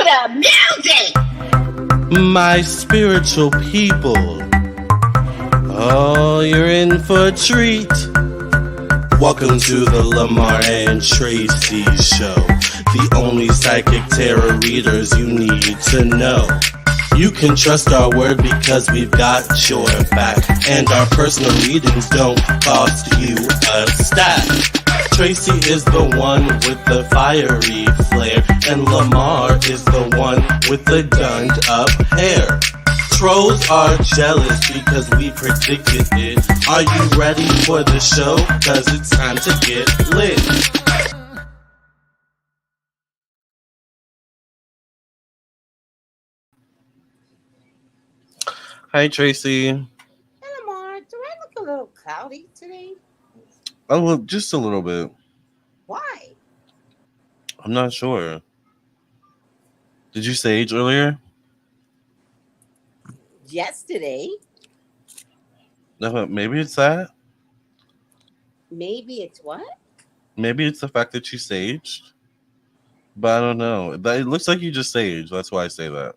the music! My spiritual people. Oh, you're in for a treat. Welcome to the Lamarr and Tracey show. The only psychic tarot readers you need to know. You can trust our word because we've got your back. And our personal readings don't cost you a stack. Tracey is the one with the fiery flair, and Lamarr is the one with the gunned up hair. Trolls are jealous because we predicted it. Are you ready for the show? Cause it's time to get lit. Hi, Tracey. Lamarr, do I look a little cloudy today? I look just a little bit. Why? I'm not sure. Did you sage earlier? Yesterday. No, maybe it's that. Maybe it's what? Maybe it's the fact that you saged. But I don't know. It looks like you just saged. That's why I say that.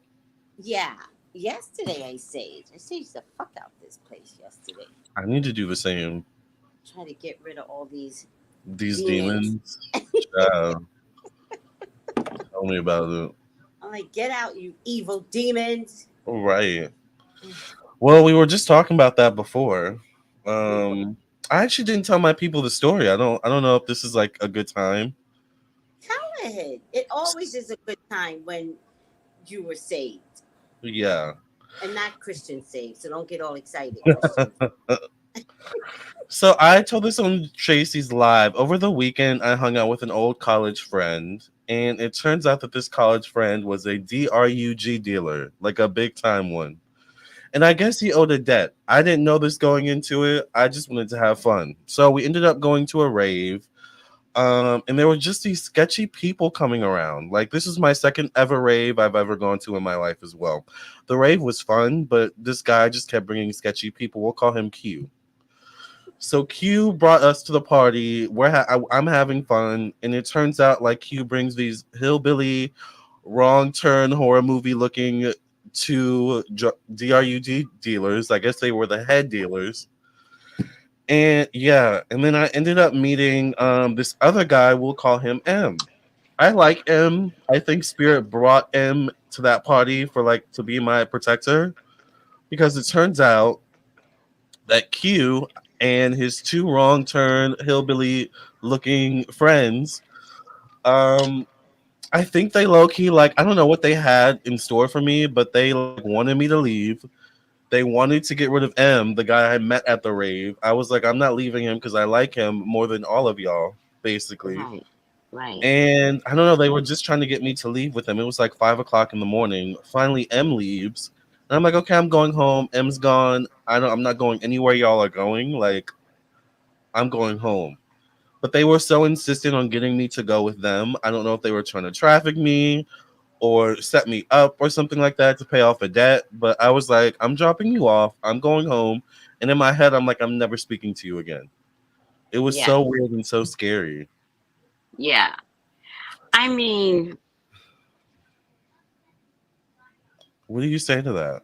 Yeah. Yesterday I saged. I saged the fuck out this place yesterday. I need to do the same. Try to get rid of all these demons. Yeah. Tell me about it. I'm like, get out, you evil demons. Right. Well, we were just talking about that before. I actually didn't tell my people the story. I don't know if this is like a good time. Tell it. It always is a good time when you were saved. Yeah. And not Christian saved, so don't get all excited. So I told this on Tracey's Live. Over the weekend, I hung out with an old college friend, and it turns out that this college friend was a DRUG dealer, like a big time one. And I guess he owed a debt. I didn't know this going into it. I just wanted to have fun. So we ended up going to a rave. And there were just these sketchy people coming around. Like, this is my second ever rave I've ever gone to in my life as well. The rave was fun, but this guy just kept bringing sketchy people. We'll call him Q. So Q brought us to the party. I'm having fun, and it turns out like Q brings these hillbilly, wrong turn horror movie looking two DRUG dealers. I guess they were the head dealers. And yeah, and then I ended up meeting this other guy. We'll call him M. I like M. I think Spirit brought M to that party for like to be my protector, because it turns out that Q and his two wrong turn hillbilly looking friends, I think they low key, like, I don't know what they had in store for me, but they like wanted me to leave. They wanted to get rid of M, the guy I met at the rave. I was like, I'm not leaving him because I like him more than all of y'all, basically. Right. And I don't know, they were just trying to get me to leave with them. It was like 5 o'clock in the morning. Finally, M leaves. And I'm like, okay, I'm going home. M's gone. I'm not going anywhere y'all are going. Like, I'm going home. But they were so insistent on getting me to go with them. I don't know if they were trying to traffic me or set me up or something like that to pay off a debt. But I was like, I'm dropping you off. I'm going home. And in my head, I'm like, I'm never speaking to you again. It was so weird and so scary. Yeah. I mean, what do you say to that?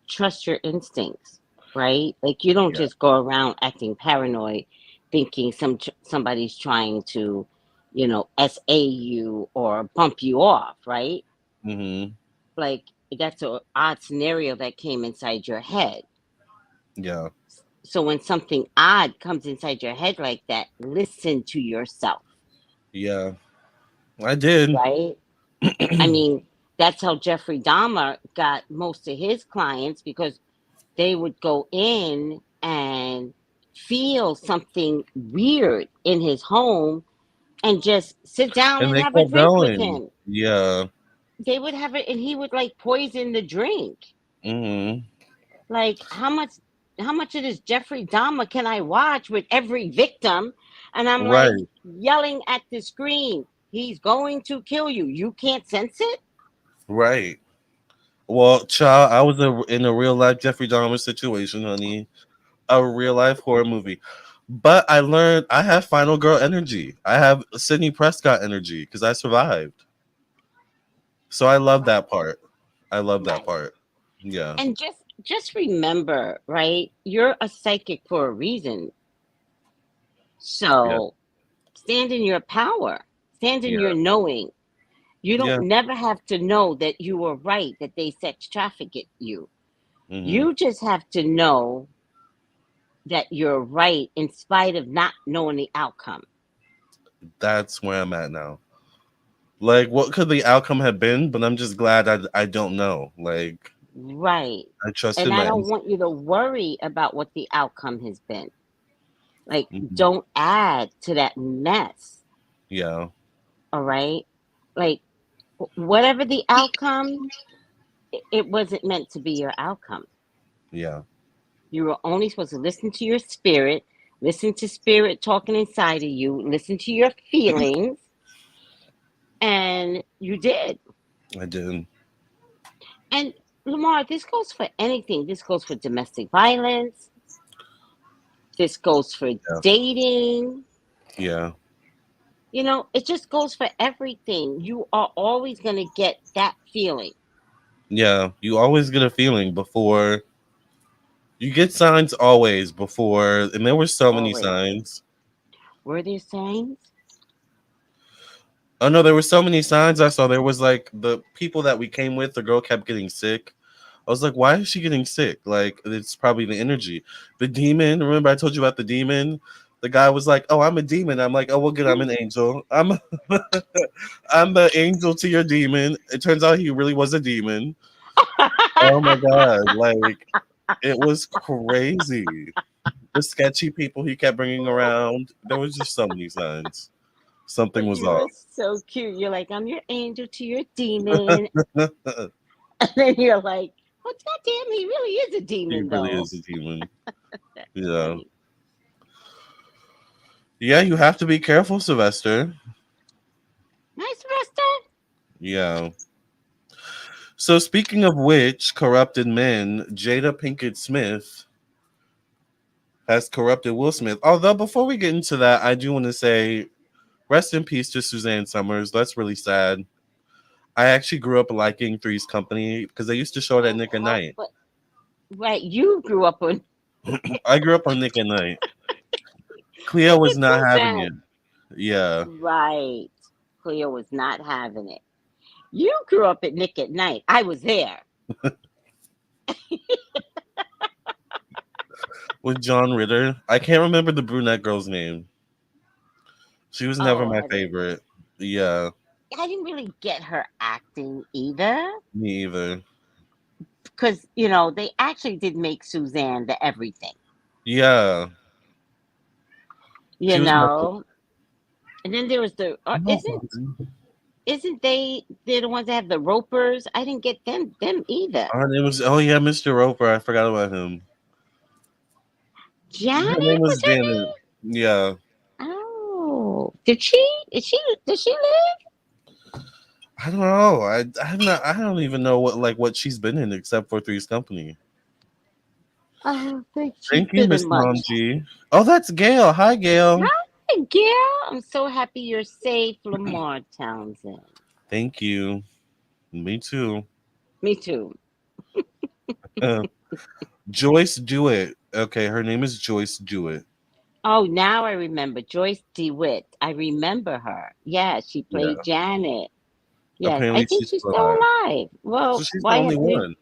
Trust your instincts, right? Like, you don't just go around acting paranoid, thinking somebody's trying to, SA you or bump you off, right? Mm-hmm. Like, that's an odd scenario that came inside your head. Yeah. So when something odd comes inside your head like that, listen to yourself. Yeah, I did. Right? I mean, that's how Jeffrey Dahmer got most of his clients, because they would go in and feel something weird in his home and just sit down and have a drink with him. Yeah. They would have it, and he would like poison the drink. Mm-hmm. Like, how much of this Jeffrey Dahmer can I watch with every victim? And I'm like yelling at the screen, he's going to kill you. You can't sense it? Right. Well, child, I was in a real life Jeffrey Dahmer situation, honey. A real life horror movie. But I learned I have final girl energy. I have Sidney Prescott energy because I survived. So I love Right. that part. I love that Right. part. Yeah. And just remember, right? You're a psychic for a reason. Yeah. So stand in your power. Stand in Yeah. your knowing. You don't Yeah. never have to know that you were right, that they sex trafficked you. Hmm. You just have to know that you're right in spite of not knowing the outcome. That's where I'm at now. Like, what could the outcome have been? But I'm just glad I don't know. Like, Right. I trusted And I my don't instinct. want you to worry about what the outcome has been. Like, Hmm. don't add to that mess. Yeah. All right. Like, whatever the outcome, it wasn't meant to be your outcome. Yeah. You were only supposed to listen to your spirit, listen to spirit talking inside of you, listen to your feelings, and you did. I did. And Lamarr, this goes for anything. This goes for domestic violence. This goes for Yeah. dating. Yeah. It just goes for everything. You are always going to get that feeling. Yeah. You always get a feeling before you get signs always before, and there were so many Always. signs. Were there signs? Oh no, there were so many signs I saw. There was like the people that we came with, the girl kept getting sick. I was like, why is she getting sick? Like, it's probably the energy. The demon, remember I told you about the demon? The guy was like, oh, I'm a demon. I'm like, oh, well, good, I'm an angel. I'm the angel to your demon. It turns out he really was a demon. Oh my God. Like, it was crazy. The sketchy people he kept bringing around. There was just so many signs. Something But was you were off. so cute. You're like, I'm your angel to your demon. And then you're like, well, goddamn, he really is a He demon, really though. is a demon. That's Yeah. funny. Yeah, you have to be careful, Sylvester. Nice restaurant. Yeah. So speaking of which, corrupted men, Jada Pinkett Smith has corrupted Will Smith. Although before we get into that, I do want to say rest in peace to Suzanne Somers. That's really sad. I actually grew up liking Three's Company because they used to show it at Nick at Night. But right, you grew up on. I grew up on Nick at Night. Cleo Look was at not having Suzanne. it. Yeah. Right. Cleo was not having it. You grew up at Nick at Night. I was there. With John Ritter. I can't remember the brunette girl's name. She was never Oh, my favorite. Yeah, I didn't really get her acting either. me either. Because, they actually did make Suzanne the everything. Yeah. You She was my know? And then there was isn't they're the ones that have the ropers? I didn't get them either. her name was yeah, Mr. Roper. I forgot about him. Her name Janet was was her Janet. name? Yeah. Oh. Did she live? I don't know. I don't even know what she's been in except for Three's Company. I don't think she's Thank you, been Miss in much. Monji. Oh, that's Gail. Hi, Gail. Hi, Gail. I'm so happy you're safe, Lamarr Townsend. Thank you. Me too. Me too. Uh, Joyce Jewett. Okay, her name is Joyce Jewett. Oh, now I remember Joyce DeWitt. I remember her. Yeah, she played Yeah. Janet. Yes, I Apparently think she's she's still still alive. alive. So Well, she's the why only haven't we one.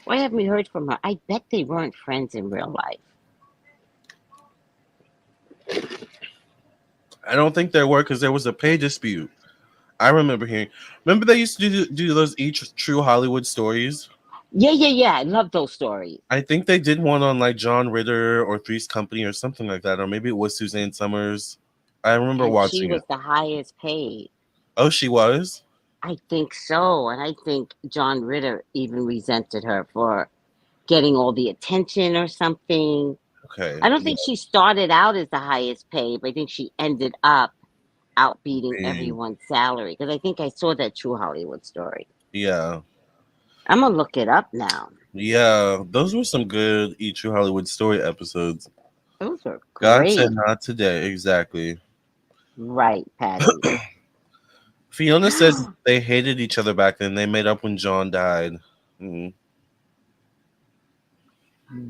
why haven't we heard from her? I bet they weren't friends in real life. I don't think there were because there was a pay dispute. I remember hearing. Remember they used to do those each true Hollywood stories. Yeah, yeah, yeah. I love those stories. I think they did one on like John Ritter or Three's Company or something like that, or maybe it was Suzanne Summers. I remember And she watching it. was the highest paid. Oh, she was. I think so. And I think John Ritter even resented her for getting all the attention or something. Okay. I don't Yeah. think she started out as the highest paid, but I think she ended up outbeating Dang. everyone's salary. Because I think I saw that True Hollywood story. Yeah. I'm gonna look it up now. Yeah. Those were some good Eat True Hollywood story episodes. Those are God said great. not today. Exactly. Right, Patty. Fiona says they hated each other back then. They made up when John died. Mm.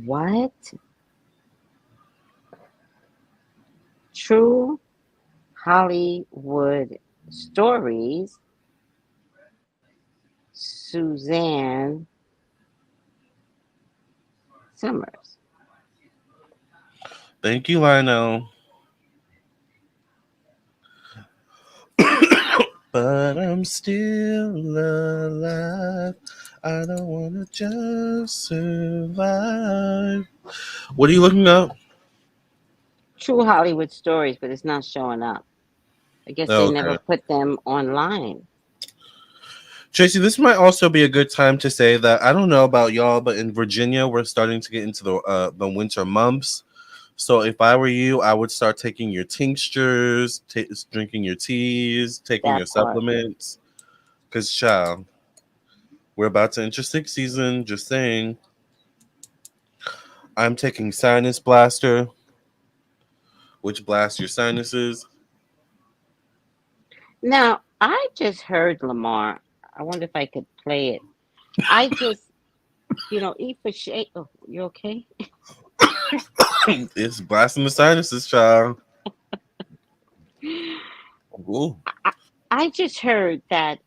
What? True Hollywood stories. Suzanne Somers. Thank you, Lionel. But I'm still alive. I don't want to just survive. What are you looking up? True Hollywood stories, but it's not showing up. I guess they Oh, never okay. put them online. Tracy, this might also be a good time to say that I don't know about y'all, but in Virginia, we're starting to get into the winter months. So if I were you, I would start taking your tinctures, drinking your teas, taking your That part. supplements. Cause child, we're about to enter sixth season. Just saying. I'm taking sinus blaster, which blasts your sinuses. Now, I just heard Lamarr. I wonder if I could play it. I just, eat for shake. Oh, you okay? It's blasting the sinuses, child. Ooh. I, I just heard that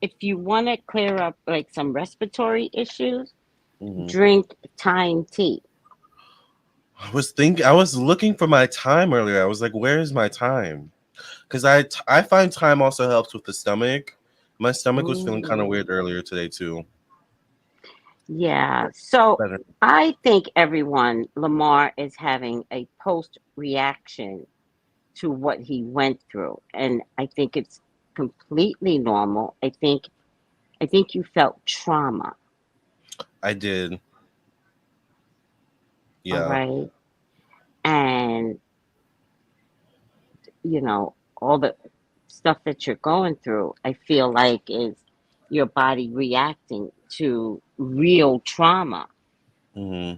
if you want to clear up like some respiratory issues, Mhm. drink thyme tea. I was looking for my time earlier. I was like, where is my time? Because I find time also helps with the stomach. My stomach was feeling kind of weird Mm, earlier today too. yeah. So Better. I think everyone, Lamarr is having a post reaction to what he went through, and I think it's completely normal. I think you felt trauma. I did. All Yeah. right, and all the stuff that you're going through, I feel like is your body reacting to real trauma. Hmm.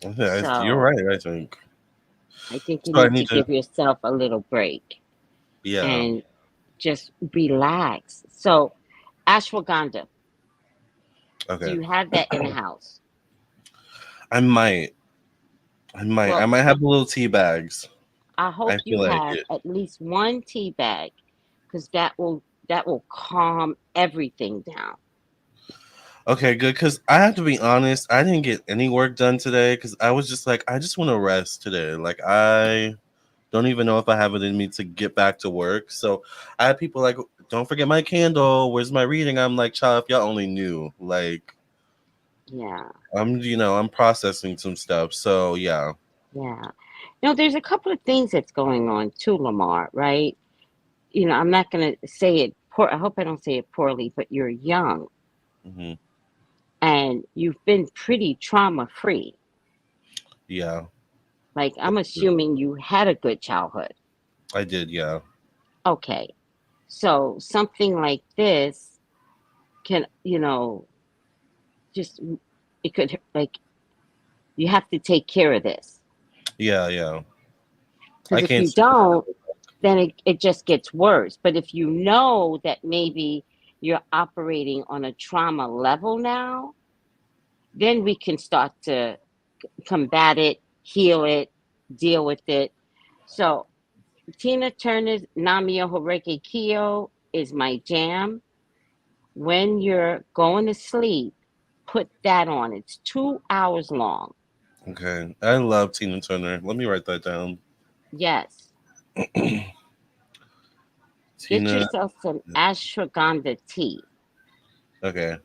You're So right. I think I think you so. I need to need to. give yourself a little break Yeah. and just relax. So, ashwagandha, do Okay. you have that in the house? I might. I might. I Well, might have the little tea bags. I I hope feel you like have it. at least one tea bag because that will calm everything down. Okay, good. Because I have to be honest, I didn't get any work done today because I was just like, I just want to rest today. Like, I don't even know if I have it in me to get back to work. So I had people like, don't forget my candle. Where's my reading? I'm like, child, if y'all only knew. Like, Yeah, I'm processing some stuff. So yeah. yeah. There's a couple of things that's going on too, Lamar, right? I'm not going to say it poor. I hope I don't say it poorly, but you're young Hmm. and you've been pretty trauma free. Yeah. Like, I'm assuming you had a good childhood. I did. Yeah. Okay. So something like this can, just, it could, like, you have to take care of this. Yeah. Yeah. I Because if can't you see it. don't, then it just gets worse. But if you know that maybe you're operating on a trauma level now, then we can start to combat it, heal it, deal with it. So Tina Turner's Namio Horeke Kyo is my jam. When you're going to sleep, put that on. It's 2 hours long. Okay. I love Tina Turner. Let me write that down. Yes. Get Tina. yourself some ashwagandha tea. Okay.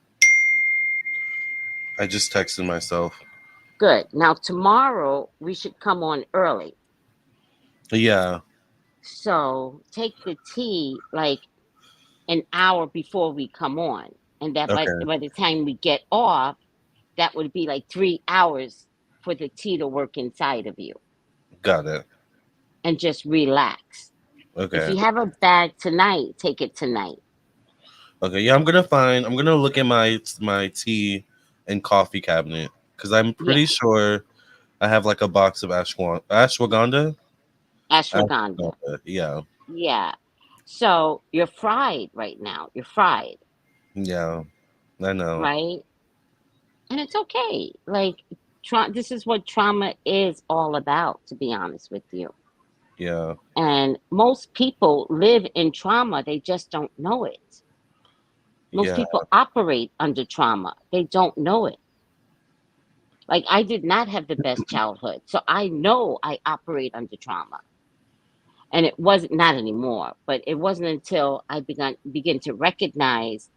I just texted myself. Good. Now, tomorrow we should come on early. Yeah. So take the tea like an hour before we come on. And that Okay. by the time we get off, that would be like 3 hours for the tea to work inside of you Got it. and just relax. If Okay. you have a bag tonight, take it tonight. Okay. Yeah, I'm gonna look at my tea and coffee cabinet because I'm Yeah, pretty sure I have like a box of ashwagandha. ashwagandha. Ashwagandha. Yeah. Yeah. So you're fried right now. You're fried, Yeah, I know. right? And it's okay. Like, this is what trauma is all about, to be honest with you. Yeah, And most people live in trauma, they just don't know it. Most yeah, people operate under trauma, they don't know it. Like, I did not have the best childhood, so I know I operate under trauma. And it wasn't, not anymore, but it wasn't until I begin to recognize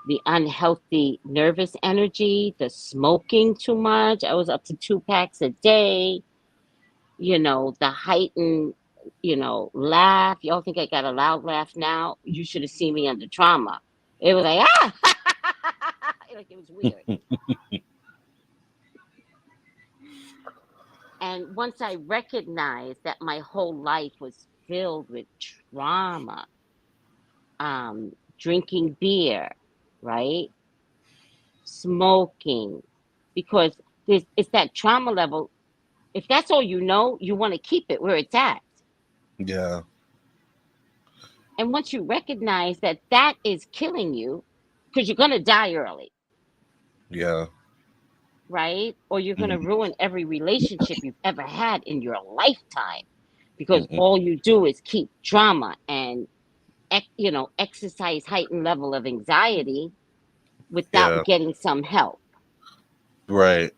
the unhealthy nervous energy, the smoking too much. I was up to 2 packs a day, the heightened, laugh. Y'all think I got a loud laugh now? You should have seen me under trauma. It was like, ah, like it was weird. And once I recognized that my whole life was filled with trauma, drinking beer, right? Smoking, because it's that trauma level. If that's all you want to keep it where it's at. yeah, And once you recognize that that is killing you, because you're going to die early, yeah. right? Or you're going to Mm, ruin every relationship you've ever had in your lifetime because mm-mm. all you do is keep drama and, exercise heightened level of anxiety Yeah, without getting some help. right.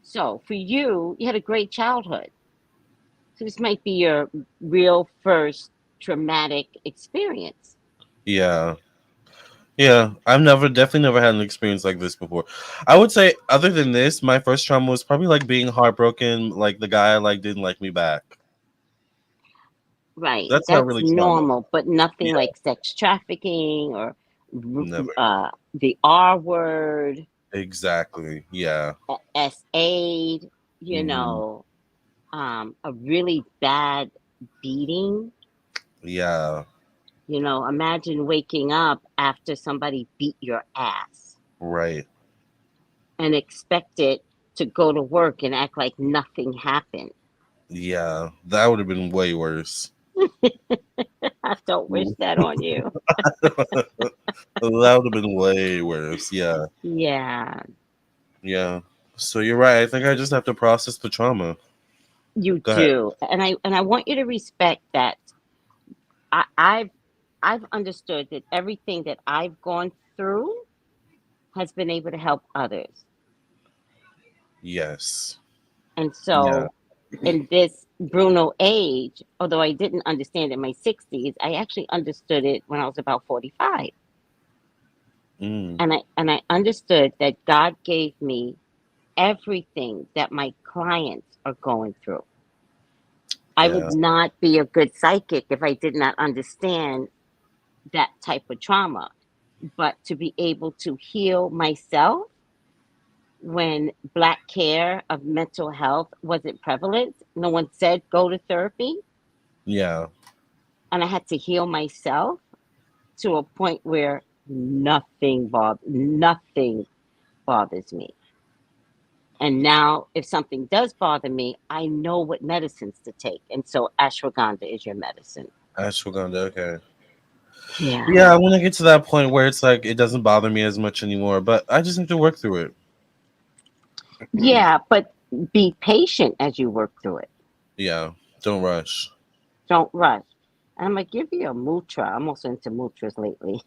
So for you, you had a great childhood. So this might be your real first traumatic experience. Yeah. Yeah, I've definitely never had an experience like this before. I would say, other than this, my first trauma was probably like being heartbroken, like the guy I like didn't like me back. Right. That's not That's really trauma. normal, but nothing Yeah, like sex trafficking or never. the R word, Exactly. Yeah. S-aid, Hmm. a really bad beating. Yeah. Imagine waking up after somebody beat your ass Right. and expect it to go to work and act like nothing happened. Yeah. That would have been way worse. I don't wish that on you. That would have been way worse. Yeah. Yeah, Yeah. So you're right. I think I just have to process the trauma. you Go ahead. do. And I want you to respect that. I, I've I've understood that everything that I've gone through has been able to help others. Yes. And Yeah. so in this Bruno age, although I didn't understand it in my 60s, I actually understood it when I was about 45. Mm. And I understood that God gave me everything that my clients are going through. I would Yeah. not be a good psychic if I did not understand that type of trauma. But to be able to heal myself when Black care of mental health wasn't prevalent, no one said go to therapy. Yeah. And I had to heal myself to a point where nothing bothers me. And now, if something does bother me, I know what medicines to take. And so ashwagandha is your medicine. Ashwagandha. Okay. Yeah. Yeah, I want to get to that point where it's like it doesn't bother me as much anymore, but I just have to work through it. Yeah, but be patient as you work through it. Yeah, don't rush. Don't rush. And I'm going to give you a mutra. I'm also into mutras lately.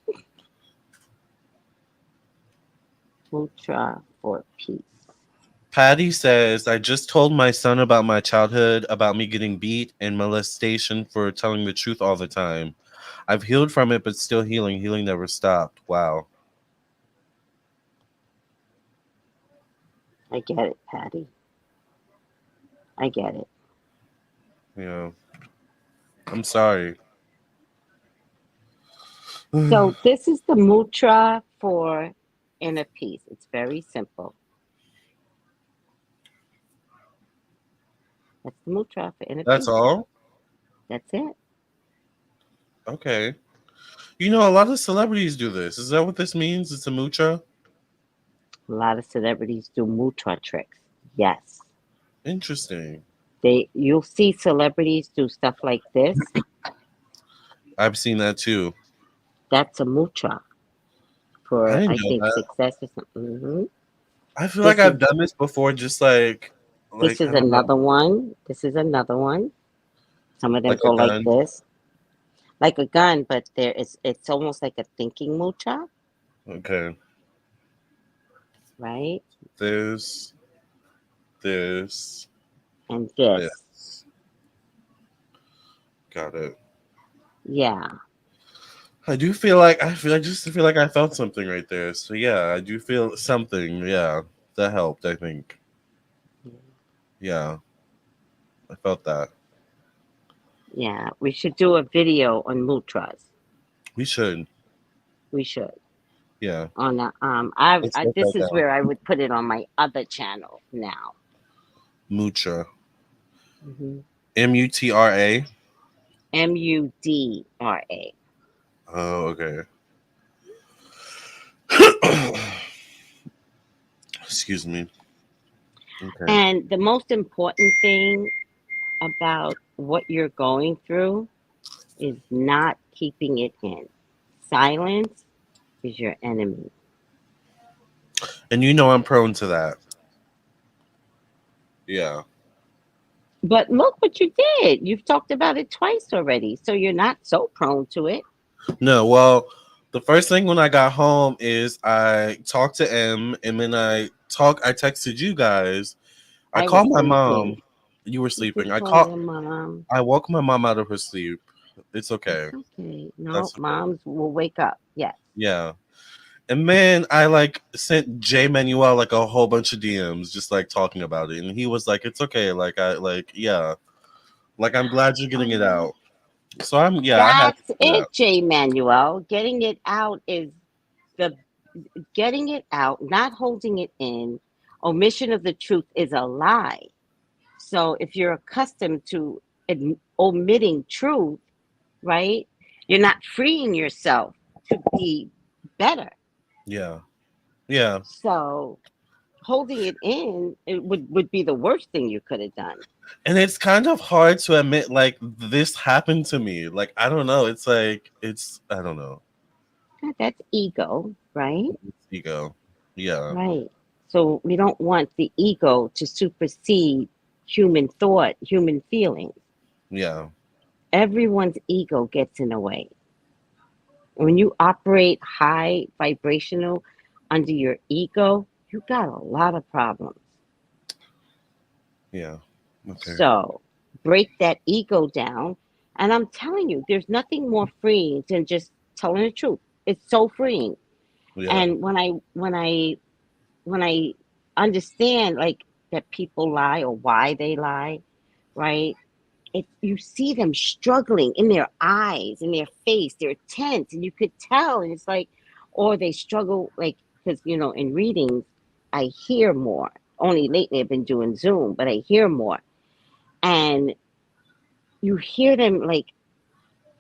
Mutra for peace. Patty says, I just told my son about my childhood, about me getting beat and molestation for telling the truth all the time. I've healed from it, but still healing. Healing never stopped. Wow. I get it, Patty. I get it. Yeah. I'm sorry. So this is the mutra for inner peace. It's very simple. That's the mutra for inner That's peace. all? That's it. Okay. You know, a lot of celebrities do this. Is that what this means? It's a mutra? A lot of celebrities do mutra tricks. Yes. Interesting. You'll see celebrities do stuff like this I've seen that too. That's a mutra I for, didn't I know think, that. success or something. I feel like This is I've done this before, just like I don't know, another one. This is another one. Some of them like a go like gun. this, like a gun, but there is. It's almost like a thinking mutra, Okay, right? this, this, And this, this. Got it. yeah. I just feel like I felt something right there. So yeah, I do feel something. Yeah, that helped. I think. Yeah, I felt that. Yeah, we should do a video on mutras. We should. We should. Yeah, On the let's I get this that is down. where I would put it on my other channel now. Mutra. Hmm. Mutra. Mudra. Oh, okay. Excuse me. Okay. And the most important thing about what you're going through is not keeping it in. Silence is your enemy. And you know I'm prone to that. Yeah. But look what you did. You've talked about it twice already, so you're not so prone to it. No, well, the first thing when I got home is I talked to M, and then I texted you guys. I I was called my mom. sleeping. You were You could sleeping. call your mom. I woke my mom out of her sleep. It's okay. It's okay. No, That's okay. moms will wake up. Yes. Yeah. And then I like sent Jay Manuel like a whole bunch of DMs just like talking about it. And he was like, it's okay. Like I like yeah. Like I'm glad you're getting it Um, out. So I had to that's do that. it, J. Manuel. Getting it out is the getting it out, not holding it in. Omission of the truth is a lie. So if you're accustomed to omitting truth, right, you're not freeing yourself to be better. Yeah. Yeah. So holding it in, it would be the worst thing you could have done. And it's kind of hard to admit like this happened to me. Like I don't know. It's like it's I don't know. That's ego, right? It's ego. Yeah. Right. So we don't want the ego to supersede human thought, human feelings. Yeah. Everyone's ego gets in the way. When you operate high vibrational under your ego, you got a lot of problems. Yeah. Okay. So break that ego down. And I'm telling you, there's nothing more freeing than just telling the truth. It's so freeing. Yeah. And when I understand like that people lie or why they lie, right? You see them struggling in their eyes, in their face, they're tense, and you could tell. And it's like, or they struggle like because in readings, I hear more. Only lately I've been doing Zoom, but I hear more, and you hear them like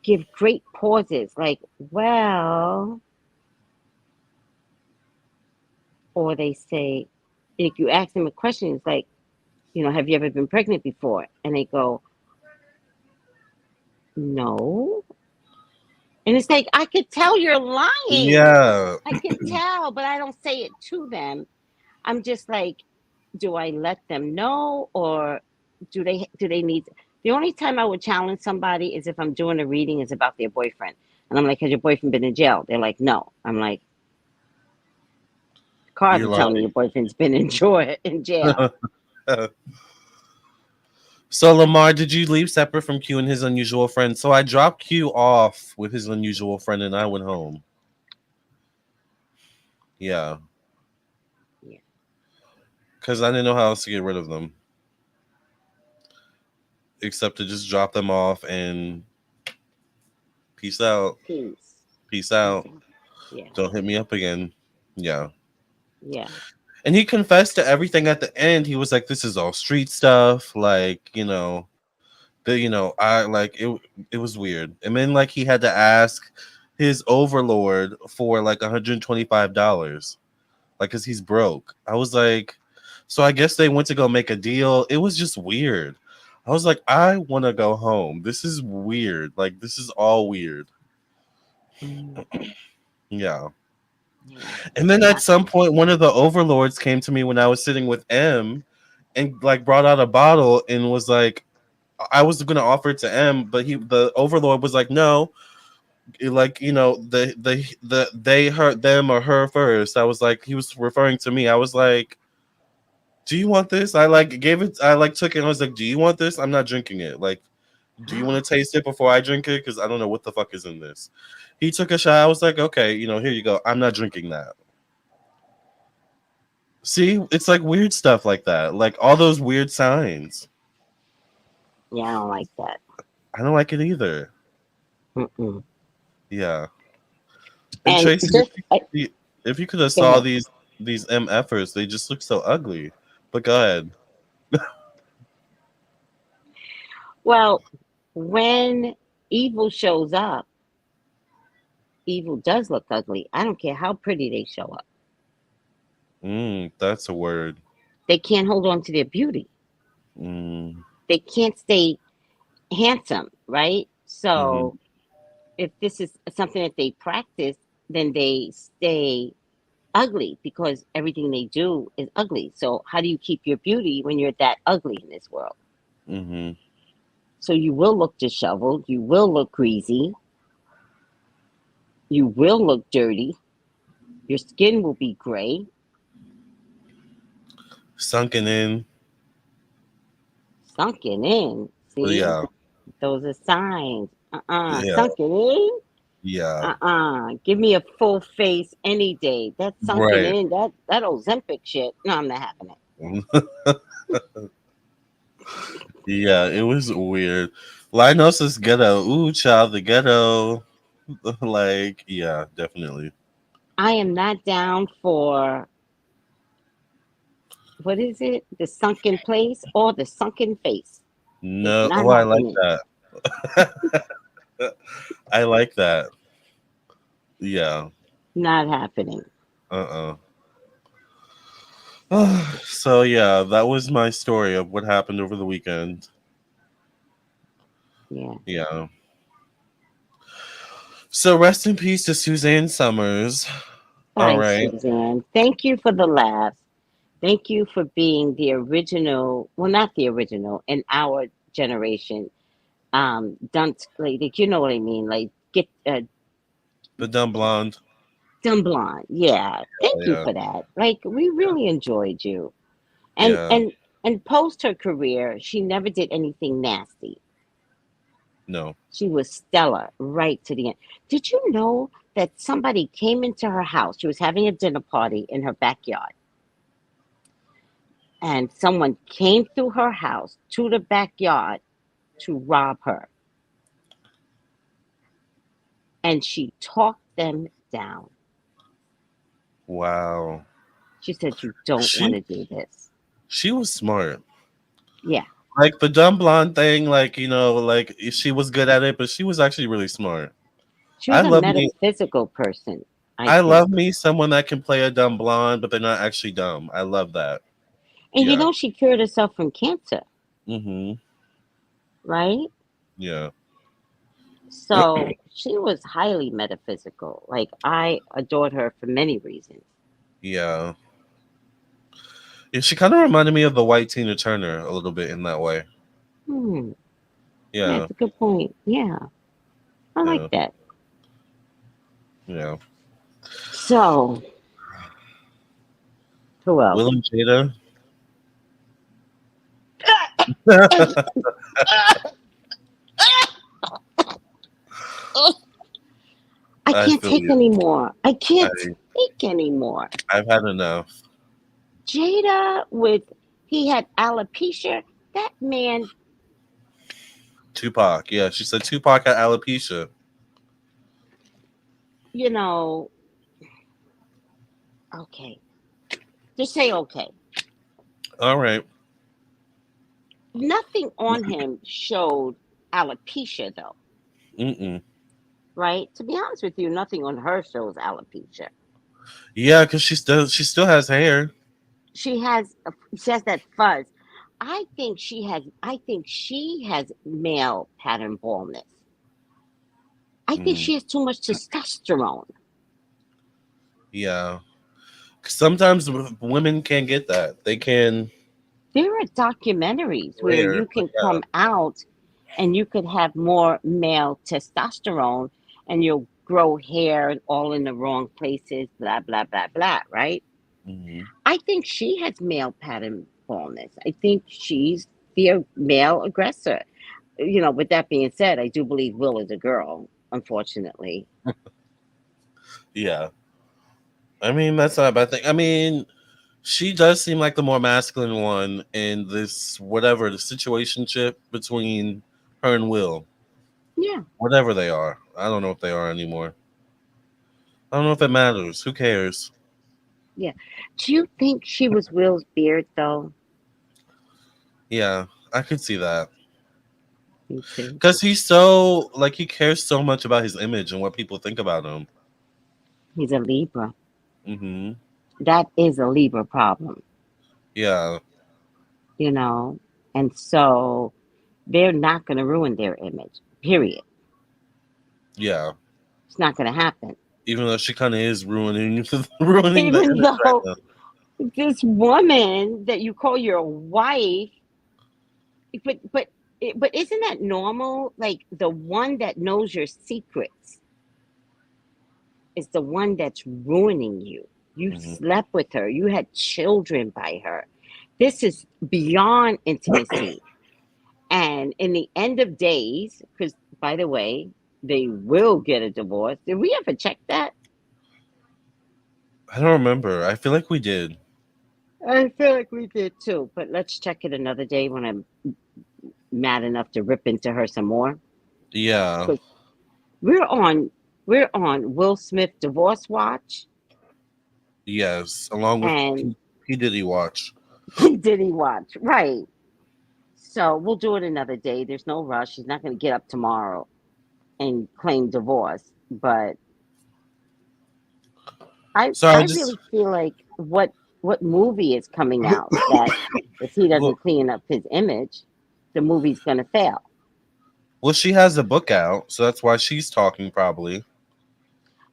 give great pauses, like, well, or they say, if you ask them a question, it's like, have you ever been pregnant before? And they go, no. And it's like, I could tell you're lying. Yeah. I can tell, but I don't say it to them. I'm just like, do I let them know, or do they need? The only time I would challenge somebody is if I'm doing a reading is about their boyfriend, and I'm like, has your boyfriend been in jail? They're like, no. I'm like, cards You're are telling me your boyfriend's been in jail. lying. So Lamar, did you leave separate from Q and his unusual friend? So I dropped Q off with his unusual friend and I went home. Yeah. Yeah. Because I didn't know how else to get rid of them. Except to just drop them off and peace out. Peace. Peace Peace out. out. Yeah. Don't hit me up again. Yeah. Yeah. And he confessed to everything at the end. He was like, this is all street stuff. Like, I like it was weird. And then like he had to ask his overlord for like $125. Like cause he's broke. I was like, so I guess they went to go make a deal. It was just weird. I was like, I want to go home. This is weird. Like, this is all weird. Mm, Yeah. yeah. And then at I, some point, one of the overlords came to me when I was sitting with M and like brought out a bottle and was like, I was gonna offer it to M, but the overlord was like, no, like they hurt them or her first. I was like, he was referring to me. I was like, do you want this? I like gave it. I like took it. And I was like, do you want this? I'm not drinking it. Like, do you want to taste it before I drink it? Because I don't know what the fuck is in this. He took a shot. I was like, okay, here you go. I'm not drinking that. See, it's like weird stuff like that. Like all those weird signs. yeah, I don't like that. I don't like it either. Mm-mm. Yeah. And And Tracy, just if you could have go saw ahead. these MFers, they just look so ugly. But go ahead. Well, when evil shows up, evil does look ugly. I don't care how pretty they show up. That's a word. They can't hold on to their beauty. Mm, They can't stay handsome, right? mm-hmm, So if this is something that they practice, then they stay ugly because everything they do is ugly. So how do you keep your beauty when you're that ugly in this world? mm-hmm. So you will look disheveled, you will look greasy, you will look dirty, your skin will be gray, Sunken in. sunken in. See, Yeah, those are signs. yeah, Sunken in. yeah. Give me a full face any day. That's sunken Right. in. That Ozempic shit. No, I'm not having it. Yeah, it was weird. Linus is ghetto. Ooh, child, the ghetto. Like, yeah, definitely. I am not down for what is it? The sunken place or the sunken face. It's No, not oh, I like happening. that. I like that. Yeah. Not happening. Uh-uh. So yeah, that was my story of what happened over the weekend. Yeah. Yeah. So rest in peace to Suzanne Somers. All Bye, right. Suzanne. Thank you for the laughs. Thank you for being the original. Well, not the original in our generation. Dunce like you know what I mean. Like get The dumb blonde. dumb blonde. Yeah. Thank you Yeah. for that. Like we Yeah. really enjoyed you. And Yeah. and and post her career, she never did anything nasty. No. She was stellar right to the end. Did you know that somebody came into her house? She was having a dinner party in her backyard, and someone came through her house to the backyard to rob her, and she talked them down. Wow. She said, "You don't want She to do this." she was smart. Yeah, Like the dumb blonde thing, like like she was good at it, but she was actually really smart. she I was a love me. metaphysical person, I I think. love me someone that can play a dumb blonde, but they're not actually dumb. I love that. And Yeah. she cured herself from cancer, Mhm. right? Yeah. So she was highly metaphysical. Like I adored her for many reasons. Yeah. Yeah, she kind of reminded me of the white Tina Turner a little bit in that way. Hmm. Yeah, Yeah. it's a good point. Yeah, I like Yeah. that. Yeah. So, who else? Will and Jada. I I can't feel take you. anymore. I I can't take anymore. I've had enough. Jada with he had alopecia. That man, Tupac. Yeah, she said Tupac had alopecia. you know, okay. Just say okay. All right. Nothing on him showed alopecia though, Mm-mm. right? To be honest with you, nothing on her shows alopecia. Yeah, because she still has hair. She has she has that fuzz. I think she has male pattern baldness. I think Mm, she has too much testosterone. yeah. Sometimes women can't get that. They can There are documentaries where rare, you but can yeah. come out and you could have more male testosterone and you'll grow hair all in the wrong places, blah, blah, blah, blah, right? Mhm. I think she has male pattern baldness. I think she's the male aggressor. With that being said, I do believe Will is a girl, unfortunately. Yeah. I mean, that's not a bad thing. I mean, she does seem like the more masculine one in this whatever the situationship between her and Will, Yeah, whatever they are. I don't know if they are anymore. I don't know if it matters. Who cares? yeah. Do you think she was Will's beard, though? Yeah, I could see that Me too. because he's so like he cares so much about his image and what people think about him. He's a Libra. Hmm. That is a Libra problem, Yeah, you know? And so they're not going to ruin their image, period. yeah. It's not going to happen. Even though she kind of is ruining ruining the Even image right though now. this woman that you call your wife, but but isn't that normal? Like the one that knows your secrets is the one that's ruining you. You Hmm. slept with her, you had children by her. This is beyond intimacy. And in the end of days, because by the way, they will get a divorce. Did we ever check that? I don't remember. I feel like we did. I feel like we did too, but let's check it another day when I'm mad enough to rip into her some more. Yeah. Because we're on we're on Will Smith divorce watch Yes. Along with and P Diddy watch. P Diddy watch. Right. So we'll do it another day. There's no rush. She's not going to get up tomorrow and claim divorce. But I So I I just really feel like what movie is coming out that if he well, doesn't clean up his image, the movie's going to fail. well, she has a book out, so that's why she's talking probably.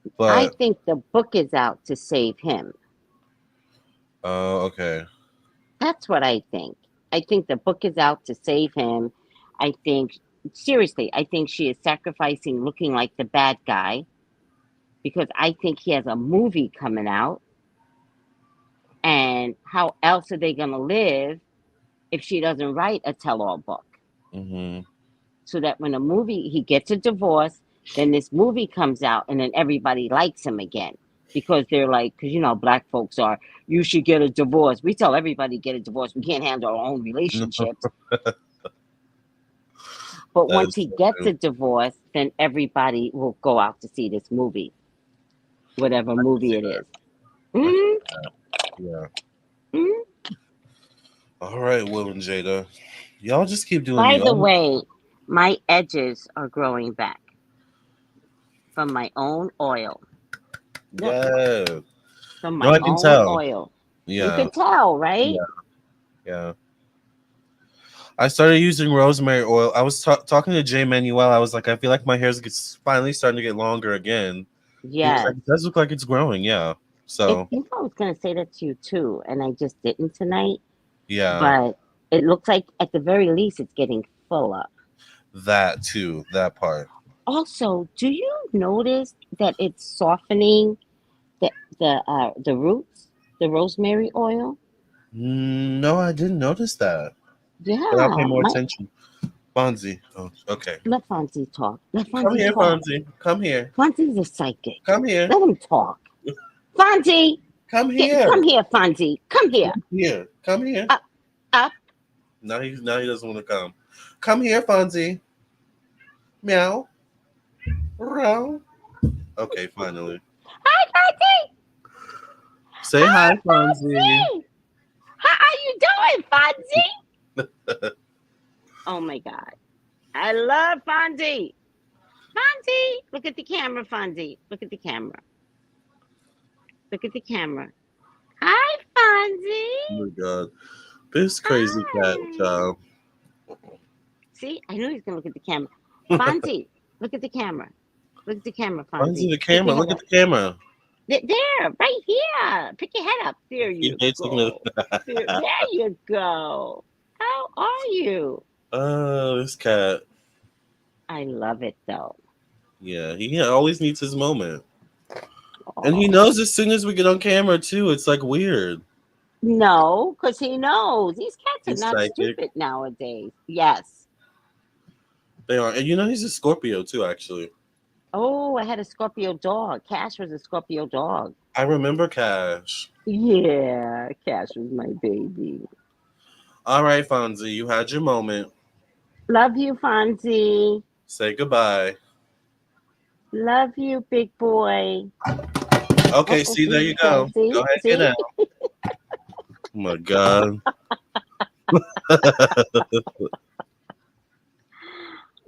I But think the book is out to save him. okay. That's what I think. I think the book is out to save him. I think, seriously, I think she is sacrificing looking like the bad guy because I think he has a movie coming out. And how else are they going to live if she doesn't write a tell all book? Hmm. So that when he gets a divorce, then this movie comes out and then everybody likes him again. Because they're like, because black folks are, you should get a divorce. We tell everybody get a divorce. We can't handle our own relationships. But That once is he so gets true. a divorce, then everybody will go out to see this movie, whatever I can movie see it that. is. I can Mm-hmm. see that. Yeah. Mm-hmm. All right, Will and Jada. Y'all just keep doing By the y'all. way, my edges are growing back from my own oil. Yep, Yeah. from No, my I can own tell. oil. You Yeah. can tell, right? Yeah. Yeah. I started using rosemary oil. I was talking to Jay Manuel. I was like, I feel like my hair's finally starting to get longer again. He was like, Yes. it does look like it's growing. Yeah. I So, think I was going to say that to you too, and I just didn't tonight. yeah, But it looks like at the very least it's getting fuller. that too, that part. Also, do you notice that it's softening the the roots, the rosemary oil? No, I didn't notice that, but I'll pay Yeah, more my attention. Fonzie. Oh, okay. let Fonzie talk. Let Come Fonzie here, talk. Fonzie. Come here. Fonzie's a psychic. Come here. Let him talk. Fonzie, Come come here. here, Fonzie. Come here. Come here. Come here. Up, up. Now he doesn't want to come. Come here, Fonzie. Meow. Meow. Okay, finally. Hi, Fonzie. Say hi, Hi, Fonzie. Fonzie. How are you doing, Fonzie? Oh my God, I love Fonzie. Fonzie, look at the camera, Fonzie. Look at the camera. Look at the camera. Hi, Oh Fonzie. my god. This crazy cat, Hi. child. See, I knew he was gonna look at the camera. Fonzie, look at the camera. Look at the camera, Fonzie, Fonzie. the Pick camera. your Look head at up. the camera. There, right here. Pick your head up. There He you hates looking go. at. There you go. How are you? Oh, this cat. I love it though. Yeah, he always needs his moment, and he Oh knows as soon as we get on camera too. It's like weird. no, because he knows these cats are He's not psychic. stupid nowadays. Yes. They are, and he's a Scorpio too. Actually, Oh, I had a Scorpio dog. Cash was a Scorpio dog. I remember Cash. Yeah, Cash was my baby. All right, Fonzie, you had your moment. Love you, Fonzie. Say goodbye. Love you, big boy. Okay, Oh, see, there see, you so go. Go see, ahead, get see. out. Oh my God.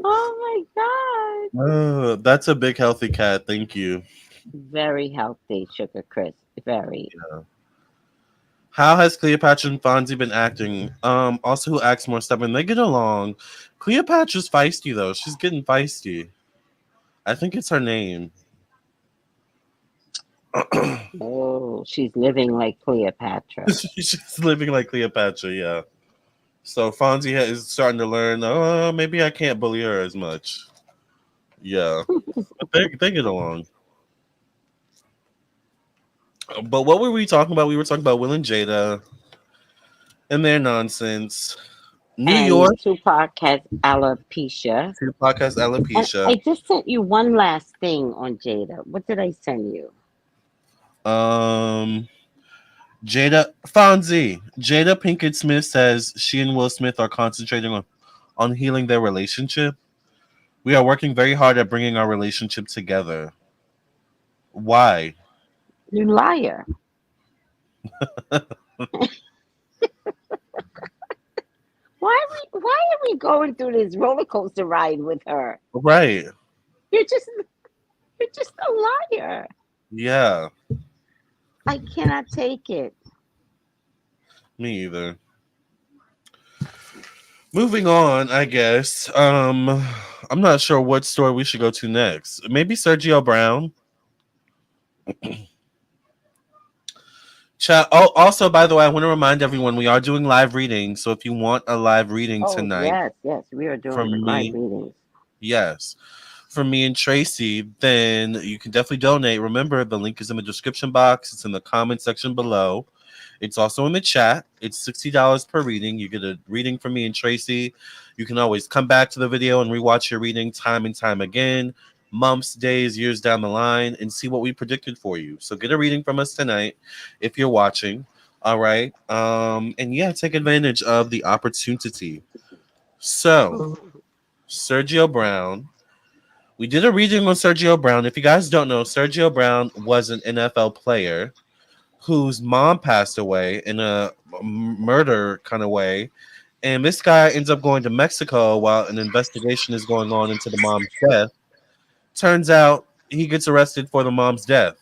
Oh my God. Oh, that's a big healthy cat. Thank you. Very healthy, Sugar Chris. Very. How has Cleopatra and Fonzie been acting? Also, who acts more stubborn? They get along. Cleopatra's feisty though. She's getting feisty. I think it's her name. Oh, she's living like Cleopatra. She's living like Cleopatra. Yeah. So Fonzie is starting to learn. Oh, maybe I can't bully her as much. Yeah, but they get along. But what were we talking about? We were talking about Will and Jada and their nonsense. New And York, Tupac has alopecia. to podcast And I alopecia. just sent you one last thing on Jada. What did I send you? Um, Jada Pinkett Smith says she and Will Smith are concentrating on healing their relationship. We are working very hard at bringing our relationship together. Why? You liar. Why are we going through this roller coaster ride with her? Right. You're just you're just a liar. Yeah. I cannot take it. Me either. Moving on, I guess. I'm not sure what story we should go to next. Maybe Sergio Brown. Oh, also, by the way, I want to remind everyone we are doing live readings. So if you want a live reading Oh tonight yes, yes, we are doing from live me, readings. yes, from me and Tracey, then you can definitely donate. Remember, the link is in the description box. It's in the comment section below. It's also in the chat. It's $60 per reading. You get a reading from me and Tracey. You can always come back to the video and rewatch your reading time and time again, months, days, years down the line, and see what we predicted for you. So get a reading from us tonight if you're watching. All right. And yeah, take advantage of the opportunity. So, Sergio Brown. We did a reading on Sergio Brown. If you guys don't know, Sergio Brown was an NFL player whose mom passed away in a murder kind of way. And this guy ends up going to Mexico while an investigation is going on into the mom's death. Turns out he gets arrested for the mom's death.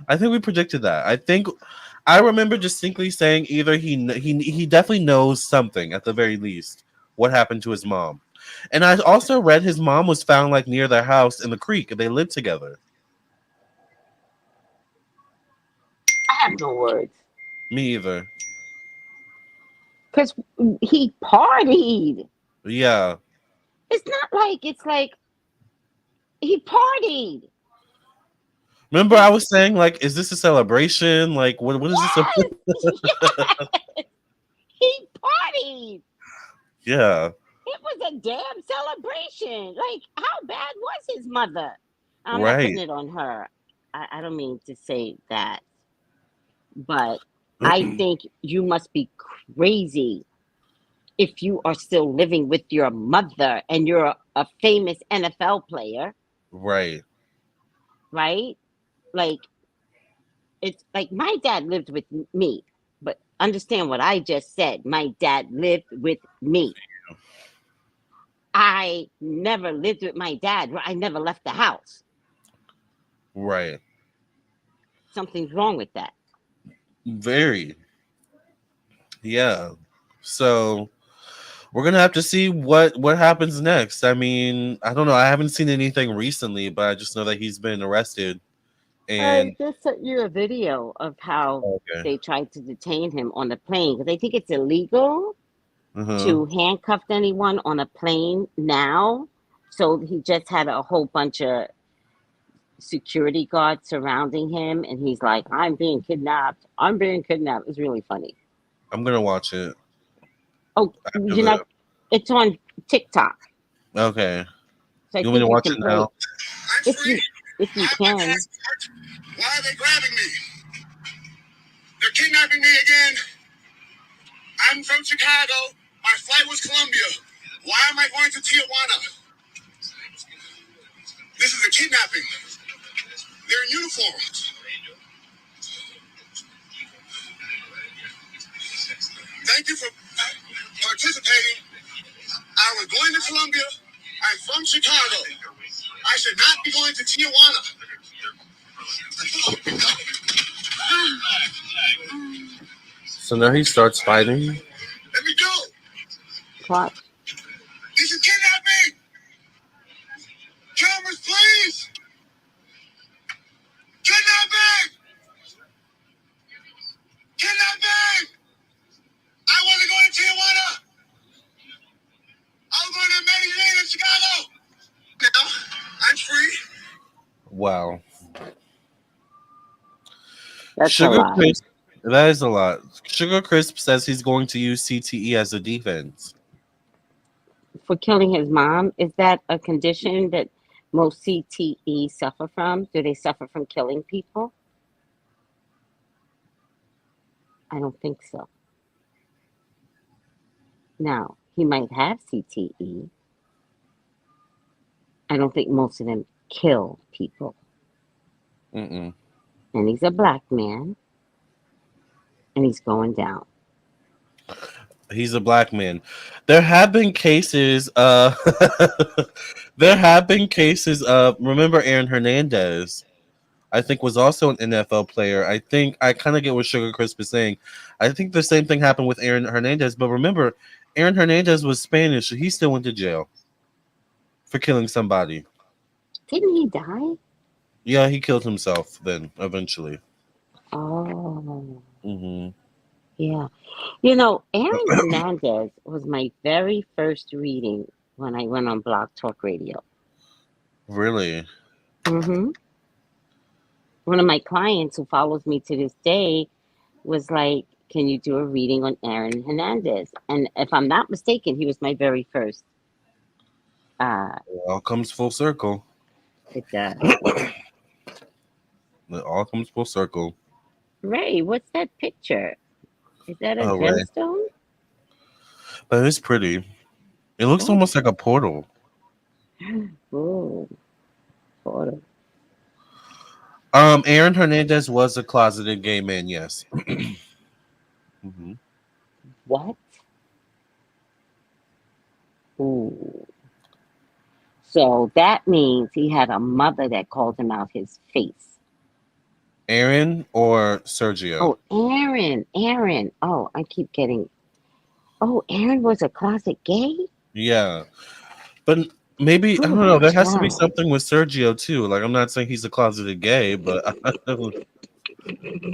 I think we predicted that. I remember distinctly saying either he definitely knows something at the very least what happened to his mom. And I also read his mom was found like near their house in the creek and they lived together. I have no words. Me either. Because he partied. Yeah. It's like he partied. Remember, I He was saying, like, is this a celebration? Like, what is this? yes, yes, he partied. Yeah, It was a damn celebration. Like, how bad was his mother? I'm not putting right. it on her. I don't mean to say that, but I think you must be crazy if you are still living with your mother and you're a famous NFL player, Right. right? Like, it's like my dad lived with me, but understand what I just said. My dad lived with me. I never lived with my dad. I never left the house. Right. Something's wrong with that. Very. Yeah. So we're gonna have to see what happens next. I mean, I don't know. I haven't seen anything recently, but I just know that he's been arrested. I And just sent you a video of how okay. they tried to detain him on the plane because they think it's illegal Uh-huh. to handcuff anyone on a plane now. So he just had a whole bunch of security guards surrounding him, and he's like, "I'm being kidnapped. I'm being kidnapped." It's really funny. I'm gonna watch it Oh, after you the know, it's on TikTok, okay. so I You want me to think you watch can it play now? it I'm if free. you I have my can. passport. Why are they grabbing me? They're kidnapping me again. I'm from Chicago. My flight was Colombia. Why am I going to Tijuana? This is a kidnapping. They're in uniform. Thank you for participating. I was going to Colombia. I'm from Chicago. I should not be going to Tijuana. So now he starts fighting. Let me go. Watch. This is kidnapping. Cameras, please. Kidnapping. Kidnapping. I want to go to Tijuana. I was going to Medellin in Chicago. Now, I'm free. Wow. That's a Sugar lot. Crisp, that is a lot. Sugar Crisp says he's going to use CTE as a defense. For killing his mom, is that a condition that most CTE suffer from? Do they suffer from killing people? I don't think so. Now, he might have CTE. I don't think most of them kill people. Mm-mm. And he's a black man, and he's going down. He's a black man. There have been cases. There have been cases of. Remember Aaron Hernandez? I think was also an NFL player. I think I kind of get what Sugar Crisp is saying. I think the same thing happened with Aaron Hernandez. But remember, Aaron Hernandez was Spanish. So he still went to jail for killing somebody. Didn't he die? Yeah, he killed himself then eventually. Oh, Hmm. yeah. You know, Aaron Hernandez was my very first reading when I went on Blog Talk Radio. Really? Hmm. One of my clients who follows me to this day was like, "Can you do a reading on Aaron Hernandez?" And if I'm not mistaken, he was my very first. Uh, It all comes full circle. it does. It all comes full circle. Ray, what's that picture? Is that a Oh, right. gemstone? But it's pretty. It looks Oh, almost like a portal. oh, photo. Aaron Hernandez was a closeted gay man. Yes. Hmm. What? Ooh. So that means he had a mother that called him out his face. Aaron or Sergio? Oh, Aaron, Aaron. Oh, I keep getting. Oh, Aaron was a closet gay? Yeah, but maybe I Oh, don't know. There that's has to be wild. something with Sergio too. Like I'm not saying he's a closeted gay, but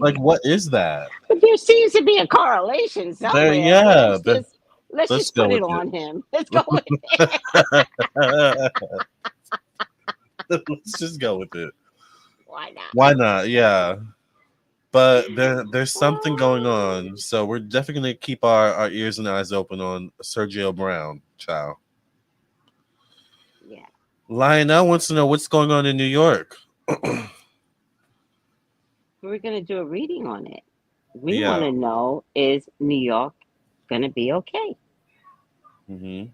like what is that? But there seems to be a correlation There, somewhere. yeah. Let's Let's just go put it with it. on him. Let's go with Let's just go with it. why not? Why not? Yeah. But there's something going on, so we're definitely gonna keep our ears and eyes open on Sergio Brown. Ciao. Yeah. Lionel wants to know what's going on in New York. We're gonna do a reading on it. We Yeah. wanna know, is New York gonna be okay? Hmm.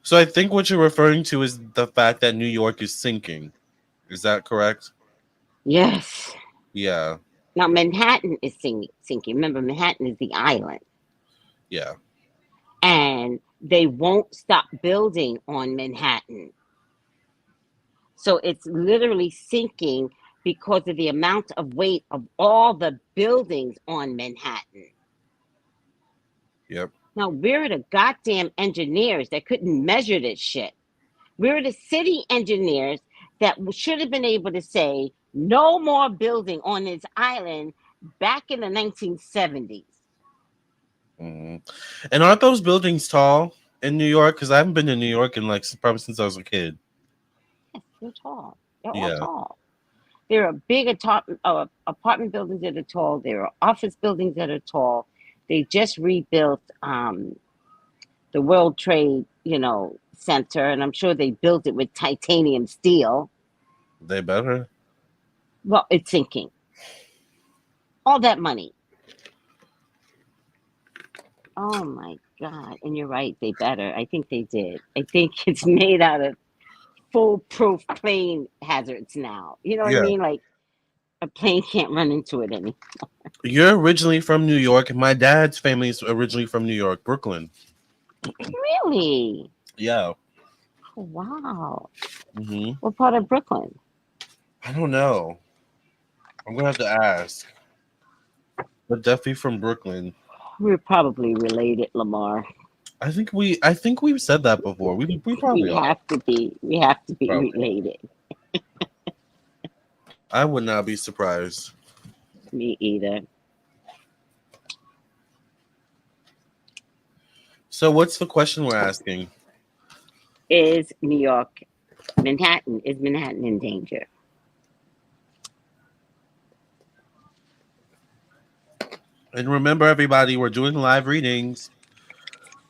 So I think what you're referring to is the fact that New York is sinking. Is that correct? Yes. Yeah. Now Manhattan is sinking. Remember, Manhattan is the island. Yeah. And they won't stop building on Manhattan. So it's literally sinking because of the amount of weight of all the buildings on Manhattan. Yep. Now, where are the goddamn engineers that couldn't measure this shit? Where are the city engineers that should have been able to say no more building on this island back in the 1970s? Mm-hmm. And aren't those buildings tall in New York? Because I haven't been to New York in like probably since I was a kid. Yes, they're tall. They're Yeah. all tall. There are big apartment buildings that are tall. There are office buildings that are tall. They just rebuilt the World Trade, Center, and I'm sure they built it with titanium steel. They better. Well, it's sinking. All that money. Oh my God. And you're right, they better. I think they did. I think it's made out of foolproof plane hazards now. You know what I mean? Like a plane can't run into it anymore. You're originally from New York, and my dad's family is originally from New York, Brooklyn. Really? Yeah. Oh, wow. Mm-hmm. What part of Brooklyn? I don't know. I'm gonna have to ask. But definitely from Brooklyn. We're probably related, Lamarr. I think we've said that before. We probably are. have to be. We have to be Probably. related. I would not be surprised. Me either. So what's the question we're asking? Is Manhattan in danger? And remember, everybody, we're doing live readings.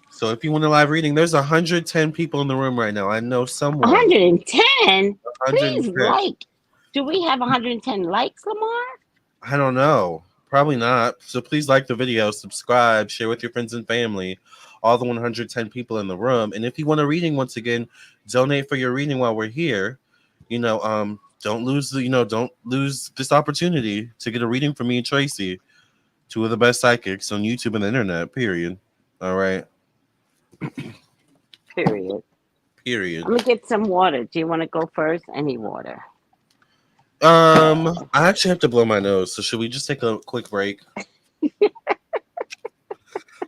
So if you want a live reading, there's 110 people in the room right now. I know someone. 110? Please 110. like. Do we have 110 likes, Lamarr? I don't know. Probably not. So please like the video, subscribe, share with your friends and family, all the 110 people in the room. And if you want a reading, once again, donate for your reading while we're here. Don't lose this opportunity to get a reading from me and Tracey, two of the best psychics on YouTube and the internet, period. All right. Period. I'm gonna get some water. Do you want to go first? I need water. I actually have to blow my nose, so should we just take a quick break?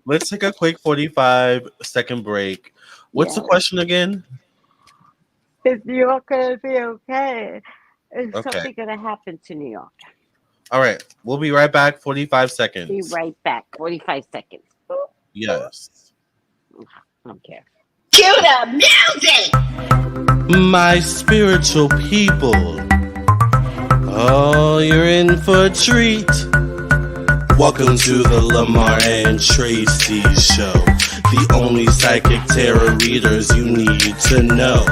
Let's take a quick 45-second break. What's the question again? Is New York gonna be okay? Is something gonna happen to New York? All right, we'll be right back. 45 seconds. Be right back. 45 seconds. Yes. I don't care. Cue the music! My spiritual people. Oh, you're in for a treat. Welcome to the Lamarr and Tracey show. The only psychic tarot readers you need to know.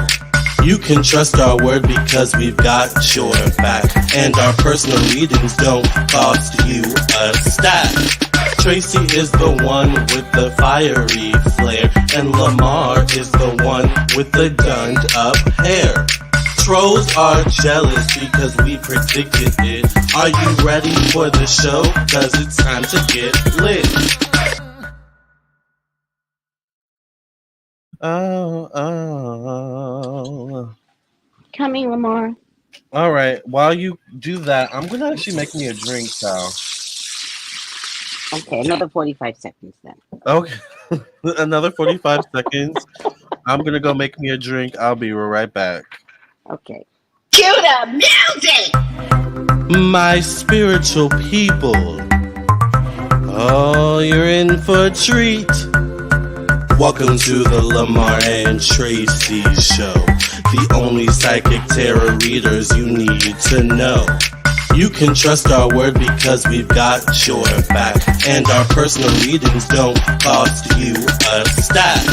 You can trust our word because we've got your back. And our personal readings don't cost you a stack. Tracey is the one with the fiery flare, and Lamarr is the one with the gunned up hair. Trolls are jealous because we predicted it. Are you ready for the show? Cause it's time to get lit. Oh. Coming, Lamarr. All right. While you do that, I'm gonna actually make me a drink, Sal. Okay, another 45 seconds then. Okay, another 45 seconds. I'm gonna go make me a drink. I'll be right back. Okay. Cue the music! My spiritual people. Oh, you're in for a treat. Welcome to the Lamarr and Tracey show. The only psychic tarot readers you need to know. You can trust our word because we've got your back. And our personal readings don't cost you a stack.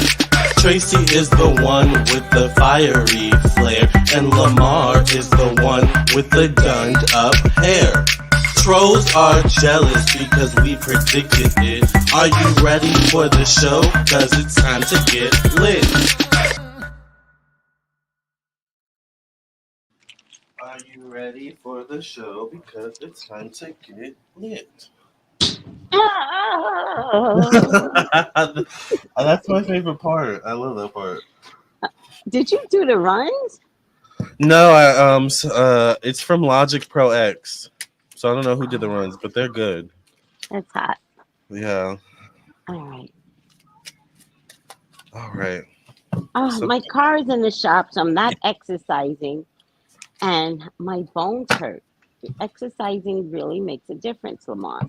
Tracey is the one with the fiery flare, and Lamarr is the one with the gunned up hair. Trolls are jealous because we predicted it. Are you ready for the show? Cause it's time to get lit. Are you ready for the show? Because it's time to get lit. That's my favorite part. I love that part. Did you do the runs? No, it's from Logic Pro X. So I don't know who did the Oh, runs, but they're good. that's hot. Yeah. All right. All right. So My car is in the shop, so I'm not exercising, and my bones hurt. Exercising really makes a difference, Lamar.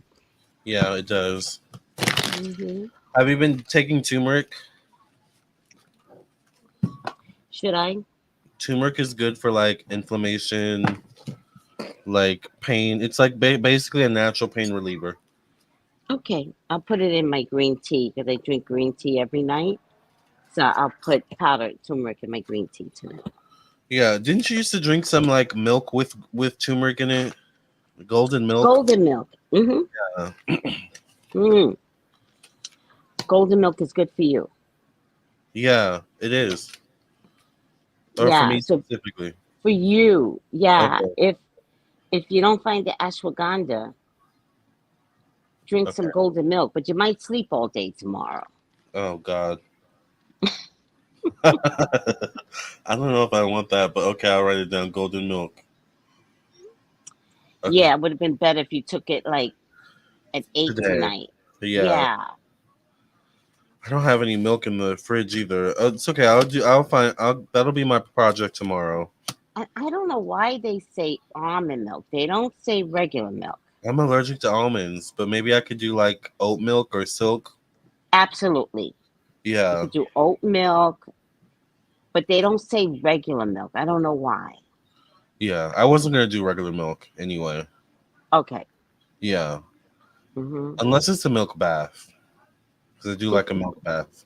yeah, it does. Hmm. Have you been taking turmeric? Should I? Turmeric is good for like inflammation, like pain. It's like basically a natural pain reliever. Okay, I'll put it in my green tea because I drink green tea every night. So I'll put powdered turmeric in my green tea tonight. Yeah, didn't you used to drink some like milk with turmeric in it? Golden milk. Golden milk. Mm-hmm. Uh, Mm. Golden milk is good for you. yeah, it is. Or for Yeah. me So specifically. for you, yeah. Okay. If you don't find the ashwagandha, drink Okay. some golden milk. But you might sleep all day tomorrow. Oh God. I don't know if I want that, but okay, I'll write it down. Golden milk. Okay. Yeah, it would have been better if you took it like at 8 Today. tonight. Yeah. Yeah. I don't have any milk in the fridge either. It's okay. I'll do. I'll find. That'll be my project tomorrow. I don't know why they say almond milk. They don't say regular milk. I'm allergic to almonds, but maybe I could do like oat milk or silk. Absolutely. You Yeah. could do oat milk, but they don't say regular milk. I don't know why. Yeah. I wasn't gonna do regular milk anyway. Okay. Yeah. Hmm. Unless it's a milk bath, because I do like a Okay. milk bath.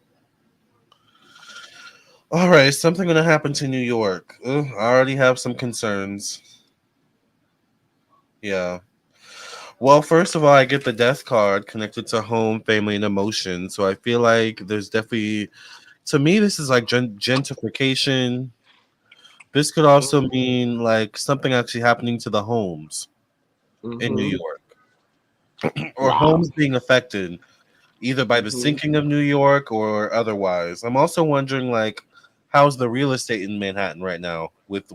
All right. Something gonna happen to New York. Ugh, I already have some concerns. Yeah. Well, first of all, I get the death card connected to home, family, and emotion. So I feel like there's definitely, to me, this is like gentrification. This could also mean like something actually happening to the homes in New Hmm. York, or Wow. homes being affected either by the Hmm. sinking of New York or otherwise. I'm also wondering like how's the real estate in Manhattan right now with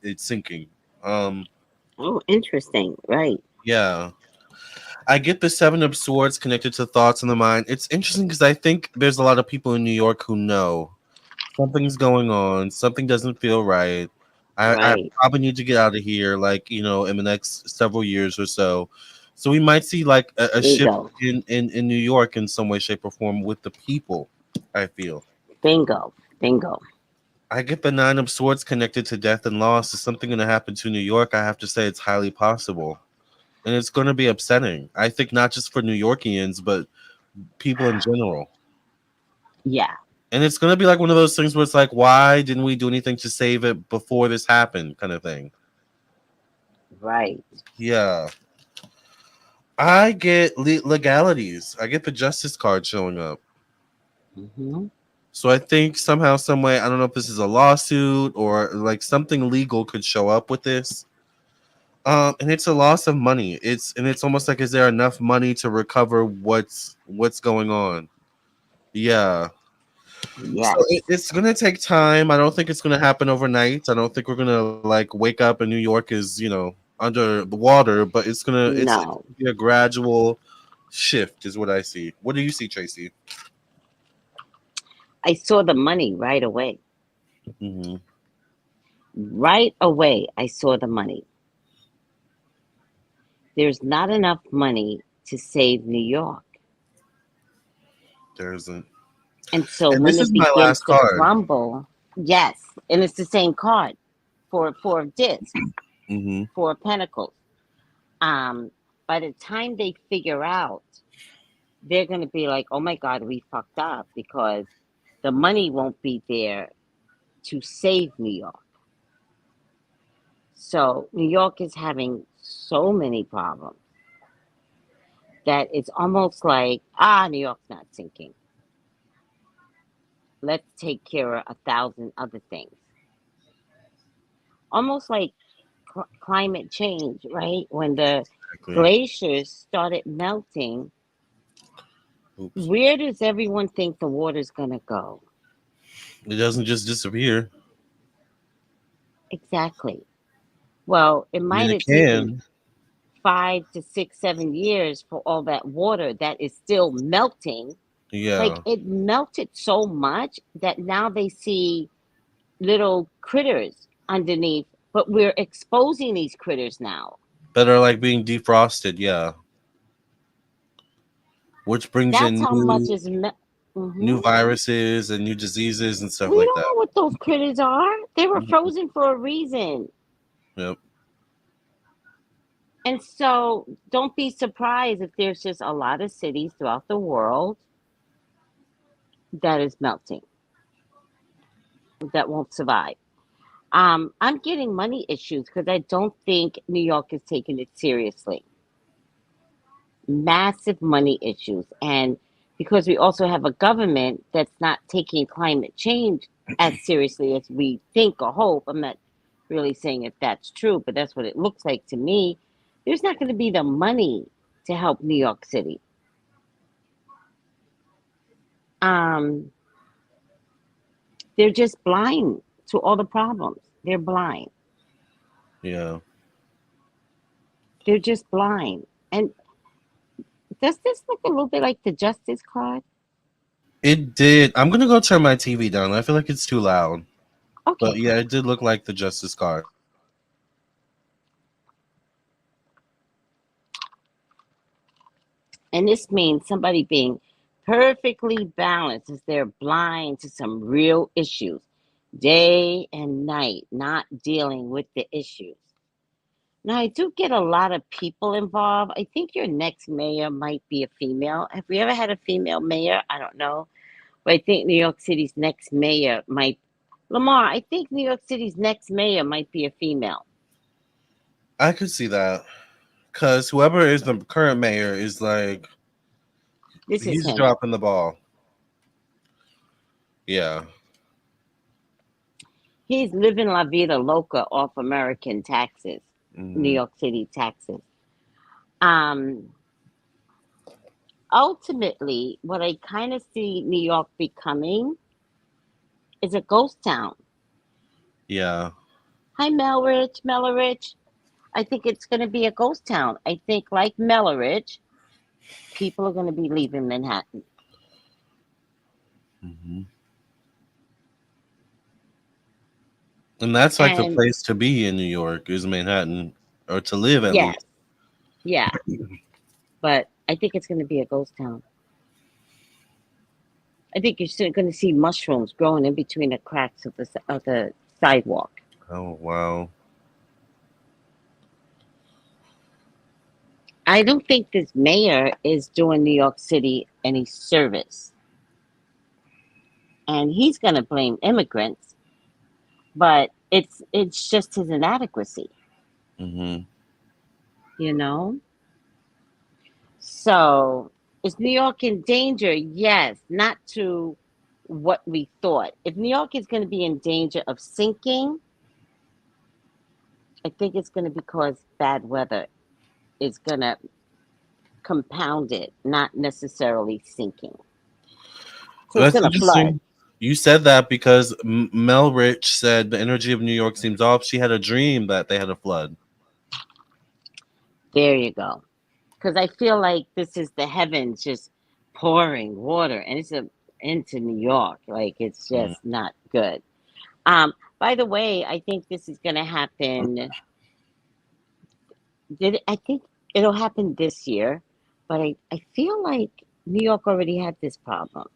it sinking. Um, Oh, interesting. Right. yeah. I get the Seven of Swords connected to thoughts in the mind. It's interesting because I think there's a lot of people in New York who know something's going on, something doesn't feel right. I Right. probably need to get out of here, like, in the next several years or so. So we might see like a shift Bingo. in New York in some way, shape, or form with the people, I feel. Bingo. Bingo. I get the Nine of Swords connected to death and loss. Is something going to happen to New York? I have to say it's highly possible. And it's going to be upsetting. I think not just for New Yorkians, but people in general. Yeah. And it's going to be like one of those things where it's like, why didn't we do anything to save it before this happened, kind of thing. Right. Yeah. I get legalities. I get the justice card showing up. Hmm. So I think somehow, some way, I don't know if this is a lawsuit or like something legal could show up with this. And it's a loss of money. It's almost like, is there enough money to recover what's going on? Yeah. So Yes. it's gonna take time. I don't think it's gonna happen overnight. I don't think we're gonna like wake up and New York is under the water, but it's No. gonna be a gradual shift, is what I see. What do you see, Tracy? I saw the money right away. Hmm. Right away, I saw the money. There's not enough money to save New York. There isn't, And so and when this it is my begins last to card. crumble, yes, and it's the same card for discs, Hmm. for pentacles. Um, by the time they figure out, they're going to be like, "Oh my God, we fucked up," because the money won't be there to save New York. So New York is having so many problems that it's almost like, New York's not sinking. Let's take care of 1,000 other things. Almost like climate change, right? When the Exactly. glaciers started melting, Oops. where does everyone think the water's going to go? It doesn't just disappear. Exactly. Well, it I mean, might it have taken can. 5 to 6, 7 years for all that water that is still melting. Like Yeah. it melted so much that now they see little critters underneath, but we're exposing these critters now. That are like being defrosted. Yeah. Which brings That's in how much is hmm new viruses and new diseases and stuff We like don't that. know what those critters are. They were Mhm. frozen for a reason. Yep. And so don't be surprised if there's just a lot of cities throughout the world that is melting, that won't survive. I'm getting money issues because I don't think New York is taking it seriously. Massive money issues. And because we also have a government that's not taking climate change as seriously as we think or hope. I'm not really saying if that's true, but that's what it looks like to me. There's not going to be the money to help New York City. Um, they're just blind to all the problems. They're blind. Yeah. They're just blind. And does this look a little bit like the Justice card? It did. I'm gonna go turn my TV down. I feel like it's too loud. But Okay. yeah, it did look like the Justice card. And this means somebody being perfectly balanced as they're blind to some real issues, day and night, not dealing with the issues. Now, I do get a lot of people involved. I think your next mayor might be a female. Have we ever had a female mayor? I don't know. But I think New York City's next mayor might. Lamarr, I think New York City's next mayor might be a female. I could see that. Cause whoever is the current mayor is like This is he's him. dropping the ball. Yeah. He's living La Vida Loca off American taxes, New Hmm. York City taxes. Um, Ultimately, what I kind of see New York becoming is a ghost town. Yeah. Hi, Melrich, Melrich. I think it's going to be a ghost town. I think, like Melrich, people are going to be leaving Manhattan. Hmm. And that's like the And place to be in New York is Manhattan, or to live at yes, least. yeah, but I think it's going to be a ghost town. I think you're still going to see mushrooms growing in between the cracks of the sidewalk. Oh wow. I don't think this mayor is doing New York City any service. And he's going to blame immigrants, but it's just his inadequacy, Hmm. you know? So, is New York in danger? Yes, not to what we thought. If New York is going to be in danger of sinking, I think it's going to be because bad weather is going to compound it, not necessarily sinking. So it's That's going to flood. interesting. You said that because Mel Rich said the energy of New York seems off. She had a dream that they had a flood. There you go. Because I feel like this is the heavens just pouring water, and into New York. Like it's Mm. just not good. By the way, I think this is going to happen. I think it'll happen this year, but I feel like New York already had this problem.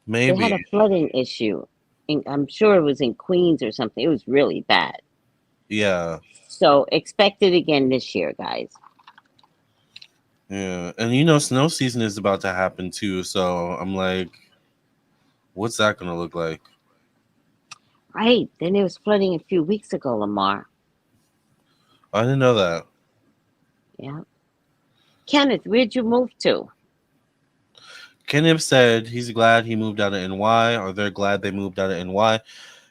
They had Maybe. a flooding issue. I'm sure it was in Queens or something. It was really bad. Yeah. So expect it again this year, guys. Yeah. And you know, snow season is about to happen too. So I'm like, what's that going to look like? Right. Then there was flooding a few weeks ago, Lamarr. I didn't know that. Yeah. Kenneth, where'd you move to? Kenneth said he's glad he moved out of NY, or they're glad they moved out of NY.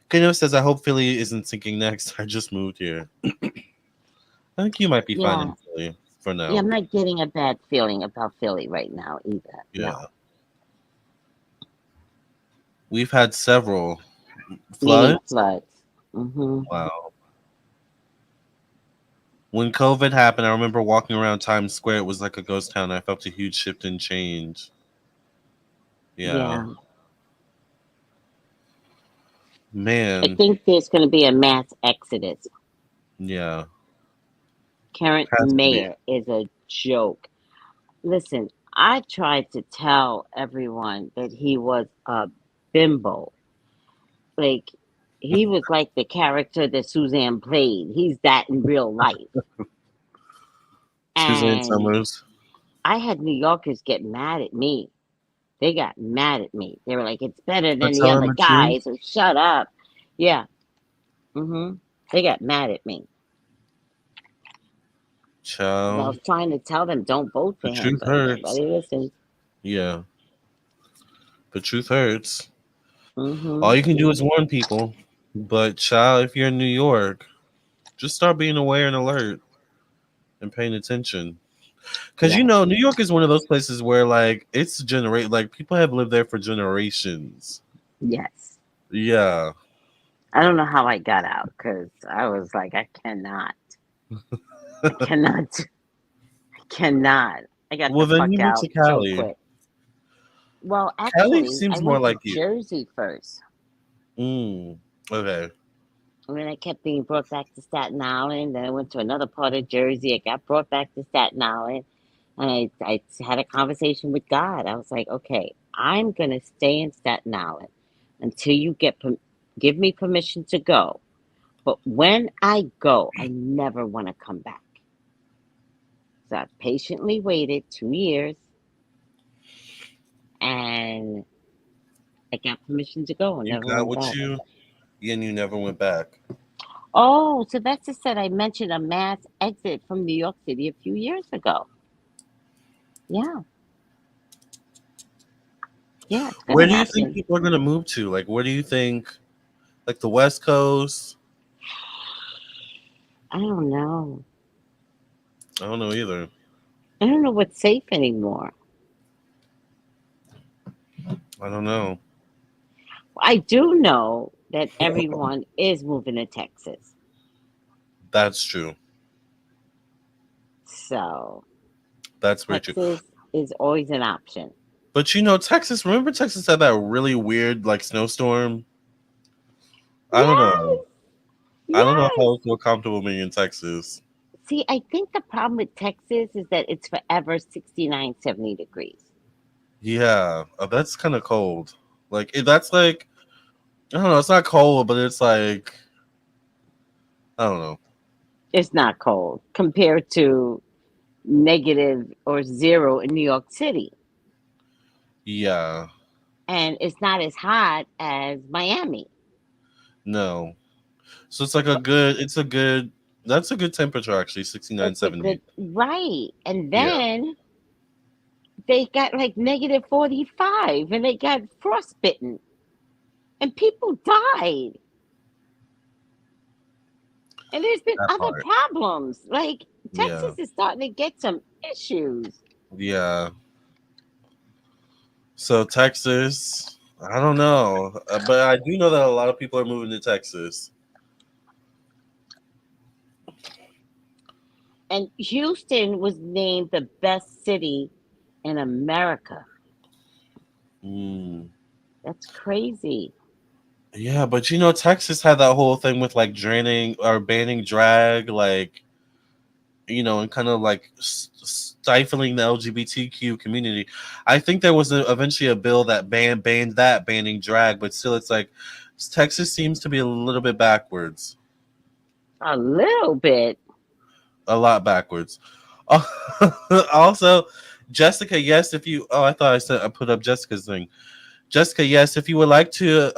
Kenneth says, I hope Philly isn't sinking next. I just moved here. I think you might be fine in Yeah. Philly for Yeah, now. I'm not getting a bad feeling about Philly right now either. No. Yeah. We've had several Meaning floods. floods. Mm-hmm. Wow. When COVID happened, I remember walking around Times Square. It was like a ghost town. I felt a huge shift and change. Yeah. Yeah. I Man. think there's going to be a mass exodus. Yeah. Current Has to be. mayor is a joke. Listen, I tried to tell everyone that he was a bimbo. Like, he was like the character that Suzanne played. He's that in real life. Suzanne And Somers. I had New Yorkers get mad at me. They got mad at me. They were like, "It's better For than the telling other the truth. guy, so shut up." Yeah. They got mad at me because I Child. was trying to tell them don't vote The for him, truth but hurts. nobody listens. Yeah. The truth hurts. Hmm All you can do is warn people. But child, if you're in New York, just start being aware and alert and paying attention. Because Yes. New York is one of those places where like it's generate like people have lived there for generations. Yes. Yeah. I don't know how I got out because I was like, I cannot. I cannot. I cannot. I got Well, the then fuck you move to out so Cali. quick. Well, Cali actually, I seems more went to like you. Jersey first. Mm. Okay. And then I kept being brought back to Staten Island. Then I went to another part of Jersey. I got brought back to Staten Island. And I had a conversation with God. I was like, okay, I'm going to stay in Staten Island until you give me permission to go. But when I go, I never want to come back. So I patiently waited 2 years and I got permission to go and You never got went what back. you and you never went back. Oh, Sylvester said I mentioned a mass exit from New York City a few years ago. Yeah, yeah, it's going Where to do you think happen. people are gonna move to? Like where do you think like the West Coast? I don't know. I don't know either. I don't know what's safe anymore. I don't know. I do know that everyone is moving to Texas. That's true. So That's very true. Texas is always an option. But Texas, remember Texas had that really weird like snowstorm? I don't Yes, know. I don't know if I yes. would feel comfortable being in Texas. See, I think the problem with Texas is that it's forever 69, 70 degrees. Yeah, that's kind of cold. That's like I don't know. It's not cold, but it's like I don't know. It's not cold compared to negative or zero in New York City. Yeah, And it's not as hot as Miami. no. So it's like a good. It's a good. That's a good temperature actually. 69, It's a 70. good, right. And Yeah, then they got like negative 45 and they got frostbitten and people died. And there's been that other part. problems. Like Yeah, Texas is starting to get some issues. yeah. So Texas, I don't know, but I do know that a lot of people are moving to Texas. And Houston was named the best city in America. Mm. That's crazy. Yeah, but Texas had that whole thing with like draining or banning drag, like and kind of like stifling the LGBTQ community. I think there was eventually a bill that banning drag, but still, it's like Texas seems to be a little bit backwards, A little bit. a lot backwards. Also, Jessica, yes, if you. Oh, I thought I put up Jessica's thing. Jessica, yes, if you would like to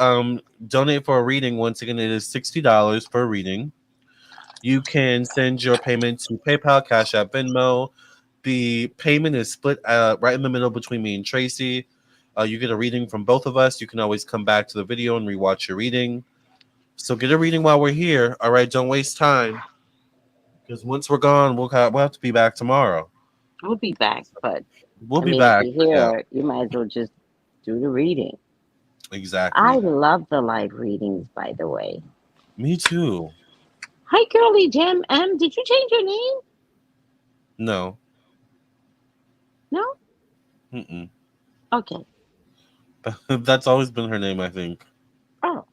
donate for a reading, once again, it is $60 for a reading. You can send your payment to PayPal, Cash App, Venmo. The payment is split right in the middle between me and Tracey. You get a reading from both of us. You can always come back to the video and rewatch your reading. So get a reading while we're here. All right, don't waste time because once we're gone, we'll have to be back tomorrow. We'll be back, but We'll I be mean, if back. you're But yeah, here, you might as well just do the reading. I exactly. love the live readings, by the way. Me too. Hi, Girly Jam M. Did you change your name? No. No? Mm-mm. Okay. That's always been her name, I think. Oh.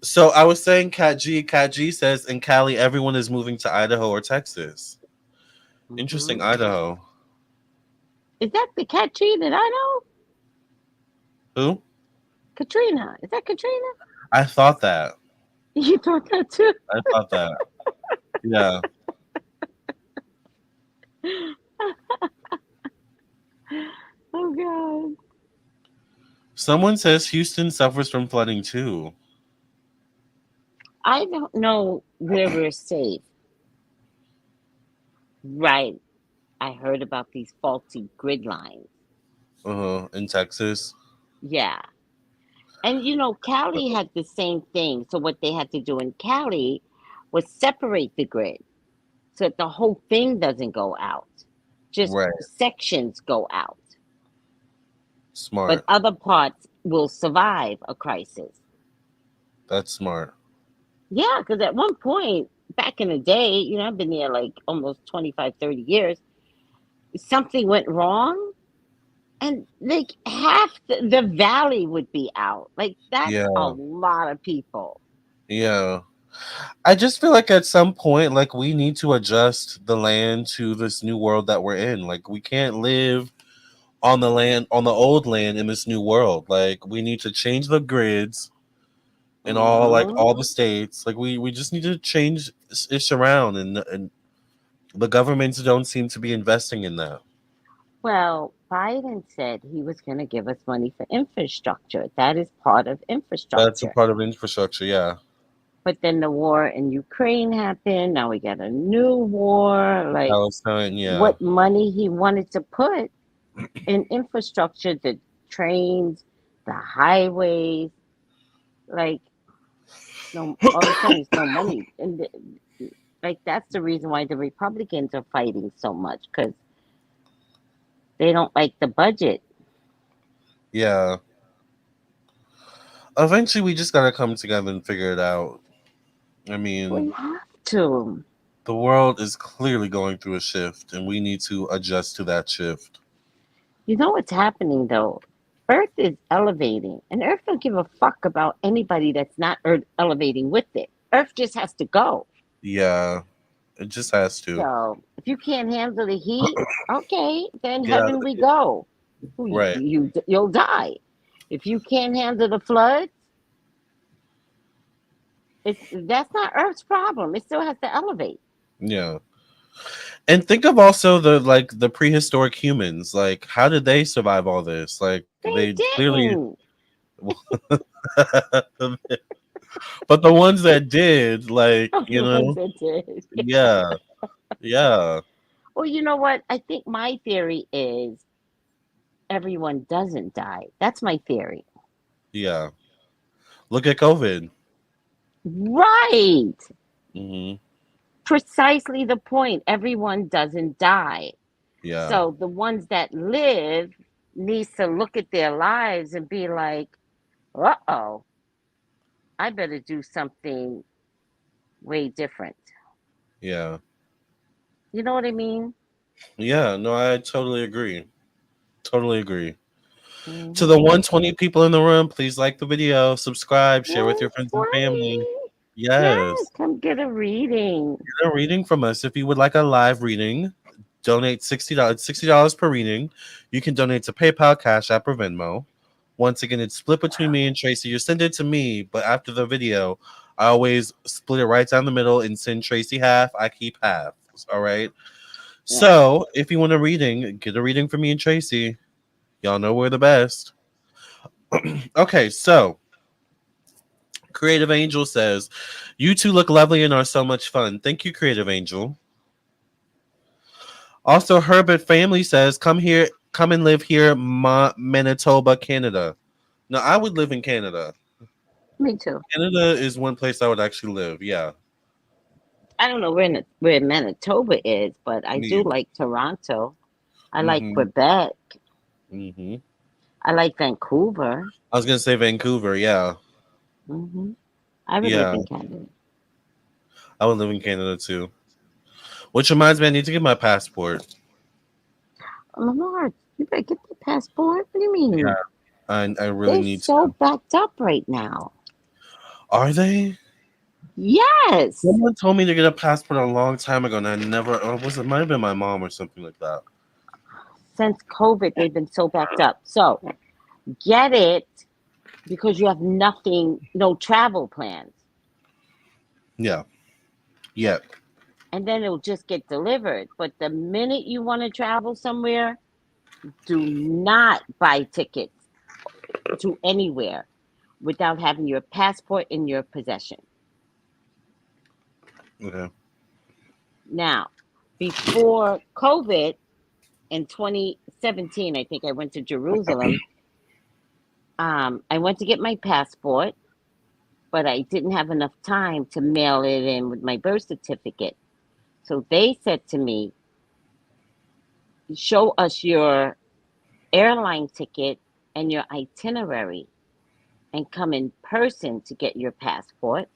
So I was saying Cat G. Cat G says in Cali, everyone is moving to Idaho or Texas. Hmm. Interesting, Idaho. Is that the Katrina that I know? Who? Katrina. Is that Katrina? I thought that. You thought that too? I thought that. Yeah. Oh, God. Someone says Houston suffers from flooding too. I don't know where we're safe. Right. I heard about these faulty grid lines. In Texas. Yeah. And Cali had the same thing. So what they had to do in Cali was separate the grid so that the whole thing doesn't go out. Just Right. sections go out. But Smart. other parts will survive a crisis. That's smart. Yeah, because at one point back in the day, I've been there like almost 25, 30 years, something went wrong and like half the valley would be out. Like that's a Yeah. lot of people. Yeah. I just feel like at some point, like we need to adjust the land to this new world that we're in. Like we can't live on the land, on the old land in this new world. Like we need to change the grids in all, like Hmm. all the states. Like we just need to change ish around, and the governments don't seem to be investing in that. Well, Biden said he was going to give us money for infrastructure. That is part of That's a infrastructure. part of infrastructure. Yeah. But then the war in Ukraine happened. Now we got a new war. Like, Palestine. Yeah. what money he wanted to put in infrastructure, the trains, the highways, like, no, all of a sudden, there's no money. Like, that's the reason why the Republicans are fighting so much because they don't like the budget. Yeah. Eventually, we just gotta come together and figure it out. I We mean, have to. the world is clearly going through a shift, and we need to adjust to that shift. You know what's happening though? Earth is elevating, and Earth don't give a fuck about anybody that's not Earth elevating with it. Earth just has to go. Yeah, it just has to. So if you can't handle the heat, okay, then Get out of heaven we the go. right. You'll die. If you can't handle the floods, that's not Earth's problem. It still has to elevate. Yeah. And think of also the prehistoric humans. Like, how did they survive all this? Like, They they clearly, didn't. but the ones that did, like, The ones that did. yeah, yeah, Well, you know what? I think my theory is everyone doesn't die. That's my theory. yeah. Look at COVID. Right. Hmm. Precisely the point. Everyone doesn't die. Yeah, So the ones that live needs to look at their lives and be like, uh-oh, I better do something way different. yeah, You know what I mean? yeah. No, I totally agree. Totally agree. To the Hmm. 120 people in the room, please like the video, subscribe, share with your friends and family. 120. Yes, Yes. come get a reading. Get a reading from us. If you would like a live reading, donate $60. $60 per reading. You can donate to PayPal, Cash App, or Venmo. Once again, it's split between me and Tracy. You send it to me, but after the video, I always split it right down the middle and send Tracy half. I keep half. All right. Yeah. So if you want a reading, get a reading from me and Tracy. Y'all know we're the best. Okay, so Creative Angel says, "You two look lovely and are so much fun." Thank you, Creative Angel. Also, Herbert Family says, "Come here, come and live here, Manitoba, Canada." No, I would live in Canada. Me too. Canada is one place I would actually live. Yeah, I don't know where Manitoba is, but I do me. like Toronto. I like Mm-hmm. Quebec. Mm-hmm. I like Vancouver. I was gonna say Vancouver. Yeah, Hmm. I would live Yeah, in Canada. I would live in Canada too. Which reminds me, I need to get my passport. Lamar, you better get the passport. What do you Yeah, mean? I really They're need so to. backed up right now. Are they? Yes. Someone told me to get a passport a long time ago, and I never. Or was it might have been my mom or something like that? Since COVID, they've been so backed up. So get it because you have nothing, no travel plans. Yeah. Yeah. And then it'll just get delivered. But the minute you want to travel somewhere, do not buy tickets to anywhere without having your passport in your possession. Okay. Now, before COVID in 2017, I think I went to Jerusalem. I went to get my passport, but I didn't have enough time to mail it in with my birth certificate. So they said to me, show us your airline ticket and your itinerary and come in person to get your passport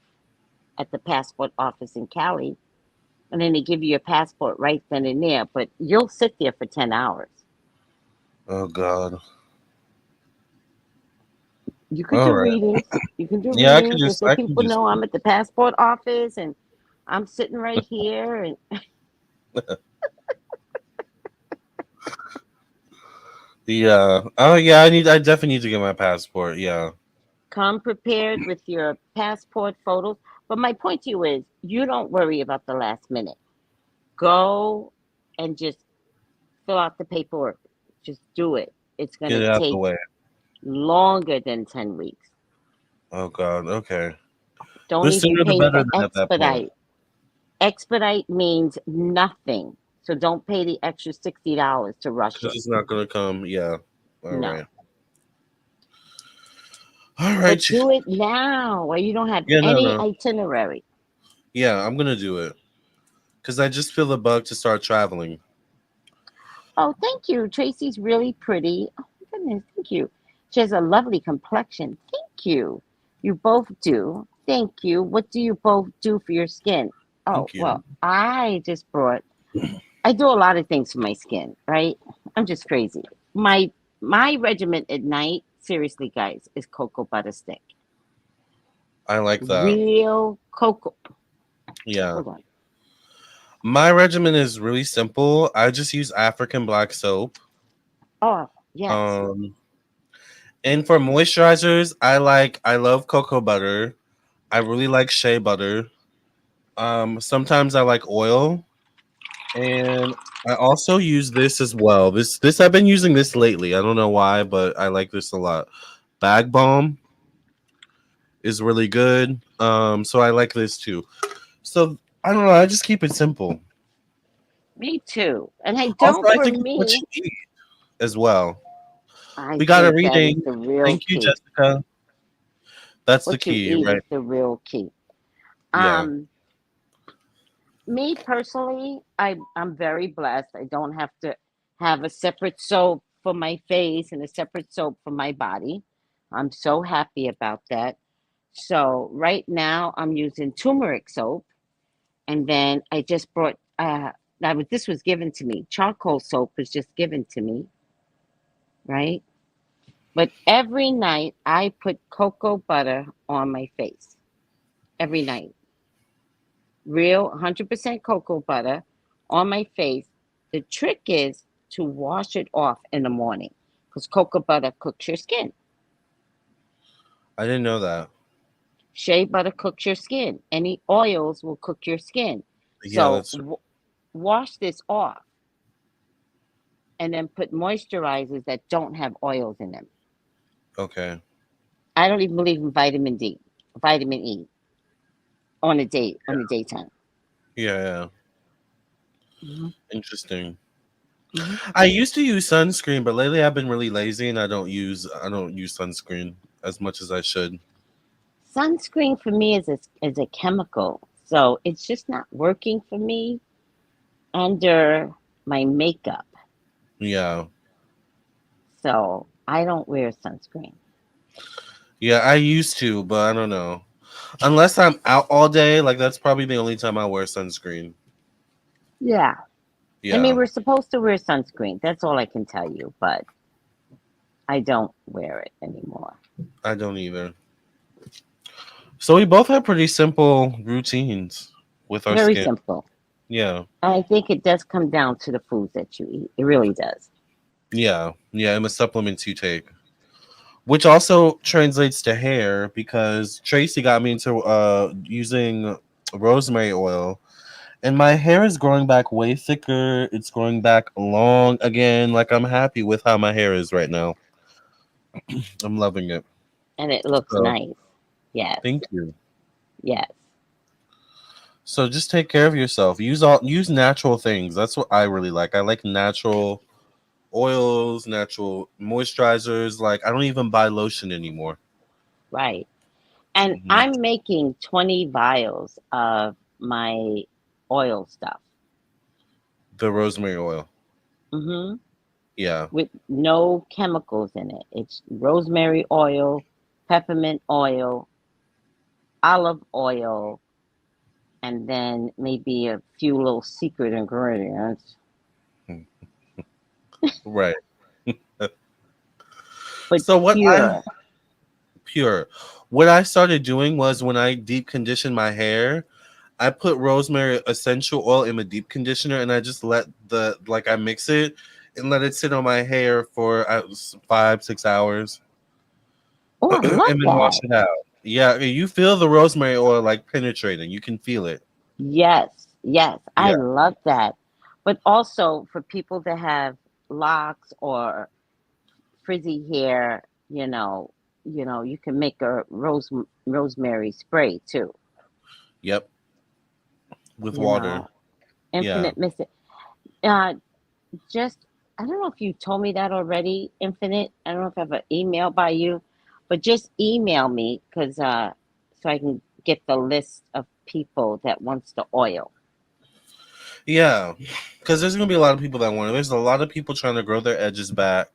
at the passport office in Cali. And then they give you your passport right then and there, but you'll sit there for 10 hours. Oh God. You could All do right. readings. You can do Yeah, I can readings. just. Just let I can people just. know I'm at the passport office and I'm sitting right here and Yeah. Oh yeah. I need. I definitely need to get my passport. Yeah. come prepared with your passport photos. But my point to you is you don't worry about the last minute. Go and just fill out the paperwork. Just do it. It's going Get to it out the take way. longer than 10 weeks. Oh God. Okay. Don't The even sooner the pay better. for Then at that point, expedite. Expedite means nothing. So don't pay the extra $60 to rush because it. it's not gonna come. Yeah. All No. right. All But right. do it now where you don't have Yeah. No. any No. itinerary. Yeah. I'm gonna do it because I just feel the bug to start traveling. Oh, thank you. Tracy's really pretty. Oh, my goodness. Thank you. She has a lovely complexion. Thank you. You both do. Thank you. What do you both do for your skin? Oh, Thank you. well, I do a lot of things for my skin, right? I'm just crazy. My regimen at night, seriously, guys, is cocoa butter stick. I like that. Real cocoa. Yeah. Hold on. My regimen is really simple. I just use African black soap. Oh, yes. Um, and for moisturizers, I love cocoa butter. I really like shea butter. Sometimes I like oil, and I also use this as well. This I've been using this lately. I don't know why, but I like this a lot. Bag balm is really good. So I like this too. So I don't know. I just keep it simple. Me too. And I Also, don't I for think it's what me. you eat as well. I We got a think that is reading. the real Thank you, key. Jessica. That's the What you key, eat right? is the real key. Yeah. Um, Me personally, I'm very blessed. I don't have to have a separate soap for my face and a separate soap for my body. I'm so happy about that. So right now I'm using turmeric soap, and then I just brought this was given to me. Charcoal soap was just given to me, right? But every night I put cocoa butter on my face. Every night. Real 100% cocoa butter on my face. The trick is to wash it off in the morning because cocoa butter cooks your skin. I didn't know that. Shea butter cooks your skin. Any oils will cook your skin. Yeah, So that's wash this off and then put moisturizers that don't have oils in them. okay. I don't even believe in vitamin D, vitamin E on the daytime. Yeah, yeah. Hmm. Interesting. Hmm. I used to use sunscreen, but lately I've been really lazy and I don't use sunscreen as much as I should. Sunscreen for me is a chemical, so it's just not working for me under my makeup. Yeah. So I don't wear sunscreen. Yeah, I used to, but I don't know. Unless I'm out all day, like that's probably the only time I wear sunscreen. Yeah. I mean, Yeah, we're supposed to wear sunscreen. That's all I can tell you, but I don't wear it anymore. I don't either. So we both have pretty simple routines with our Very skin. simple. Yeah. I think it does come down to the foods that you eat. It really does. Yeah. Yeah. And the supplements you take, which also translates to hair because Tracy got me into using rosemary oil, and my hair is growing back way thicker. It's growing back long again. Like I'm happy with how my hair is right now. I'm loving it. And it looks So nice. Yes. thank you. Yes. So just take care of yourself. Use natural things. That's what I really like. I like natural oils, natural moisturizers. Like I don't even buy lotion anymore. Right. And Hmm. I'm making 20 vials of my oil stuff. The rosemary oil. Hmm. Yeah. With no chemicals in it. It's rosemary oil, peppermint oil, olive oil, and then maybe a few little secret ingredients. Right. But So pure. pure. What I started doing was when I deep conditioned my hair, I put rosemary essential oil in the deep conditioner and I just let I mix it and let it sit on my hair for 5-6 hours Oh, I love and then wash that. it out. Yeah, you feel the rosemary oil like penetrating. You can feel it. Yes, yes, I Yeah. love that. But also for people that have locks or frizzy hair, you can make a rosemary spray too. Yep. With You water. know, Yeah. Infinite Mist. Uh, just I don't know if you told me that already, Infinite. I don't know if I have an email by you, but just email me because so I can get the list of people that wants the oil. Yeah. Because there's gonna be a lot of people that want it. There's a lot of people trying to grow their edges back,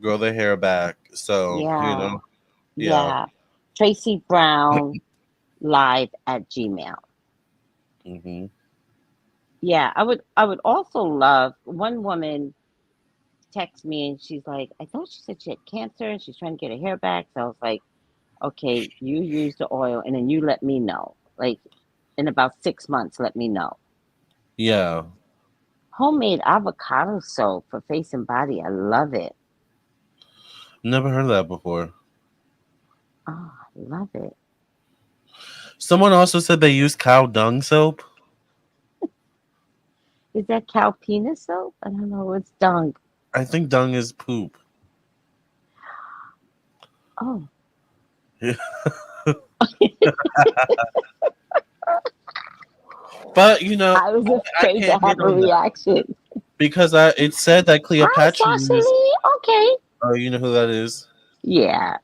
grow their hair back. So, Yeah, yeah. yeah. Tracey Brown live at Gmail. Hmm. Yeah, I would also love one woman text me and she's like, I thought she said she had cancer and she's trying to get her hair back. So I was like, okay, you use the oil and then you let me know. Like in about 6 months, let me know. Yeah. Homemade avocado soap for face and body. I love it. Never heard of that before. Oh, I love it. Someone also said they use cow dung soap. Is that cow penis soap? I don't know. It's dung. I think dung is poop. Oh, But I was I afraid to can't hate have a on that reaction. because it said that Hi, Cleopatra used. Cecily. Okay. Oh, you know who that is? Yeah.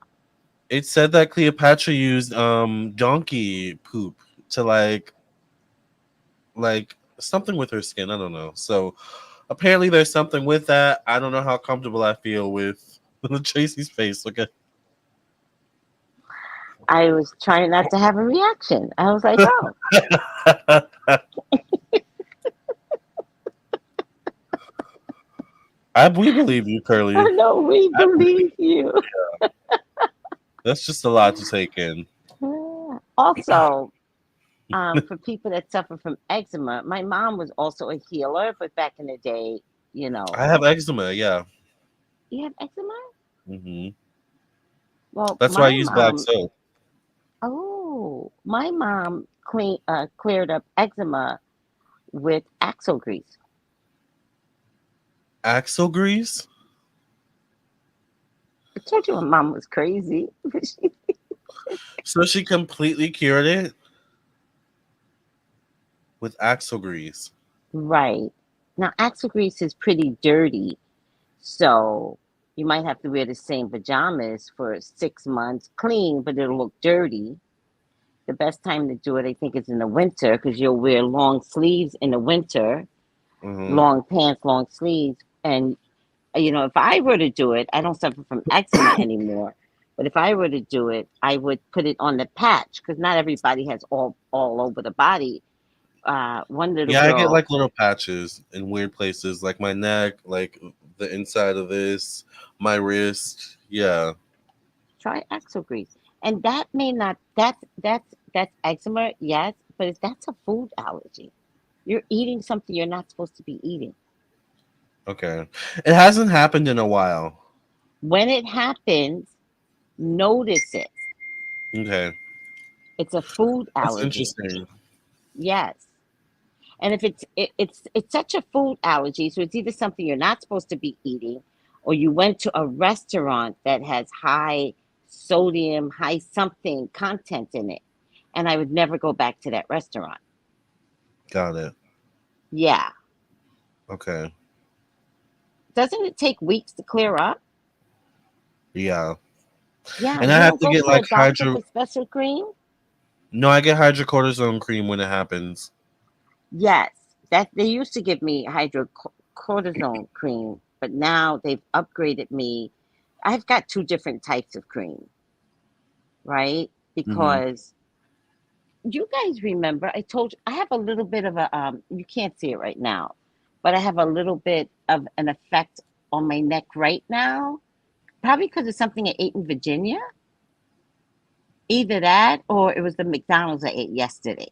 It said that Cleopatra used donkey poop to like something with her skin. I don't know. So apparently there's something with that. I don't know how comfortable I feel with Tracy's face. Look at. I was trying not to have a reaction. I was like, oh, We believe you, I Curly. know we I believe believe you. that's just a lot to take in. Also, for people that suffer from eczema, my mom was also a healer, but back in the day, you know, I have eczema. Yeah. you have eczema? Hmm. Well, That's why I my use black mom, soap. my mom cleared up eczema with axle grease. Axle grease. I told you my mom was crazy. So she completely cured it with axle grease. Right. Now, axle grease is pretty dirty, so you might have to wear the same pajamas for 6 months, clean, but it'll look dirty. The best time to do it, I think, is in the winter because you'll wear long sleeves in the winter, Hmm. long pants, long sleeves. And, if I were to do it, I don't suffer from eczema anymore. But if I were to do it, I would put it on the patch because not everybody has all over the body. One little Yeah, I get girl, like little patches in weird places, like my neck, like the inside of this, my wrist. Yeah. try axle grease, and that may not. That's eczema, yes, but if that's a food allergy, you're eating something you're not supposed to be eating. Okay. It hasn't happened in a while. When it happens, notice it. Okay. It's a food That's allergy. interesting. Yes. And if it's such a food allergy, so it's either something you're not supposed to be eating, or you went to a restaurant that has high sodium, high something content in it, and I would never go back to that restaurant. Got it. Yeah. Okay. Doesn't it take weeks to clear up? Yeah. Yeah. And I You have don't to go get to a like doctor for special cream? no, I get hydrocortisone cream when it happens. Yes. That they used to give me hydrocortisone cream, but now they've upgraded me. I've got two different types of cream, right? Hmm. Because you guys remember I told you I have a little bit of a you can't see it right now, but I have a little bit of an effect on my neck right now, probably because of something I ate in Virginia. Either that or it was the McDonald's I ate yesterday.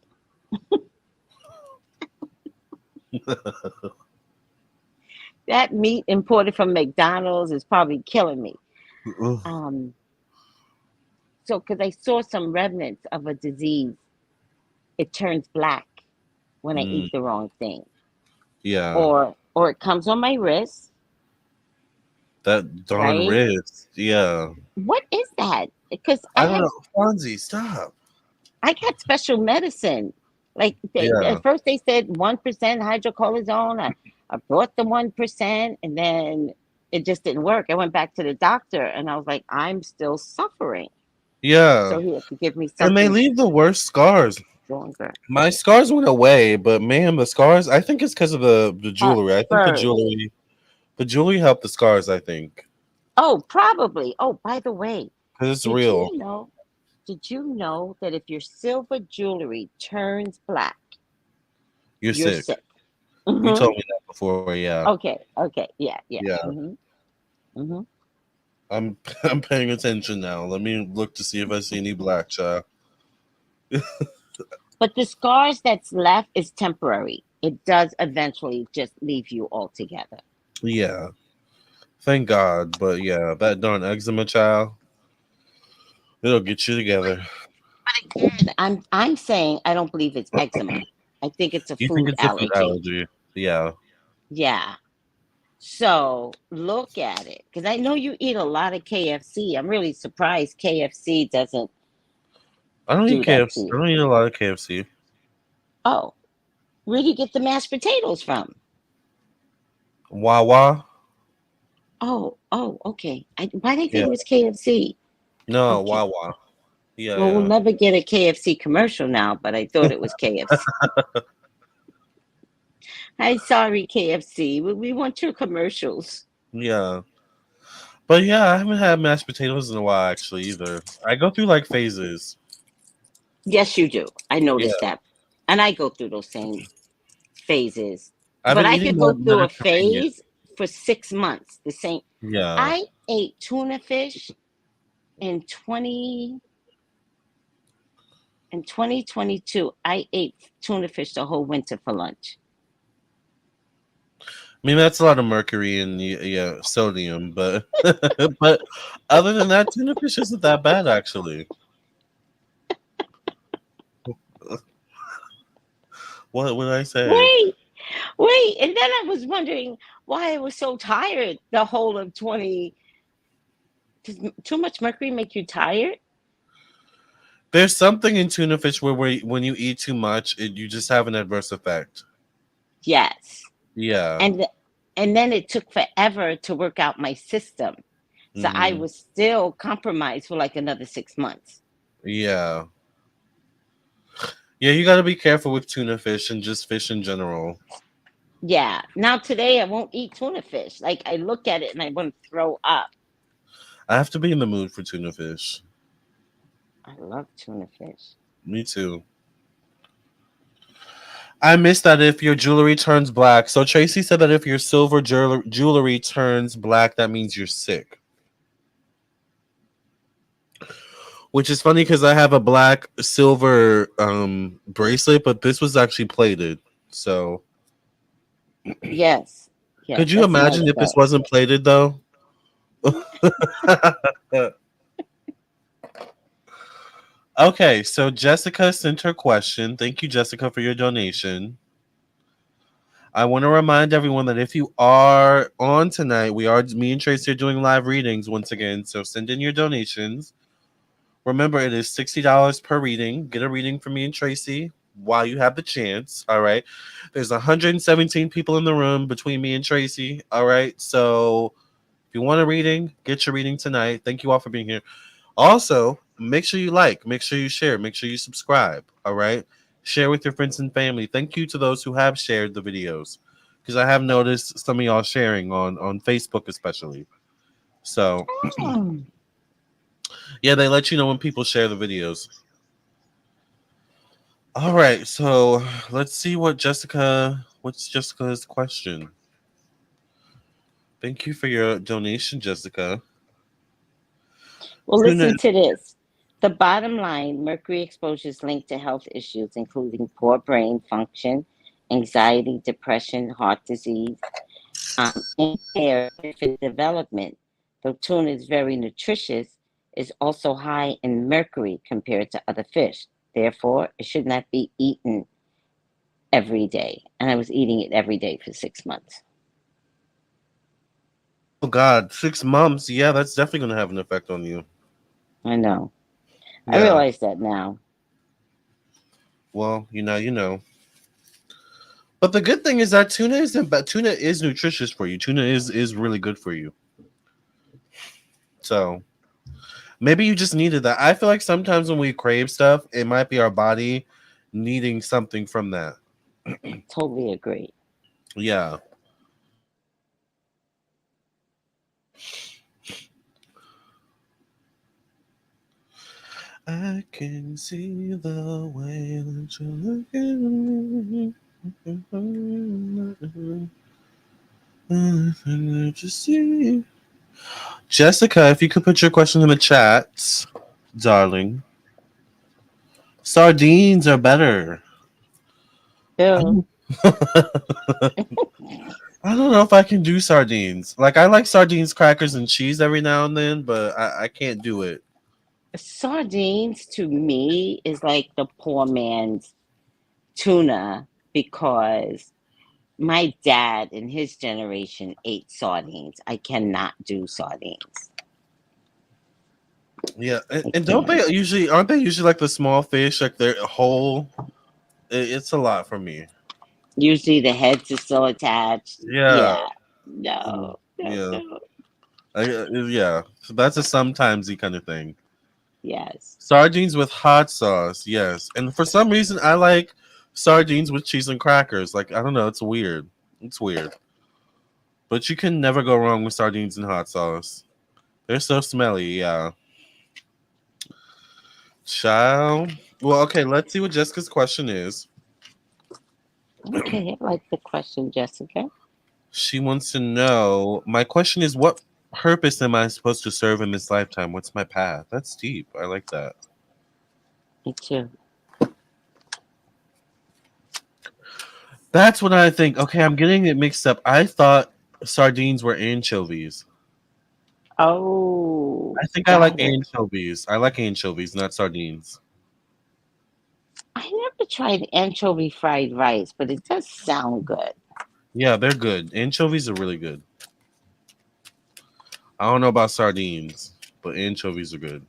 That meat imported from McDonald's is probably killing me. Um, so because I saw some remnants of a disease, it turns black when I Mm, eat the wrong thing, yeah. or it comes on my wrist, That darn right? wrist. Yeah. What is that? Because I don't know. Fonzie, stop. I got special medicine. Like Yeah. at first they said 1% hydrocortisone. I brought the 1%, and then it just didn't work. I went back to the doctor, and I was like, I'm still suffering. Yeah. So he had to give me And they something leave the worst scars. stronger. My scars went away, but man, the scars, I think it's because of the At jewelry. I think first, the jewelry helped the scars, I think. oh, probably. Oh, by the way, Because it's did real. you know? Did you know that if your silver jewelry turns black, You're you're sick. sick? You Hmm. told me that before, yeah. Okay. Okay. Yeah. Yeah. Yeah. Hmm. Hmm. I'm I'm paying attention now. Let me look to see if I see any black child. But the scars that's left is temporary. It does eventually just leave you altogether. Yeah. Thank God. But yeah, that darn eczema child, it'll get you together. And I'm saying I don't believe it's eczema. I think it's a You think food it's a food allergy. allergy? Yeah. Yeah. So look at it. Because I know you eat a lot of KFC. I'm really surprised KFC doesn't I don't eat do that to KFC. I you. don't eat a lot of KFC. Oh, where do you get the mashed potatoes from? Wawa? Oh, okay. Why did I think Yeah. it was KFC? No, Okay. Wawa. Yeah, Well, we'll yeah. never get a KFC commercial now, but I thought it was KFC. I'm sorry, KFC. We want your commercials. Yeah. But yeah, I haven't had mashed potatoes in a while actually either. I go through like phases. Yes, you do. I Yeah. noticed that. And I go through those same phases. I've But been I eating could go through a Mediterranean. phase for 6 months. The same. Yeah. I ate tuna fish in 2022. I ate tuna fish the whole winter for lunch. I mean that's a lot of mercury and yeah, sodium, but but other than that, tuna fish isn't that bad actually. What would I say? Wait, wait. And then I was wondering why I was so tired the whole of 20. Does too much mercury make you tired? There's something in tuna fish where when you eat too much, you just have an adverse effect. Yes. Yeah. And and then it took forever to work out my system. So I Hmm. was still compromised for like another 6 months. Yeah. Yeah, you got to be careful with tuna fish and just fish in general. Yeah. Now today I won't eat tuna fish. Like I look at it and I want to throw up. I have to be in the mood for tuna fish. I love tuna fish. Me too. I missed that if your jewelry turns black. So Tracy said that if your silver jewelry turns black, that means you're sick. Which is funny because I have a black silver bracelet, but this was actually plated. So Yes. Yes, could you that's nice imagine if this though. wasn't plated though? Okay, so Jessica sent her question. Thank you, Jessica, for your donation. I want to remind everyone that if you are on tonight, me and Tracy are doing live readings once again. So send in your donations. Remember, it is $60 per reading. Get a reading from me and Tracy while you have the chance. All right. There's 117 people in the room between me and Tracy. All right. So if you want a reading, get your reading tonight. Thank you all for being here. Also, make sure you make sure you share, make sure you subscribe. All right. Share with your friends and family. Thank you to those who have shared the videos because I have noticed some of y'all sharing on Facebook, especially. So, Oh. yeah, they let you know when people share the videos. All right, so let's see what's Jessica's question. Thank you for your donation, Jessica. Well, Tuna. listen to this. The bottom line, mercury exposure is linked to health issues, including poor brain function, anxiety, depression, heart disease, impaired infant development. Though tuna is very nutritious, is also high in mercury compared to other fish. Therefore, it should not be eaten every day. And I was eating it every day for 6 months. Oh God, 6 months. Yeah, that's definitely gonna have an effect on you. I know. I Yeah. realize that now. Well, you know. But the good thing is that tuna isn't bad. Tuna is nutritious for you. Tuna is really good for you. So maybe you just needed that. I feel like sometimes when we crave stuff, it might be our body needing something from that. Totally agree. Yeah. I can see the way that you look at me. Just see. Jessica, if you could put your question in the chat, darling. Sardines are better. I Bill, don't, I don't know if I can do sardines. Like I like sardines, crackers, and cheese every now and then, but I can't do it. sardines to me is like the poor man's tuna because my dad in his generation ate sardines. I cannot do sardines. Yeah, I and don't can't. they usually aren't they usually like the small fish, like they're whole? It's a lot for me. Usually the heads are still attached. Yeah, Yeah. No. No, yeah, no. yeah. So that's a sometimesy kind of thing. Yes. Sardines with hot sauce, yes. And for some reason, I like sardines with cheese and crackers. Like I don't know, it's weird. It's weird, but you can never go wrong with sardines and hot sauce. They're so smelly, yeah. Child. Well, okay. Let's see what Jessica's question is. Okay, I like the question, Jessica. She wants to know. My question is, what purpose am I supposed to serve in this lifetime? What's my path? That's deep. I like that. Me too. That's what I think. Okay, I'm getting it mixed up. I thought sardines were anchovies. Oh, I think I like got it. anchovies. I like anchovies, not sardines. I never tried anchovy fried rice, but it does sound good. Yeah, they're good. Anchovies are really good. I don't know about sardines, but anchovies are good.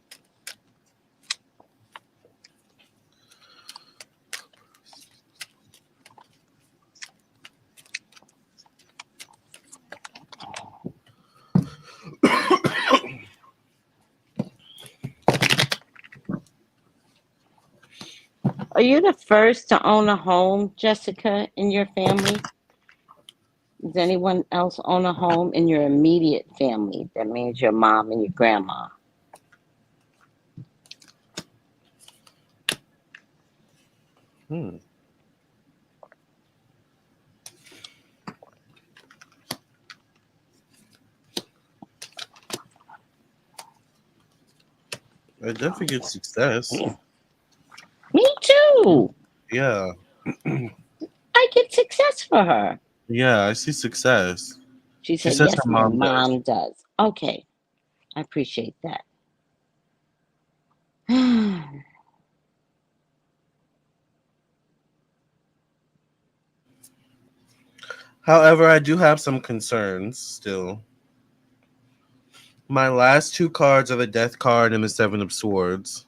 Are you the first to own a home, Jessica, in your family? Does anyone else own a home in your immediate family? That means your mom and your grandma. Hmm. I definitely get success. Me too. Yeah. I get success for her. Yeah, I see success. She She said, says yes, her my mom does. mom does. Okay, I appreciate that. However, I do have some concerns still. My last two cards are the Death card and the Seven of Swords.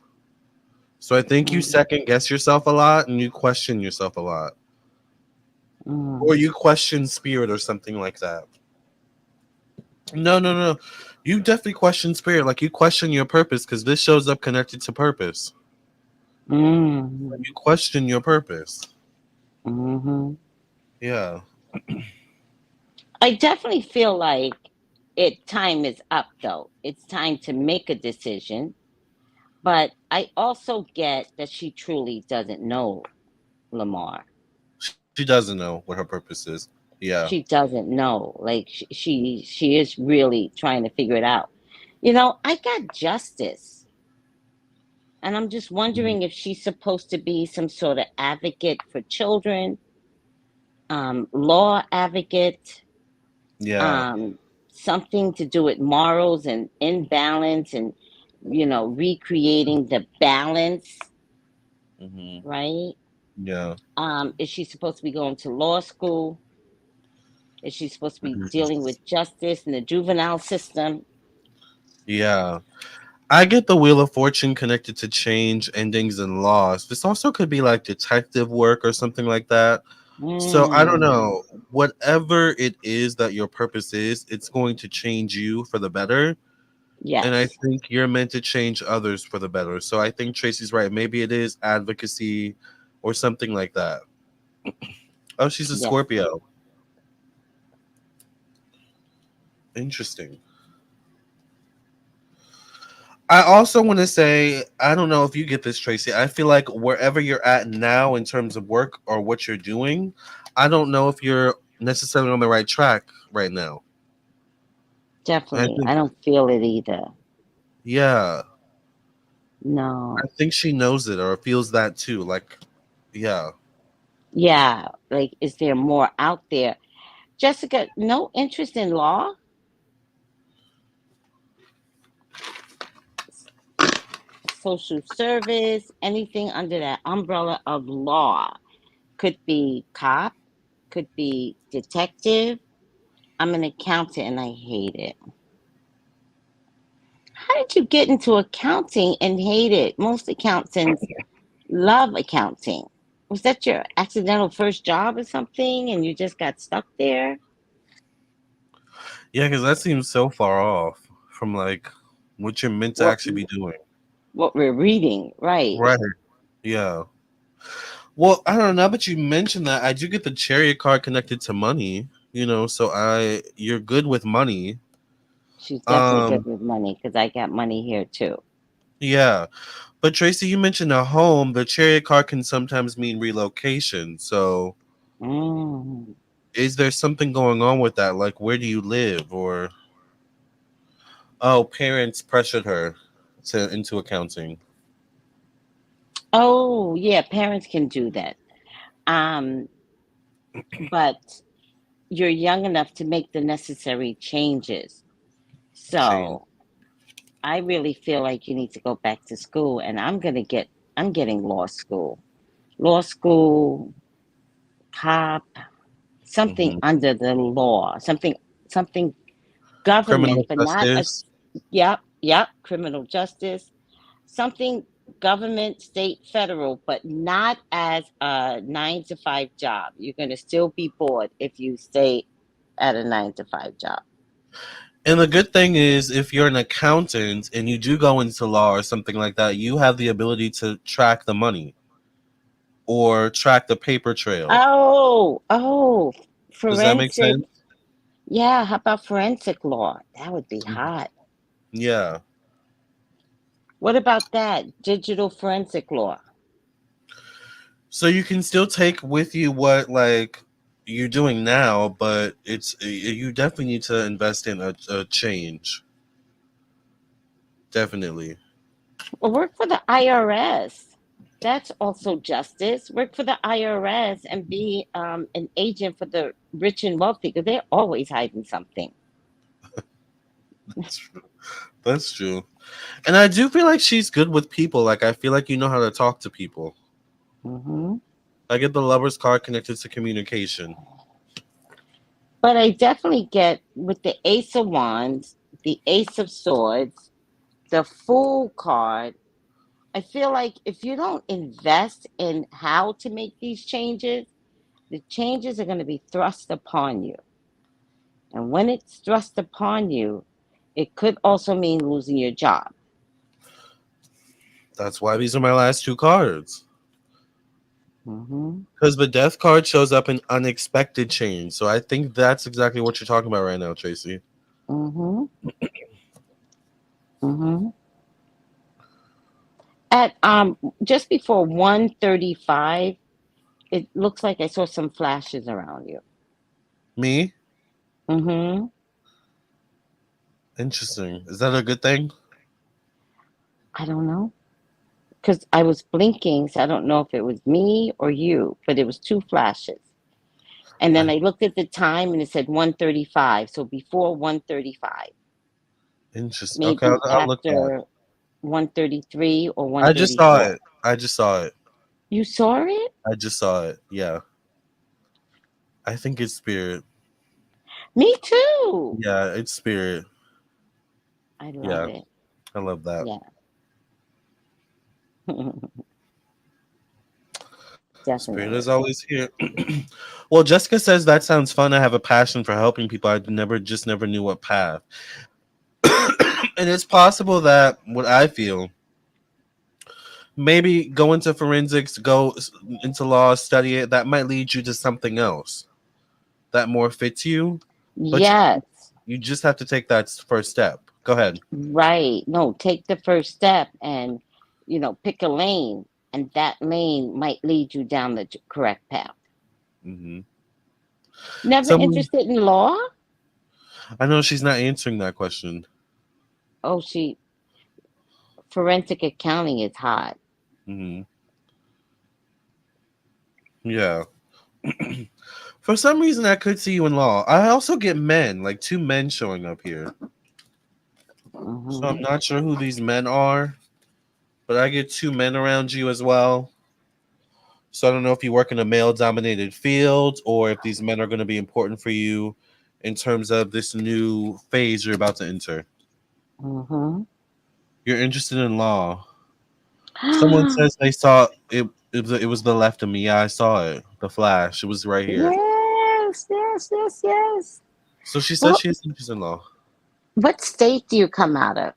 So I think you Mm, second guess yourself a lot and you question yourself a lot. Or mm. you question spirit or something like that. No, no, no. You definitely question spirit. Like you question your purpose because this shows up connected to purpose. Mm, You question your purpose. hmm. Yeah. I definitely feel like time is up though. It's time to make a decision. But I also get that she truly doesn't know Lamar. She doesn't know what her purpose is. Yeah. She doesn't know. Like she is really trying to figure it out. I got justice. And I'm just Mhm. wondering if she's supposed to be some sort of advocate for children, law advocate, Yeah. um, something to do with morals and imbalance and, recreating the balance, Hmm. right? Yeah. Is she supposed to be going to law school? Is she supposed to be Mhm. dealing with justice in the juvenile system? Yeah. I get the Wheel of Fortune connected to change, endings, and loss. This also could be like detective work or something like that. So I don't Mm, know. Whatever it is that your purpose is, it's going to change you for the better. And I yes, think you're meant to change others for the better. So I think Tracy's right. Maybe it is advocacy or something like that. Oh, she's a yes. Scorpio. Interesting. I also want to say, I don't know if you get this, Tracy. I feel like wherever you're at now in terms of work or what you're doing, I don't know if you're necessarily on the right track right now. I Definitely. think, I don't feel it either. yeah, I No. think she knows it or feels that too. Like, yeah, Yeah. Like, is there more out there? Jessica, no interest in law, social service, anything under that umbrella of law. Could be cop, could be detective. I'm an accountant and I hate it. How did you get into accounting and hate it? Most accountants love accounting. Was that your accidental first job or something and you just got stuck there? yeah, because that seems so far off from like what you're meant to What actually be doing. what we're reading, right? Right. Yeah. Well, I don't know, but you mentioned that I do get the chariot card connected to money, so you're good with money. She's definitely good Um, with money because I got money here too. yeah. But Tracy, you mentioned a home. The chariot card can sometimes mean relocation. So Mm. is there something going on with that? Like where do you live? Or oh, parents pressured her to into accounting. Oh, yeah, parents can do that. Um, but you're young enough to make the necessary changes. Change. So I really feel like you need to go back to school, and I'm getting law school, cop, something Hmm. under the law, something Criminal government, but not a, justice. yep, yep, criminal justice, something government, state, federal, but not as a 9 to 5 job. You're going to still be bored if you stay at a 9 to 5 job. And the good thing is, if you're an accountant and you do go into law or something like that, you have the ability to track the money or track the paper trail. Oh, Does that make forensic. sense? Yeah, how about forensic law? That would be hot. Yeah. What about that? Digital forensic law. So you can still take with you what like you're doing now, but you definitely need to invest in a change. Definitely. Well, work for the IRS. That's also justice. Work for the IRS and be an agent for the rich and wealthy because they're always hiding something. That's true. That's true. And I do feel like she's good with people. Like I feel like you know how to talk to people. Hmm. I get the lover's card connected to communication. But I definitely get with the Ace of Wands, the Ace of Swords, the Fool card. I feel like if you don't invest in how to make these changes, the changes are going to be thrust upon you. And when it's thrust upon you, it could also mean losing your job. That's why these are my last two cards. Hmm. Because the death card shows up in unexpected change. So I think that's exactly what you're talking about right now, Tracy. Hmm. Hmm. At just before 1:35, it looks like I saw some flashes around you. Me? Hmm. Interesting. Is that a good thing? I don't know. Because I was blinking, so I don't know if it was me or you, but it was two flashes. And then I, I looked at the time and it said 1:35. So before 1:35, interesting. Okay, maybe I'll look back. after 1:33 or I just saw 1:34. it. I just saw it. You saw it? I just saw it. Yeah. I think it's spirit. Me too. Yeah, it's spirit. I love Yeah, it. I love that. Yeah. Spirit is Definitely. always here. Well, Jessica says that sounds fun. I have a passion for helping people. I never knew what path. And it's possible that what I feel, maybe go into forensics, into law, study it. That might lead you to something else that more fits you. But Yes. you just have to take that first step. Go ahead. Right. No, take the first step and, pick a lane, and that lane might lead you down the correct path. Hmm. Never Someone, interested in law? I know she's not answering that question. Oh, forensic accounting is hot. Hmm. Yeah. For some reason, I could see you in law. I also get men, like two men showing up here. So I'm Hmm. not sure who these men are, but I get two men around you as well. So I don't know if you work in a male dominated field or if these men are going to be important for you in terms of this new phase you're about to enter. Hmm. You're interested in law. Someone says they saw it. It was the left of me. Yeah, I saw it. The flash. It was right here. Yes, yes, yes, yes. So she says Well, she has interest in law. what state do you come out of?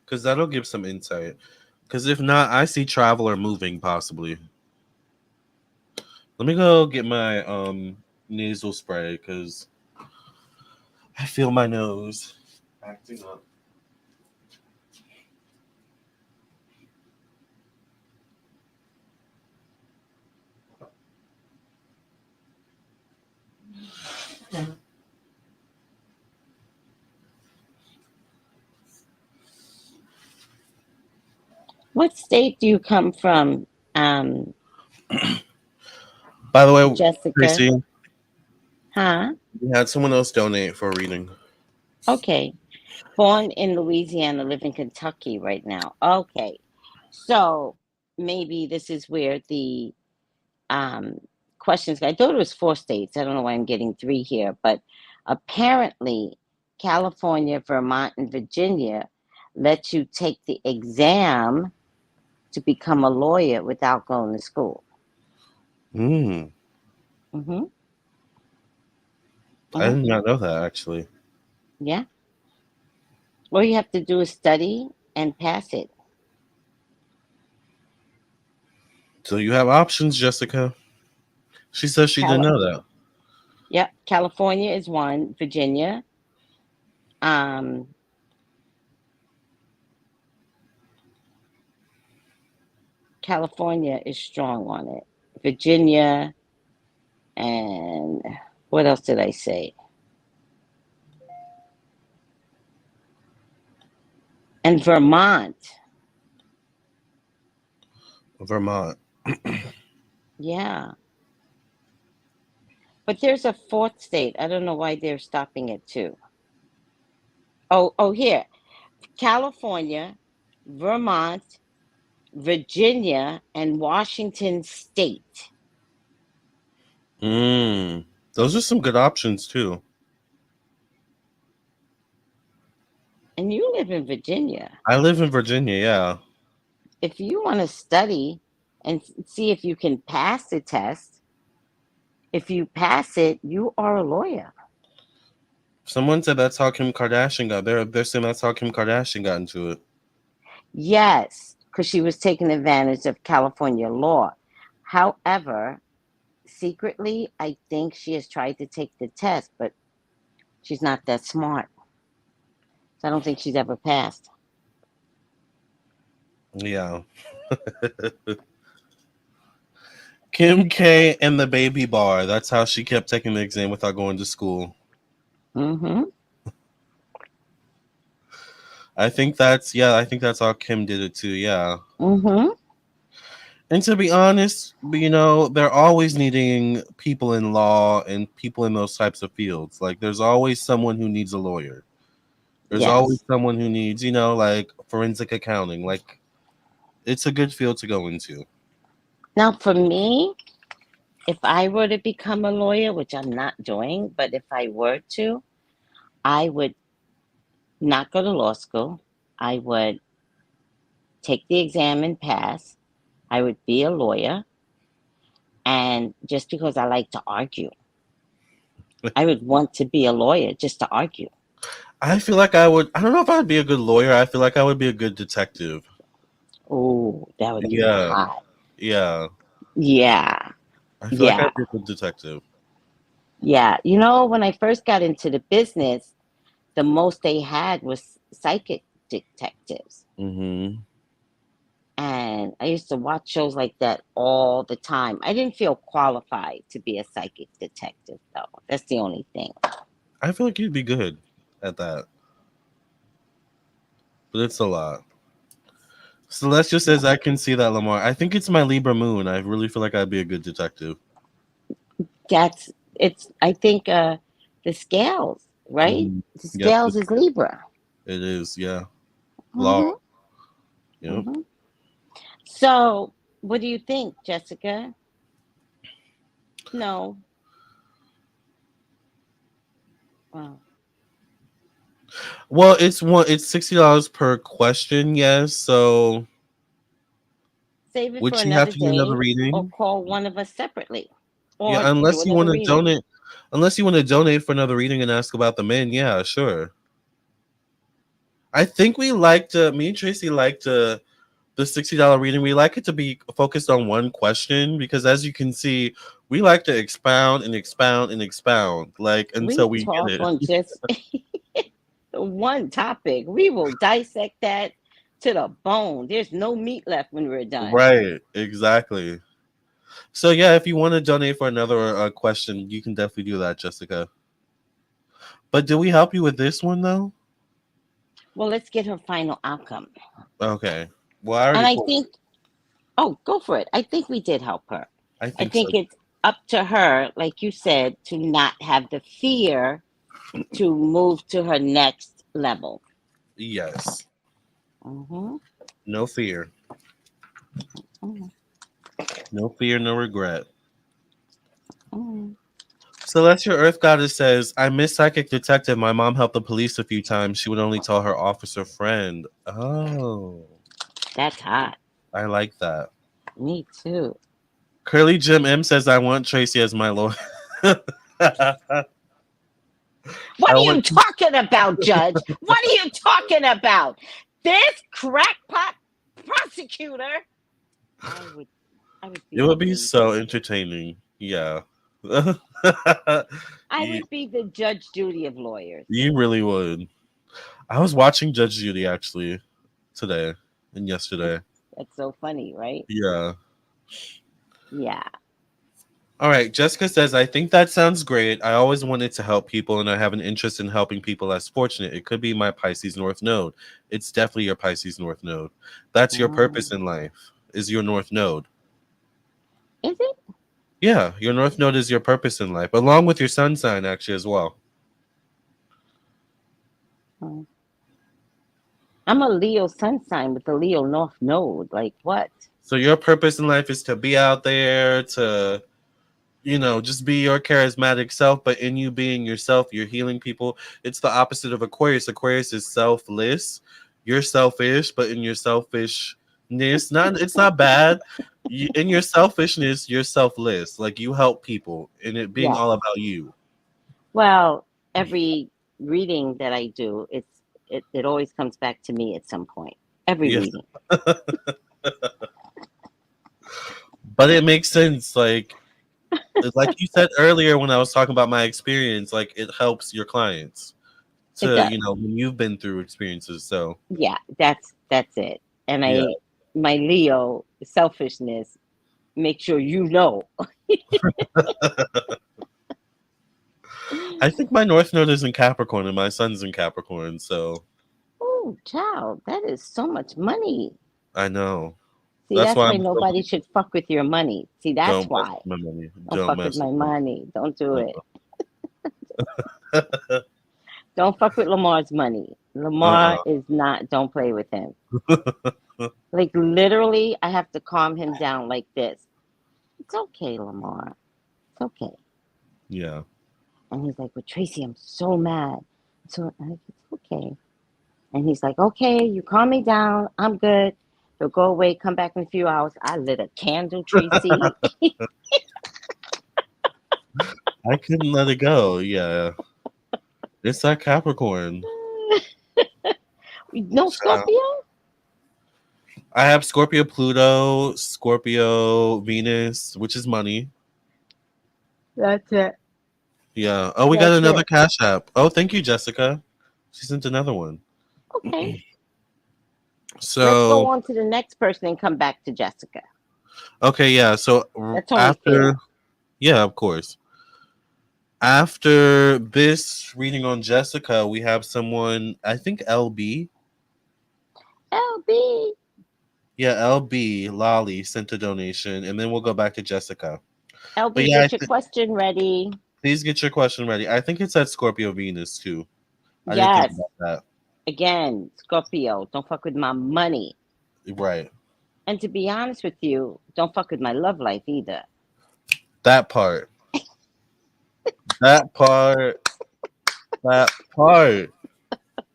Because that'll give some insight. Because if not, I see travel or moving possibly. Let me go get my nasal spray because I feel my nose acting up. What state do you come from, um, By the way, Jessica? Tracy, Huh? we had someone else donate for a reading. Okay. Born in Louisiana, live in Kentucky right now. Okay. So maybe this is where the um, questions. I thought it was four states. I don't know why I'm getting three here, but apparently California, Vermont, and Virginia let you take the exam to become a lawyer without going to school. Mm, Hmm. I Hmm. did not know that actually. Yeah. All you have to do is study and pass it. So you have options, Jessica. She says she didn't know that. Yep, California is one. Virginia. California is strong on it. Virginia, and what else did I say? And Vermont. Vermont. Yeah. But there's a fourth state. I don't know why they're stopping it too. Oh, here. California, Vermont, Virginia, and Washington State. Those are some good options too. And you live in Virginia. I live in Virginia, yeah. If you want to study and see if you can pass the test, if you pass it, you are a lawyer. Someone said that's how Kim Kardashian got. They're saying that's how Kim Kardashian got into it. Yes, because she was taking advantage of California law. However, secretly, I think she has tried to take the test, but she's not that smart. So I don't think she's ever passed. Yeah. Kim K and the baby bar. That's how she kept taking the exam without going to school. Mm-hmm. I think that's how Kim did it too, yeah. Mm-hmm. And to be honest, they're always needing people in law and people in those types of fields. Like there's always someone who needs a lawyer. There's always someone who needs, like forensic accounting. Like it's a good field to go into. Now, for me, if I were to become a lawyer, which I'm not doing, but if I were to, I would not go to law school. I would take the exam and pass. I would be a lawyer. And just because I like to argue, I would want to be a lawyer just to argue. I feel like I don't know if I'd be a good lawyer. I feel like I would be a good detective. Oh, that would be hot. Yeah. Yeah. I feel like I'd be a good detective. Yeah. When I first got into the business, the most they had was psychic detectives. Mm-hmm. And I used to watch shows like that all the time. I didn't feel qualified to be a psychic detective, though. That's the only thing. I feel like you'd be good at that. But it's a lot. Celeste just says, I can see that, Lamarr. I think it's my Libra moon. I really feel like I'd be a good detective. I think the scales, right? Mm-hmm. The scales is Libra. It is, yeah. Mm-hmm. Law. Yep. Mm-hmm. So, what do you think, Jessica? No. Wow. Well, it's $60 per question, yes. So save it would for she another have to do day, another reading? or call one of us separately. Or Yeah, unless do you want another to reading. donate. Unless you want to donate for another reading and ask about the men, yeah, sure. I think me and Tracey liked the $60 reading. We like it to be focused on one question because, as you can see, we like to expound and expound and expound, like until we talk get it. on just one topic. We will dissect that to the bone. There's no meat left when we're done. Right, exactly. So yeah, if you want to donate for another question, you can definitely do that, Jessica. But did we help you with this one though? Well, let's get her final outcome. Okay. Well, I think. Oh, go for it. I think we did help her. I think so. It's up to her, like you said, to not have the fear to move to her next level. Yes. Mm-hmm. No fear. Mm-hmm. No fear, no regret. Mm-hmm. Celeste, your Earth Goddess says, I miss Psychic Detective. My mom helped the police a few times. She would only tell her officer friend. Oh. That's hot. I like that. Me too. Curly Jim M says, I want Tracey as my lawyer. What are you talking about, Judge? What are you talking about? This crackpot prosecutor? I would it would be so entertaining. Yeah. I you, would be the Judge Judy of lawyers. you really would. I was watching Judge Judy actually today and yesterday. That's so funny, right? Yeah. Yeah. All right. Jessica says, I think that sounds great. I always wanted to help people and I have an interest in helping people less fortunate. It could be my Pisces North Node. It's definitely your Pisces North Node. That's your purpose Mm. in life, is your North Node. Is it? Yeah. Your North Node is your purpose in life, along with your sun sign, actually, as well. Mm. I'm a Leo sun sign with the Leo North Node. Like what? So your purpose in life is to be out there, to just be your charismatic self, but in you being yourself, you're healing people. It's the opposite of Aquarius. Aquarius is selfless. You're selfish, but in your selfishness, it's not bad. In your selfishness, you're selfless. Like you help people, and it being Yeah. all about you. Well, every reading that I do, it always comes back to me at some point. Every Yeah, reading. but it makes sense. Like you said earlier when I was talking about my experience, like it helps your clients It to does. when you've been through experiences. So Yeah, that's it. And yeah. my Leo selfishness make sure you know. I think my North Node is in Capricorn and my Sun's in Capricorn, so Oh, child, that is so much money. I know. See, That's that's why why I'm so nobody should fuck with your money. See, that's don't mess why. with my money. Don't Don't fuck with mess my with money. Don't do my it. Don't fuck with Lamar's money. Lamarr uh-uh. is not, don't play with him. Like, literally, I have to calm him down like this. It's okay, Lamarr. It's okay. Yeah. And he's like, well, Tracey, I'm so mad. So I'm like, it's okay. And he's like, okay, you calm me down. I'm good. He'll go away, come back in a few hours. I lit a candle, Tracey. I couldn't let it go. Yeah. It's that Capricorn. No So, Scorpio? I have Scorpio Pluto, Scorpio Venus, which is money. That's it. Yeah. Oh, we got That's another it. Cash App. Oh, thank you, Jessica. She sent another one. Okay. Let's go So, on to the next person and come back to Jessica. okay, yeah. So That's only after, fair. yeah, of course. After this reading on Jessica, we have someone, I think LB. LB. Yeah, LB, Lolly sent a donation, and then we'll go back to Jessica. But LB, yeah, get your question ready. please get your question ready. I think it's at Scorpio Venus, too. I didn't think Yes. about Again, Scorpio, don't fuck with my money. that. Right. And to be honest with you, don't fuck with my love life either. That part. That part. That part.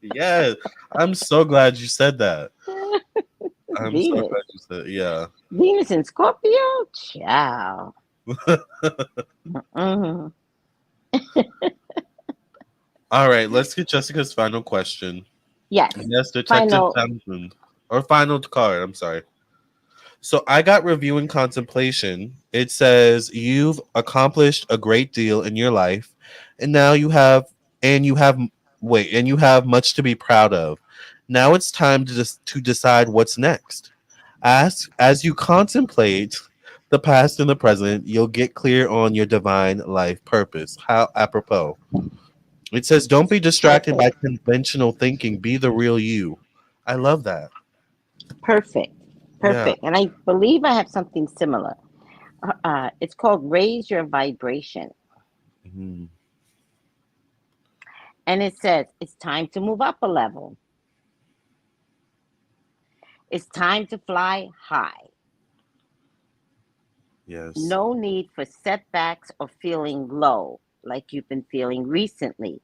Yes. I'm so glad you said that. I'm so Venus. glad you said yeah. Venus and Scorpio? Ciao. Mm-hmm. All right, let's get Jessica's final question. Yes. Yes, Detective Final. Townsend. Or final card, I'm sorry. So I got review and contemplation. It says you've accomplished a great deal in your life, and now you have and you have much to be proud of. Now it's time to decide what's next. As you contemplate the past and the present, you'll get clear on your divine life purpose. How apropos. It says don't be distracted by Perfect. conventional thinking. Be the real you. I love that. Perfect. Yeah. Perfect. And I believe I have something similar. It's called Raise Your Vibration. Mhm. And it says it's time to move up a level. It's time to fly high. Yes. No need for setbacks or feeling low like you've been feeling recently,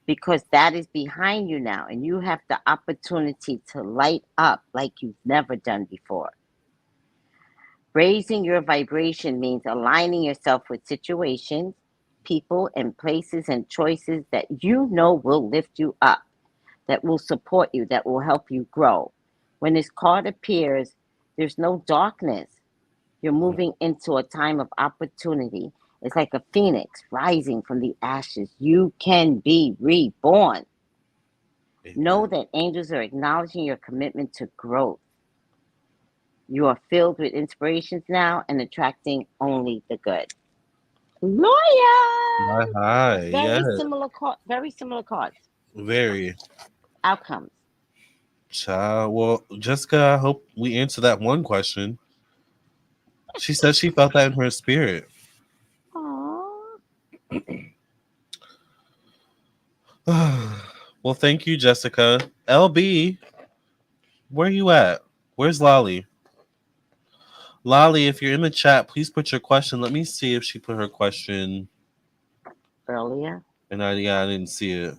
because that is behind you now and you have the opportunity to light up like you've never done before. Raising your vibration means aligning yourself with situations, people, and places and choices that you know will lift you up, that will support you, that will help you grow. When this card appears, there's no darkness. You're moving into a time of opportunity, It's like a phoenix rising from the ashes. You can be reborn. Know Amen. that angels are acknowledging your commitment to growth. You are filled with inspirations now and attracting only the good. My Lawyer. high, yeah, Very similar cards. very. Outcomes. Child. Well, Jessica, I hope we answered that one question. She said she felt that in her spirit. Aww. Well, thank you, Jessica. LB, where you at? Where's Lolly? Lolly, if you're in the chat, please put your question. Let me see if she put her question. Earlier. And I didn't see it.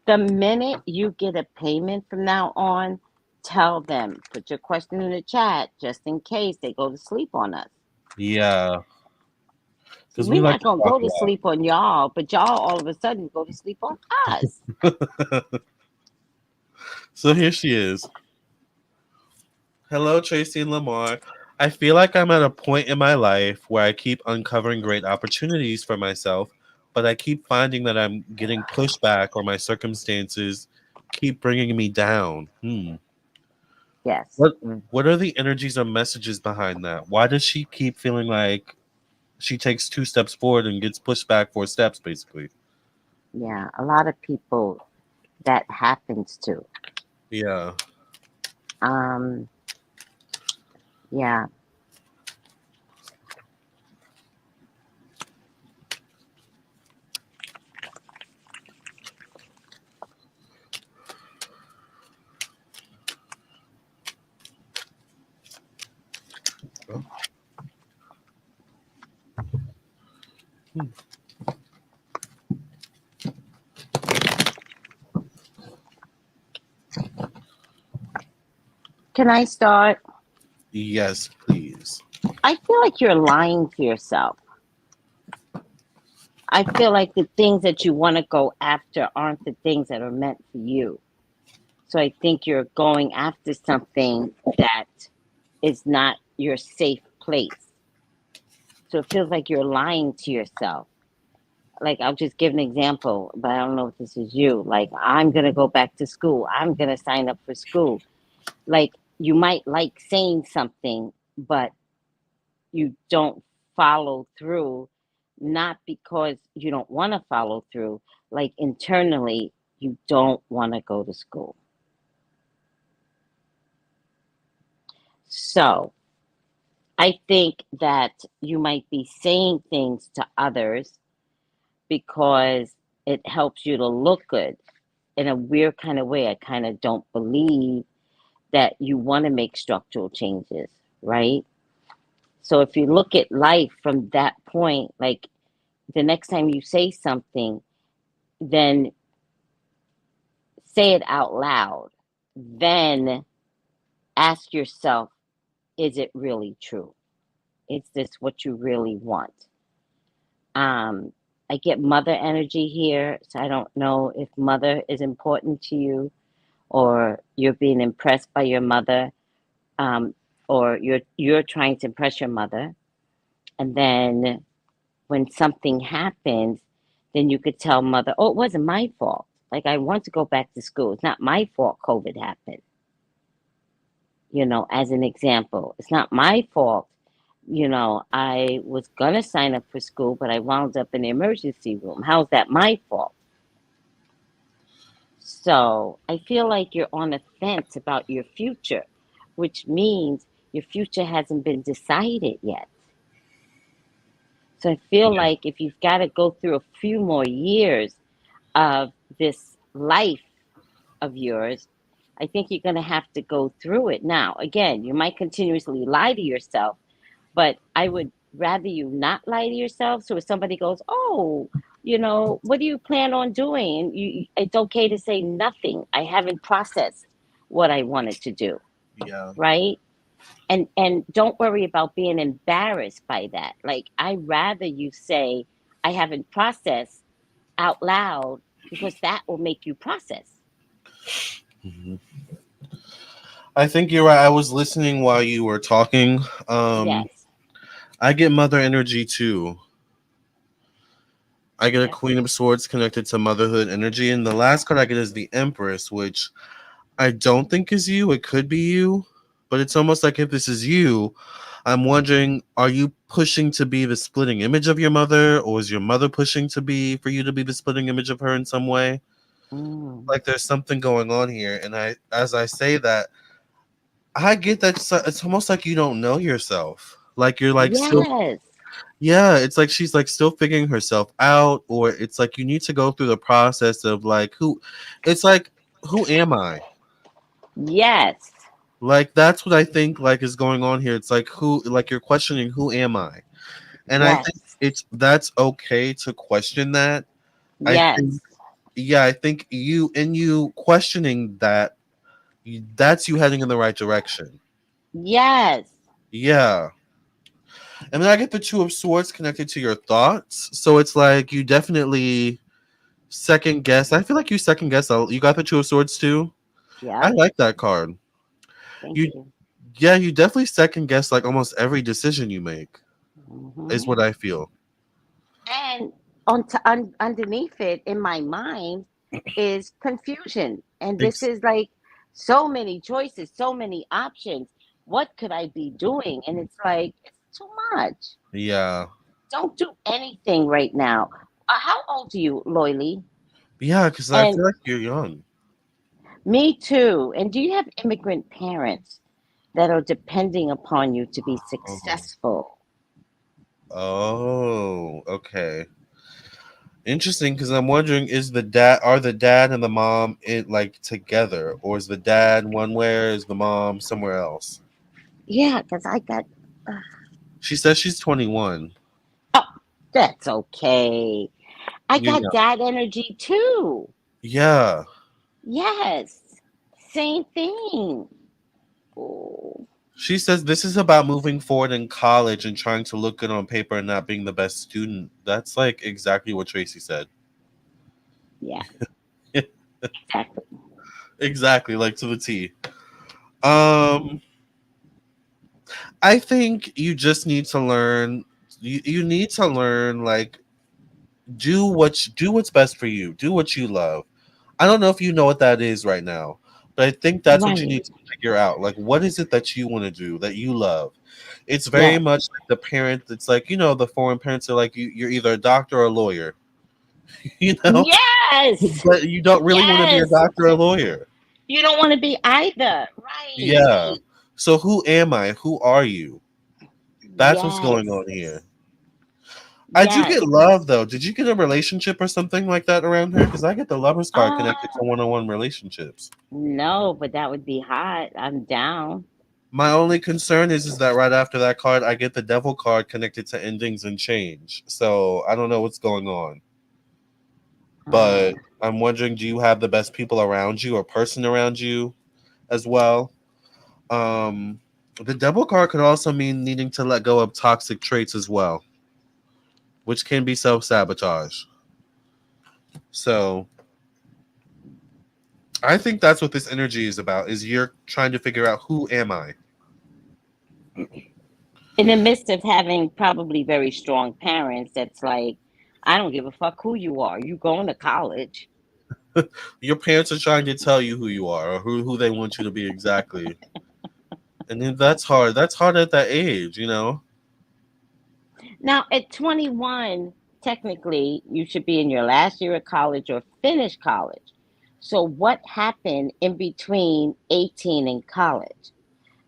The minute you get a payment from now on, tell them, put your question in the chat just in case they go to sleep on us. Yeah, See, because we we're like not to going to talk go to sleep on y'all, but y'all all of a sudden go to sleep on us. a lot. So here she is. Hello, Tracey and Lamarr. I feel like I'm at a point in my life where I keep uncovering great opportunities for myself, but I keep finding that I'm getting pushed back or my circumstances keep bringing me down. Yes. What are the energies or messages behind that? Why does she keep feeling like she takes 2 steps forward and gets pushed back 4 steps, basically? Yeah. A lot of people that happens to. Yeah. Um, yeah. Hmm. Can I start? Yes, please. I feel like you're lying to yourself. I feel like the things that you want to go after aren't the things that are meant for you. So I think you're going after something that is not your safe place. So it feels like you're lying to yourself. Like, I'll just give an example, but I don't know if this is you. Like, I'm going to go back to school. I'm going to sign up for school. Like, you might like saying something, but you don't follow through, not because you don't want to follow through. Like, internally, you don't want to go to school. So I think that you might be saying things to others because it helps you to look good. In a weird kind of way, I kind of don't believe that you want to make structural changes, right? So if you look at life from that point, like the next time you say something, then say it out loud. Then ask yourself, is it really true? Is this what you really want? Um, I get mother energy here, so I don't know if mother is important to you or you're being impressed by your mother, um, or you're trying to impress your mother. And then when something happens, then you could tell mother, oh, it wasn't my fault. Like, I want to go back to school. It's not my fault COVID happened. As an example, it's not my fault. I was going to sign up for school, but I wound up in the emergency room. How's that my fault? So I feel like you're on a fence about your future, which means your future hasn't been decided yet. So I feel Yeah. like if you've got to go through a few more years of this life of yours, I think you're going to have to go through it. Now, again, you might continuously lie to yourself, but I would rather you not lie to yourself. So if somebody goes, oh, what do you plan on doing? And it's okay to say nothing. I haven't processed what I wanted to do, Yeah. right? And don't worry about being embarrassed by that. Like, I'd rather you say, I haven't processed out loud, because that will make you process. hmm I think you're right. I was listening while you were talking. Yes. I get mother energy too. I get a Yeah. Queen of Swords connected to motherhood energy, and the last card I get is the Empress, which I don't think is you. It could be you, but it's almost like if this is you, I'm wondering: are you pushing to be the splitting image of your mother, or is your mother pushing to be for you to be the splitting image of her in some way? Mm. Like there's something going on here, and as I say that, I get that it's almost like you don't know yourself. Like you're like still, Yes. yeah. It's like she's like still figuring herself out, or it's like you need to go through the process of like who. It's like who am I? Yes. Like that's what I think like is going on here. It's like who like you're questioning who am I? And I think Yes. that's okay to question that. I think Yes. yeah, I think you questioning that that's you heading in the right direction. Yes. Yeah. And then I get the two of swords connected to your thoughts. So it's like you definitely second guess. I feel like you second guess. You got the two of swords too. I Yep. like that card. Thank You you. yeah, you definitely second guess like almost every decision you make is Hmm. what I feel. And underneath it, in my mind, is confusion. And this Ex- is like so many choices, so many options. What could I be doing? And it's like, it's too much. yeah. Don't do anything right now. How old are you, Loyly? Yeah, because I And feel like you're young. me too. And do you have immigrant parents that are depending upon you to be Oh. successful? Oh, okay. Interesting because I'm wondering is the dad are the dad and the mom in like together or is the dad one way or is the mom somewhere else? Yeah, because I got. Uh, She says she's 21. oh, that's okay. I You got know. that energy too. Yeah. Yes. Same thing. Oh, She says this is about moving forward in college and trying to look good on paper and not being the best student. That's like exactly what Tracy said. yeah, exactly. Exactly, like to the T. Um I think you just need to learn you need to learn like do what's best for you. Do what you love. I don't know if you know what that is right now, but I think that's what you Right. need to figure out. Like what is it that you want to do that you love? It's very Yes. much like the parent that's like, the foreign parents are like you're either a doctor or a lawyer, you know? Yes. But you don't really want to be a Yes. doctor or a lawyer. You don't want to be either. Right. Yeah. So who am I? Who are you? That's what's going Yes. on here. I do Yes. get love though. Did you get a relationship or something like that around her? Because I get the lovers card connected Uh, to one-on-one relationships. no, but that would be hot. I'm down. My only concern is that right after that card, I get the devil card connected to endings and change. So I don't know what's going on. Uh, But I'm wondering, do you have the best people around you or person around you as well? Um, the devil card could also mean needing to let go of toxic traits as well, which can be self-sabotage. So I think that's what this energy is about, is you're trying to figure out who am I? in the midst of having probably very strong parents, that's like, I don't give a fuck who you are. You going to college. Your parents are trying to tell you who you are or who they want you to be exactly. And then that's hard. That's hard at that age. Now, at 21, technically, you should be in your last year of college or finish college. So, what happened in between 18 and college?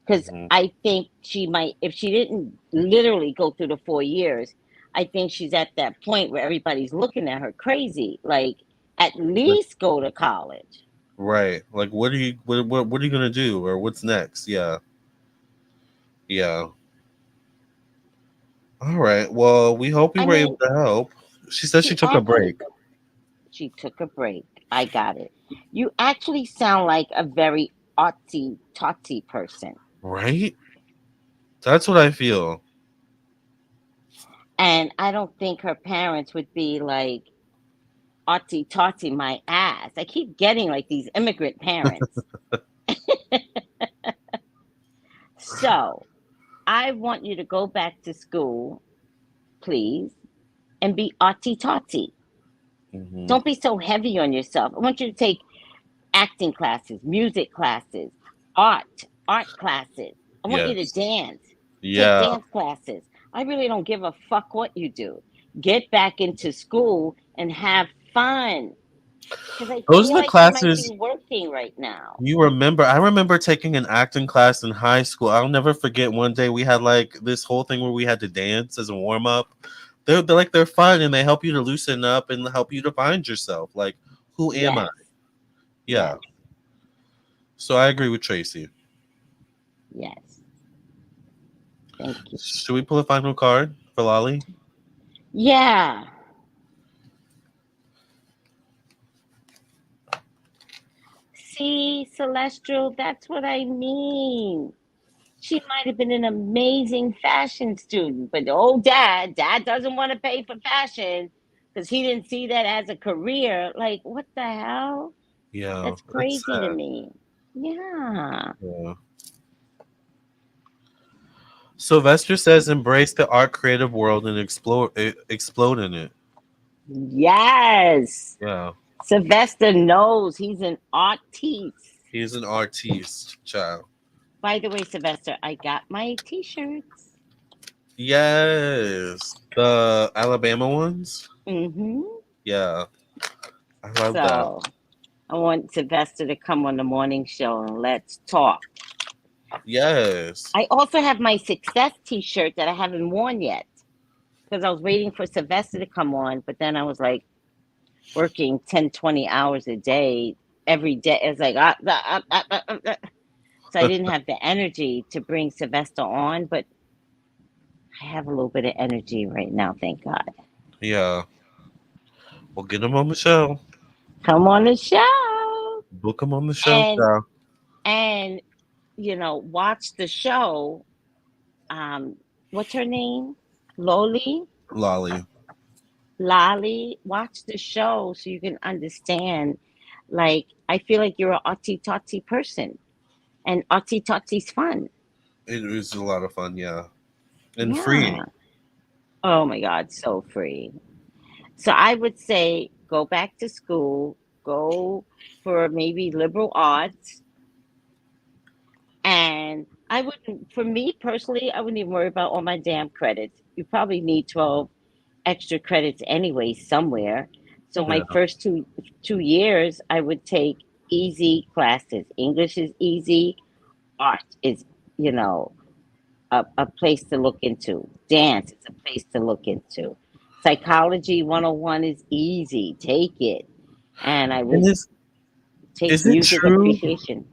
Because Hmm. I think she might, if she didn't literally go through the 4 years, I think she's at that point where everybody's looking at her crazy. Like, at Like, least go to college. right. Like, what are you gonna do, or what's next? Yeah, yeah. All right. Well, we hope we I were able mean, to help. She says she she took a actually, break. she took a break. I got it. You actually sound like a very artsy, totty person. Right. That's what I feel. And I don't think her parents would be like, arty totty my ass. I keep getting like these immigrant parents. So I want you to go back to school, please, and be arty totty. Mhm. Don't be so heavy on yourself. I want you to take acting classes, music classes, art classes. I want you to Yes. dance, take Yeah. dance classes. I really don't give a fuck what you do. Get back into school and have fun. Because I Those feel are the like you might be classes working right now. you remember. I remember taking an acting class in high school. I'll never forget one day we had like this whole thing where we had to dance as a warm up. They're like they're fun and they help you to loosen up and help you to find yourself. Like, who am I? Yes, Yeah. yes, So I agree with Tracy. yes. Thank you. Should we pull a final card for Lolly? Yeah. See, Celestial, that's what I mean. She might have been an amazing fashion student, but dad doesn't want to pay for fashion because he didn't see that as a career. Like, what the hell? Yeah, That's that's crazy to sad. me. Yeah. Yeah. Sylvester says, "Embrace the art creative world and explode in it." Yes. Yeah, Sylvester knows he's an artiste. he's an artiste, child. By the way, Sylvester, I got my t-shirts. Yes, the Alabama ones. Mm-hmm. Yeah, I love that. So I want Sylvester to come on the morning show and let's talk. Yes. I also have my success t-shirt that I haven't worn yet because I was waiting for Sylvester to come on, but then I was like working 10, 20 hours a day every day. It's like, so I didn't have the energy to bring Sylvester on, but I have a little bit of energy right now, thank God. Yeah. We'll get him on the show. Come on the show Book him on the show, and, child. and, watch the show. What's her name? Loli? Lolly. Lolly, watch the show so you can understand. Like, I feel like you're a arty totty person, and arty totty's fun. It was a lot of fun, yeah. And free. Yeah. Oh my God, so free. So I would say go back to school, go for maybe liberal arts, and I wouldn't, for me personally, I wouldn't even worry about all my damn credits. You probably need 12 extra credits anyway somewhere. So Yeah. my first two years, I would take easy classes. English is easy. Art is, you know, a place to look into. Dance is a place to look into. Psychology 101 is easy. Take it. And I And would take is it music true? appreciation.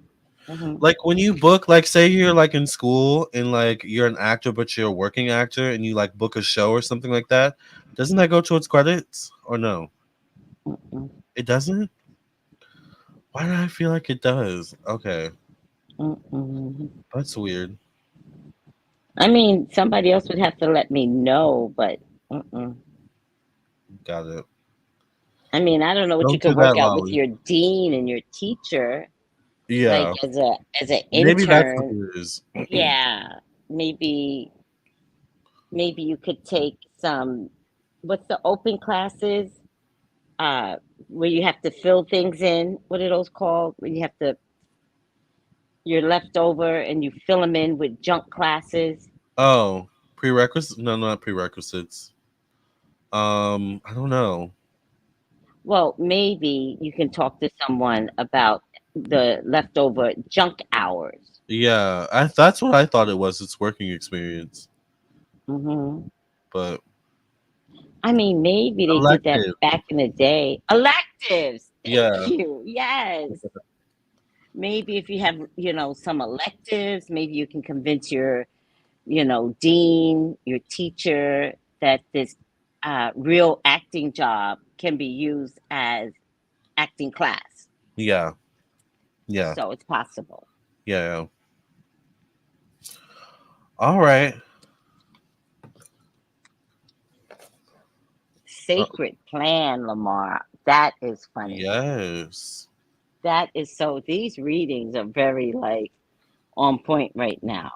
Mhm. Like when you book, like say you're like in school and like you're an actor, but you're a working actor and you like book a show or something like that, doesn't that go towards credits or no? Mm-mm. It doesn't? Why do I feel like it does? Okay. Mm-mm. That's weird. I mean, somebody else would have to let me know, but mm-mm. Got it. I mean, I don't know what you Don't do could that, work out with Lolly. your dean and your teacher, like Yeah. as an Maybe that's what intern. it is. Yeah, maybe you could take some. What's the open classes? Where you have to fill things in. What are those called? Where you have to you're left over and you fill them in with junk classes. Oh, prerequisites? No, not prerequisites. I don't know. Well, maybe you can talk to someone about the leftover junk hours. Yeah, that's what I thought it was. It's working experience, Hmm. but I mean, maybe they did that elective. back in the day. Electives. Thank Yeah, you. Yes. Maybe if you have, some electives, maybe you can convince your, dean, your teacher that this real acting job can be used as acting class. yeah, yeah, So it's possible. yeah. All right. Sacred plan, Lamarr. That is funny. Yes. That is so. These readings are very like on point right now.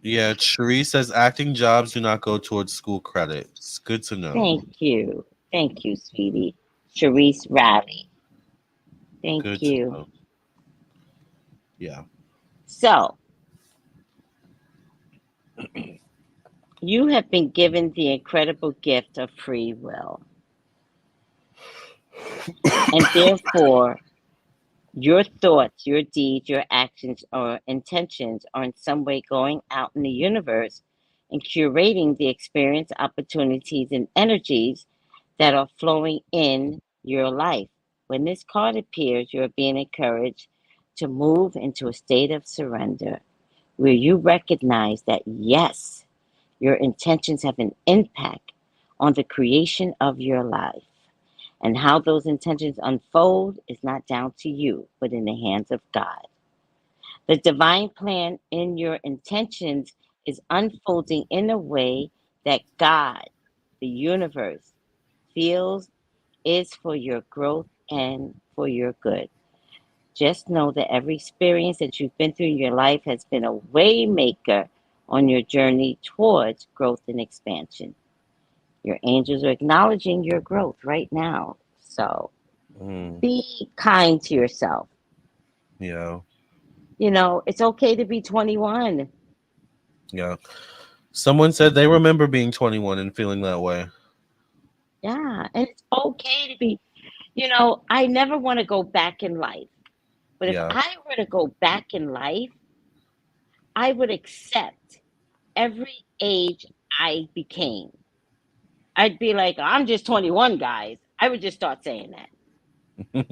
Yeah, Cherie says acting jobs do not go towards school credits. Good to know. Thank you. Thank you, sweetie. Sharice Riley. Thank Good to you. know. Yeah. So, you have been given the incredible gift of free will. And therefore, your thoughts, your deeds, your actions, or intentions are in some way going out in the universe and curating the experience, opportunities, and energies that are flowing in your life. When this card appears, you're being encouraged to move into a state of surrender where you recognize that, yes, your intentions have an impact on the creation of your life. And how those intentions unfold is not down to you, but in the hands of God. The divine plan in your intentions is unfolding in a way that God, the universe, feels is for your growth and for your good. Just know that every experience that you've been through in your life has been a way maker on your journey towards growth and expansion. Your angels are acknowledging your growth right now. So Mm, be kind to yourself. yeah. It's okay to be 21. Yeah. Someone said they remember being 21 and feeling that way. Yeah. And it's okay to be, I never want to go back in life. But if Yeah. I were to go back in life, I would accept every age I became. I'd be like, I'm just 21, guys. I would just start saying that.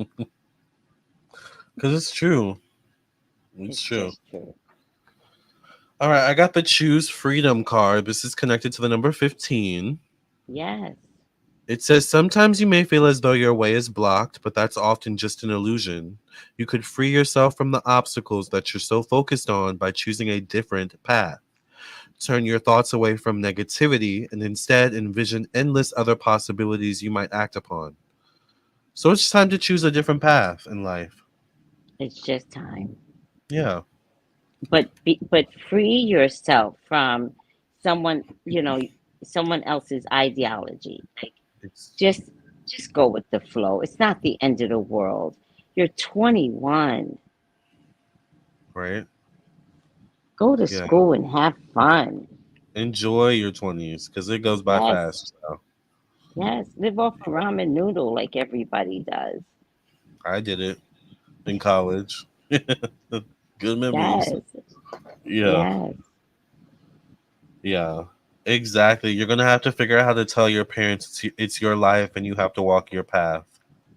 Because it's true. It's It's true. just true. All right. I got the Choose Freedom card. This is connected to the number 15. Yes. It says sometimes you may feel as though your way is blocked, but that's often just an illusion. You could free yourself from the obstacles that you're so focused on by choosing a different path. Turn your thoughts away from negativity and instead envision endless other possibilities you might act upon. So it's time to choose a different path in life. It's just time. Yeah. But free yourself from someone, someone else's ideology. Like It's just just go with the flow. It's not the end of the world. You're 21. right. Go to Yeah. school and have fun. Enjoy your 20s because it goes by Yes, fast. So yes. Live off a ramen noodle like everybody does. I did it in college. Good memories. Yes, Yeah. yes. Yeah. Exactly. You're going to have to figure out how to tell your parents it's your life and you have to walk your path.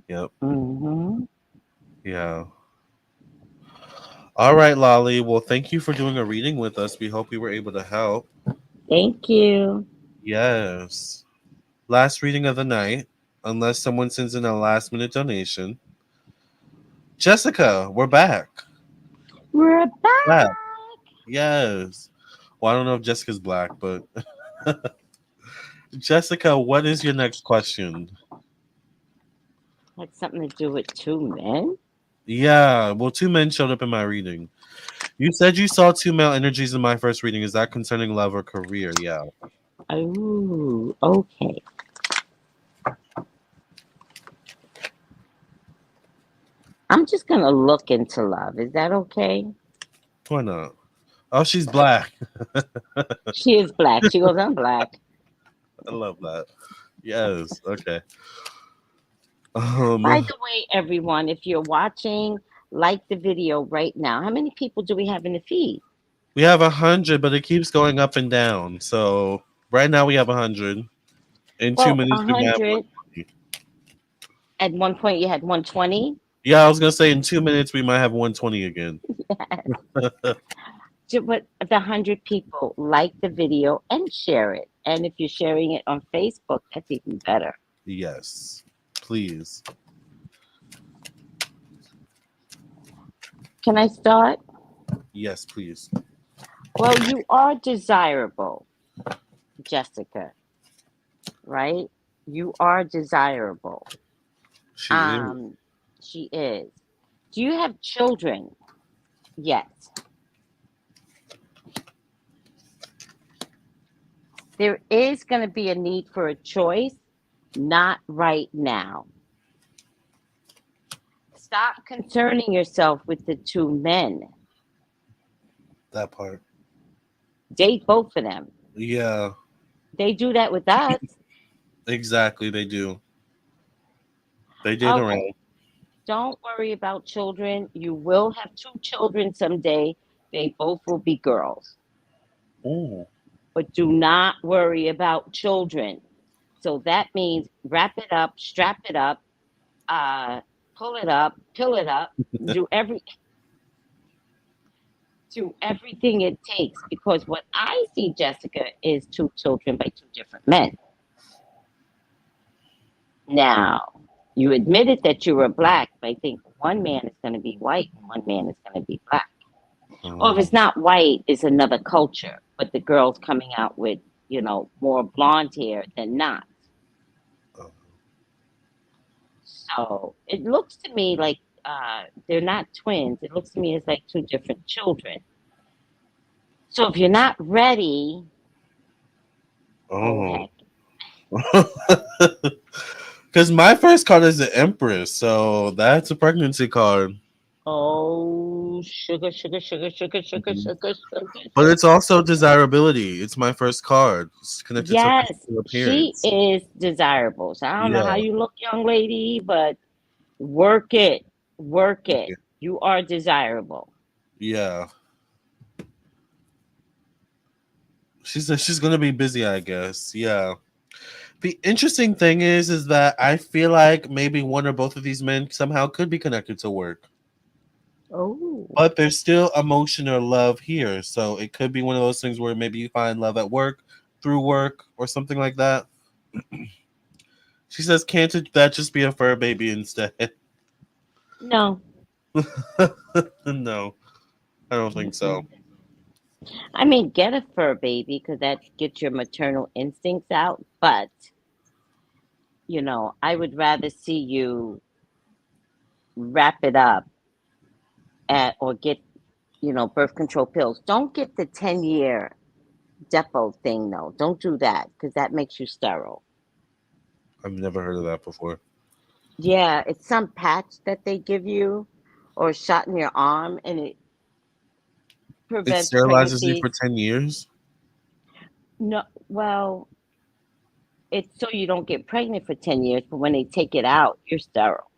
Yep. Hmm. Yeah. All right, Lolly. Well, thank you for doing a reading with us. We hope we were able to help. Thank you. Yes. Last reading of the night, unless someone sends in a last minute donation. Jessica, we're back. We're back. Back. Yes. Well, I don't know if Jessica's black, but Jessica, what is your next question? Had something to do with two men. Yeah, well, two men showed up in my reading. You said you saw two male energies in my first reading. Is that concerning love or career? Yeah. Oh, okay. I'm just gonna look into love. Is that okay? Why not? Oh, she's black. She is black. She goes, I'm black. I love that. Yes. Okay. By Um, the way, everyone, if you're watching, like the video right now. How many people do we have in the feed? we have 100, but it keeps going up and down. So right now we have 100. In two Well, minutes we might have 100. 120. At one point, you had 120. Yeah, I was gonna say in 2 minutes we might have 120 again. But the 100 people like the video and share it. And if you're sharing it on Facebook, that's even better. Yes, please. Can I start? Yes, please. Well, you are desirable, Jessica, right? You are desirable. She is. Um, she is. Do you have children yet? there is going to be a need for a choice, not right now. Stop concerning yourself with the two men. That part. Date both of them. Yeah, They do that with us. exactly. They do. They did Okay. around. Don't worry about children. You will have two children someday. They both will be girls. Ooh. But do not worry about children. So that means wrap it up, strap it up, pull it up, pill it up, do every do everything it takes, because what I see, Jessica, is two children by two different men. Now, you admitted that you were black, but I think one man is going to be white and one man is going to be black. Or if it's not white, it's another culture, but the girl's coming out with, more blonde hair than not. So it looks to me like they're not twins. It looks to me as like two different children. So if you're not ready, Oh. heck. Because my first card is the Empress, so that's a pregnancy card. Oh, sugar, sugar, sugar, sugar, sugar, Mhm. sugar, sugar, But sugar. it's also desirability. It's my first card. It's connected to Yes, physical she appearance. is desirable. So I don't know how Yeah. you look, young lady, but work it. Work it. Yeah. You are desirable. Yeah. She's gonna be busy, I guess. Yeah. The interesting thing is that I feel like maybe one or both of these men somehow could be connected to work. Oh. But there's still emotion or love here. So it could be one of those things where maybe you find love at work, through work, or something like that. She says, can't that just be a fur baby instead? No. No, I don't think so. Mm-mm. I mean, get a fur baby because that gets your maternal instincts out. But, I would rather see you wrap it up or get, birth control pills. Don't get the 10-year Depo thing, though. Don't do that because that makes you sterile. I've never heard of that before. Yeah, it's some patch that they give you or a shot in your arm, and it It prevents sterilizes you for pregnancies. 10 years? No, well, it's so you don't get pregnant for 10 years, but when they take it out, you're sterile.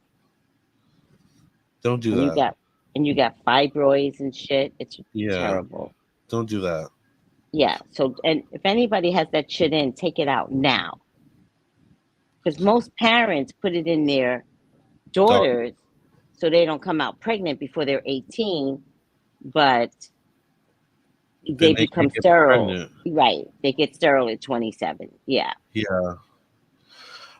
Don't do And you that. got fibroids and shit. It's Yeah, terrible. don't do that. Yeah. So, and if anybody has that shit in, take it out now. Because most parents put it in their Don't. daughters so they don't come out pregnant before they're 18, but Then they they become can't get sterile. pregnant. Right. They get sterile at 27. Yeah. Yeah.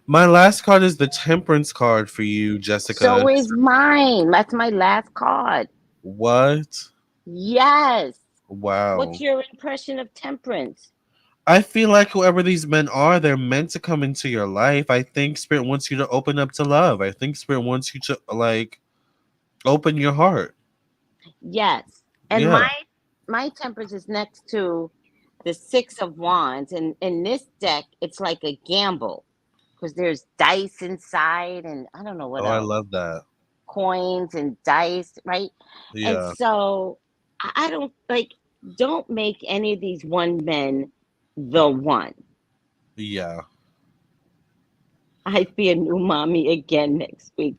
My last card is the Temperance card for you, Jessica. So is mine. That's my last card. What? Yes. What's Wow. your impression of temperance? I feel like whoever these men are, they're meant to come into your life. I think Spirit wants you to open up to love. I think Spirit wants you to open your heart. Yes. And Yeah. my temperance is next to the Six of Wands. And in this deck, it's like a gamble because there's dice inside and I don't know what Oh, I else. love that. Coins and dice, right? And Yeah. so I don't make any of these one men the one. Yeah. I'd be a new mommy again next week.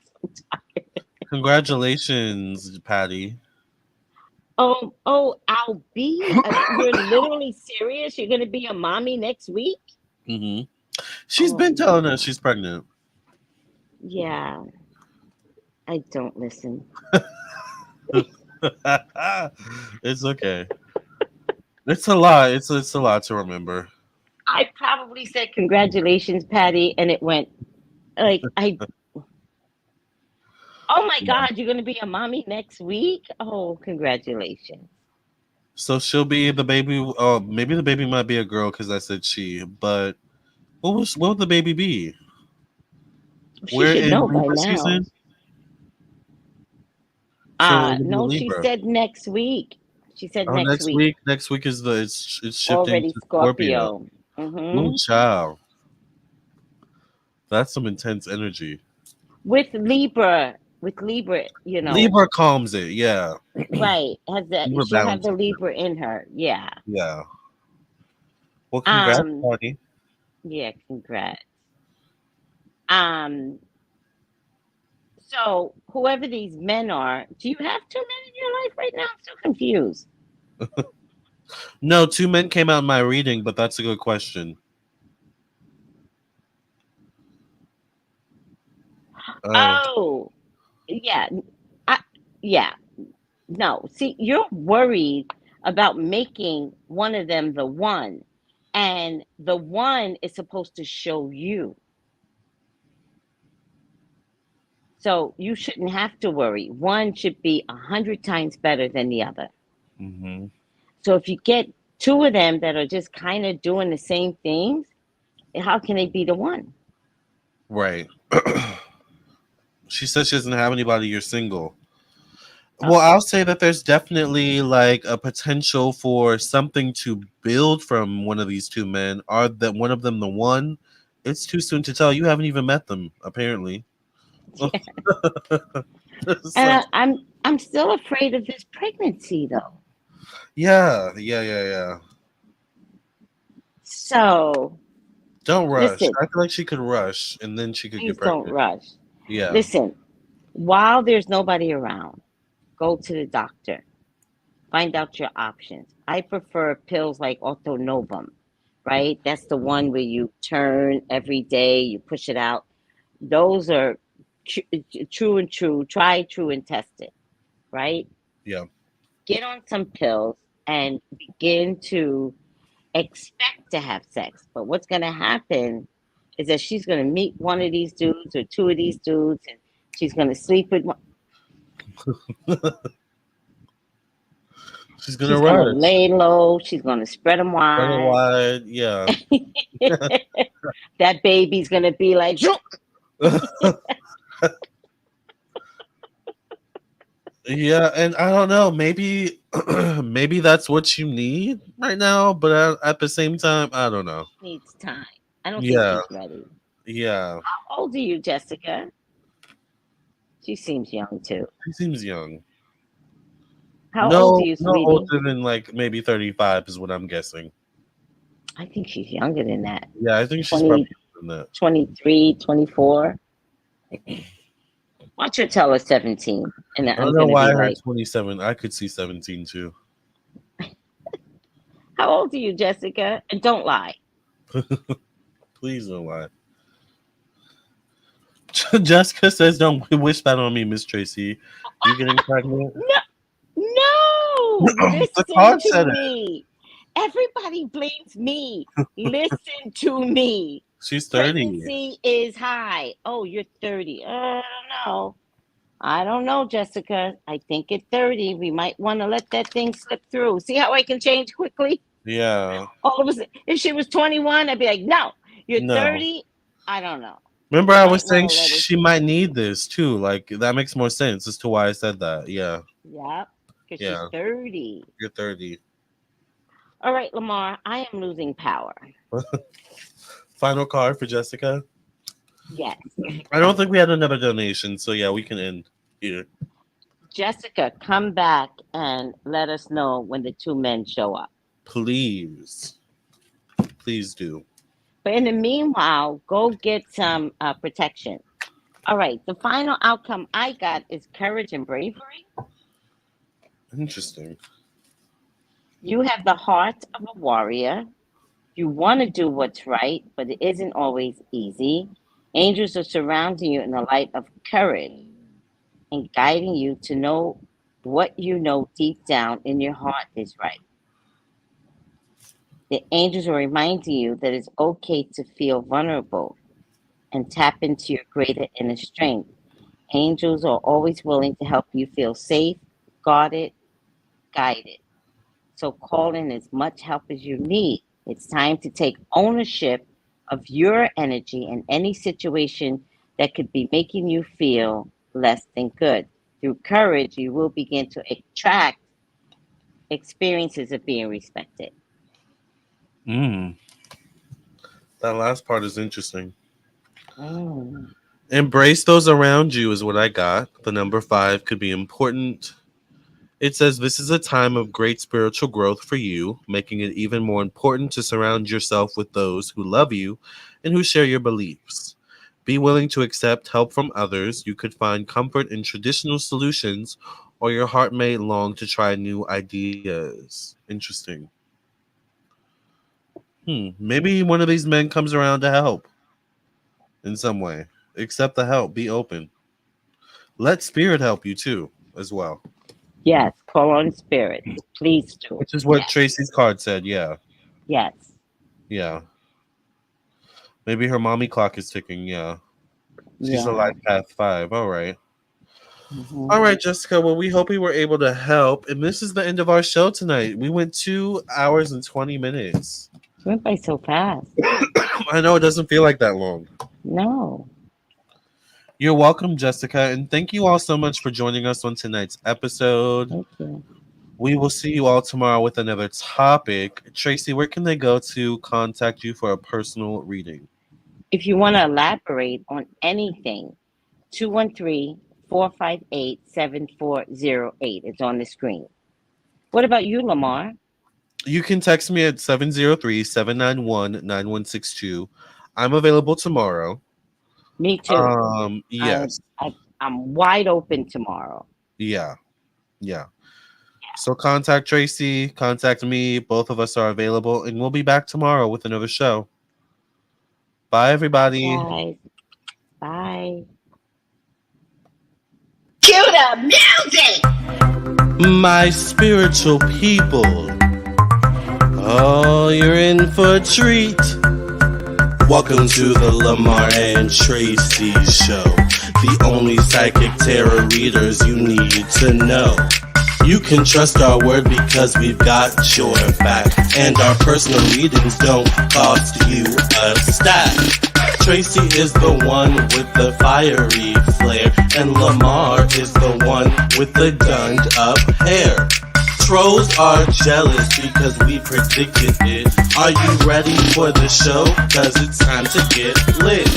Congratulations, Patty. I'll be. You're literally serious? You're gonna be a mommy next week? Hmm. She's Oh been my telling us God. she's pregnant. Yeah, I don't listen. It's okay. It's a lot. It's a lot to remember. I probably said congratulations, Patty, and it went like I. Oh my Yeah. God, you're gonna be a mommy next week? Oh, congratulations. So she'll be the baby. Oh, maybe the baby might be a girl because I said she. But what would the baby be? She We're should in know by Libra now. season, so it'll be a No, she Libra. said next week. She said Oh, next next week. week. Next week is it's shifting Already to Scorpio. Scorpio. Ooh, Hmm. child. That's some intense energy. With Libra, Libra calms it. Yeah. right? Has that? Libra She'll have the balances it. Libra in her. Yeah. Yeah. Well, congrats, Um. Bonnie. Yeah. Congrats. Um. So whoever these men are, do you have two men in your life right now? I'm so confused. No, two men came out in my reading, but that's a good question. Uh, Oh, yeah. I, yeah. No. See, you're worried about making one of them the one, and the one is supposed to show you. So you shouldn't have to worry. One should be 100 times better than the other. hmm So if you get two of them that are just kind of doing the same things, how can they be the one? Right. She says she doesn't have anybody. You're single. Well, Okay. I'll say that there's definitely like a potential for something to build from one of these two men. Are that one of them the one? It's too soon to tell. You haven't even met them, apparently. Yeah. So, And I'm still afraid of this pregnancy though. yeah. So Don't rush. listen, I feel like she could rush and then she could get please don't pregnant. rush. Yeah, Listen, while there's nobody around, go to the doctor. Find out your options. I prefer pills like Autonovum, right? That's the one where you turn every day, you push it out. Those are true and true, tried, true, and tested, right? yeah. Get on some pills and begin to expect to have sex. But what's going to happen is that she's going to meet one of these dudes or two of these dudes, and she's going to sleep with one. She's gonna She's going to rush. lay low. She's going to spread them Run it wide. wide. Yeah. That baby's going to be like, Yeah, and I don't know. Maybe, maybe that's what you need right now. But at the same time, I don't know. needs time. I don't think Yeah, she's ready. yeah. How old are you, Jessica? She seems young too. He seems young. How old are No, you, no sweetie? older than like maybe 35 is what I'm guessing. I think she's younger than that. Yeah, I think she's probably 20, younger than that. 23, 24. Why don't you tell her 17? And then I don't I'm know going to why be I heard like, 27. I could see 17 too. how old are you, Jessica? And don't lie. Please don't lie. Jessica says, "Don't wish that on me, Miss Tracy. You getting pregnant?" No, no, The listen card to said it. me. Everybody blames me. Listen to me. She's 30. Pregnancy is high. Oh, you're 30. I don't know. I don't know, Jessica. I think at 30, we might want to let that thing slip through. See how I can change quickly? Yeah. All of a sudden, if she was 21, I'd be like, no, you're No. 30. I don't know. Remember, We I might was want saying to let it. she might need this too. Like that makes more sense as to why I said that. Yeah. Yep, because she's Yeah. 30. You're 30. All right, Lamar, I am losing power. Final card for Jessica. Yes. I don't think we had another donation, so yeah, we can end here. Jessica, come back and let us know when the two men show up. Please. Please do. But in the meanwhile, go get some protection. All right, the final outcome I got is courage and bravery. Interesting. You have the heart of a warrior. You want to do what's right, but it isn't always easy. Angels are surrounding you in the light of courage and guiding you to know what you know deep down in your heart is right. The angels are reminding you that it's okay to feel vulnerable and tap into your greater inner strength. Angels are always willing to help you feel safe, guarded, guided. So call in as much help as you need. It's time to take ownership of your energy in any situation that could be making you feel less than good. Through courage, you will begin to attract experiences of being respected. Mm. That last part is interesting. Mm. Embrace those around you is what I got. The number 5 could be important. It says this is a time of great spiritual growth for you, making it even more important to surround yourself with those who love you and who share your beliefs. Be willing to accept help from others. You could find comfort in traditional solutions, or your heart may long to try new ideas. Interesting. Maybe one of these men comes around to help in some way. Accept the help. Be open. Let spirit help you too, as well. Yes, call on spirit. Please do. Which is what Yes. Tracy's card said. Yeah. Yes. Yeah. Maybe her mommy clock is ticking. Yeah. She's a Yeah. life path 5. All right. Mhm. All right, Jessica. Well, we hope we were able to help. And this is the end of our show tonight. We went 2 hours and 20 minutes. Went by so fast. I know it doesn't feel like that long. No. You're welcome, Jessica. And thank you all so much for joining us on tonight's episode. Thank you. We will see you all tomorrow with another topic. Tracy, where can they go to contact you for a personal reading? If you want to elaborate on anything, 213-458-7408 is on the screen. What about you, Lamarr? You can text me at 703-791-9162. I'm available tomorrow. Me too. Yes. I'm wide open tomorrow. Yeah. So contact Tracy, contact me. Both of us are available, and we'll be back tomorrow with another show. Bye, everybody. Guys. Bye. Cue the music! My spiritual people. Oh, you're in for a treat. Welcome to the Lamarr and Tracey show. The only psychic tarot readers you need to know. You can trust our word because we've got your back. And our personal readings don't cost you a stack. Tracey is the one with the fiery flare, and Lamarr is the one with the gunned up hair. Trolls are jealous because we predicted it. Are you ready for the show? 'Cause it's time to get lit.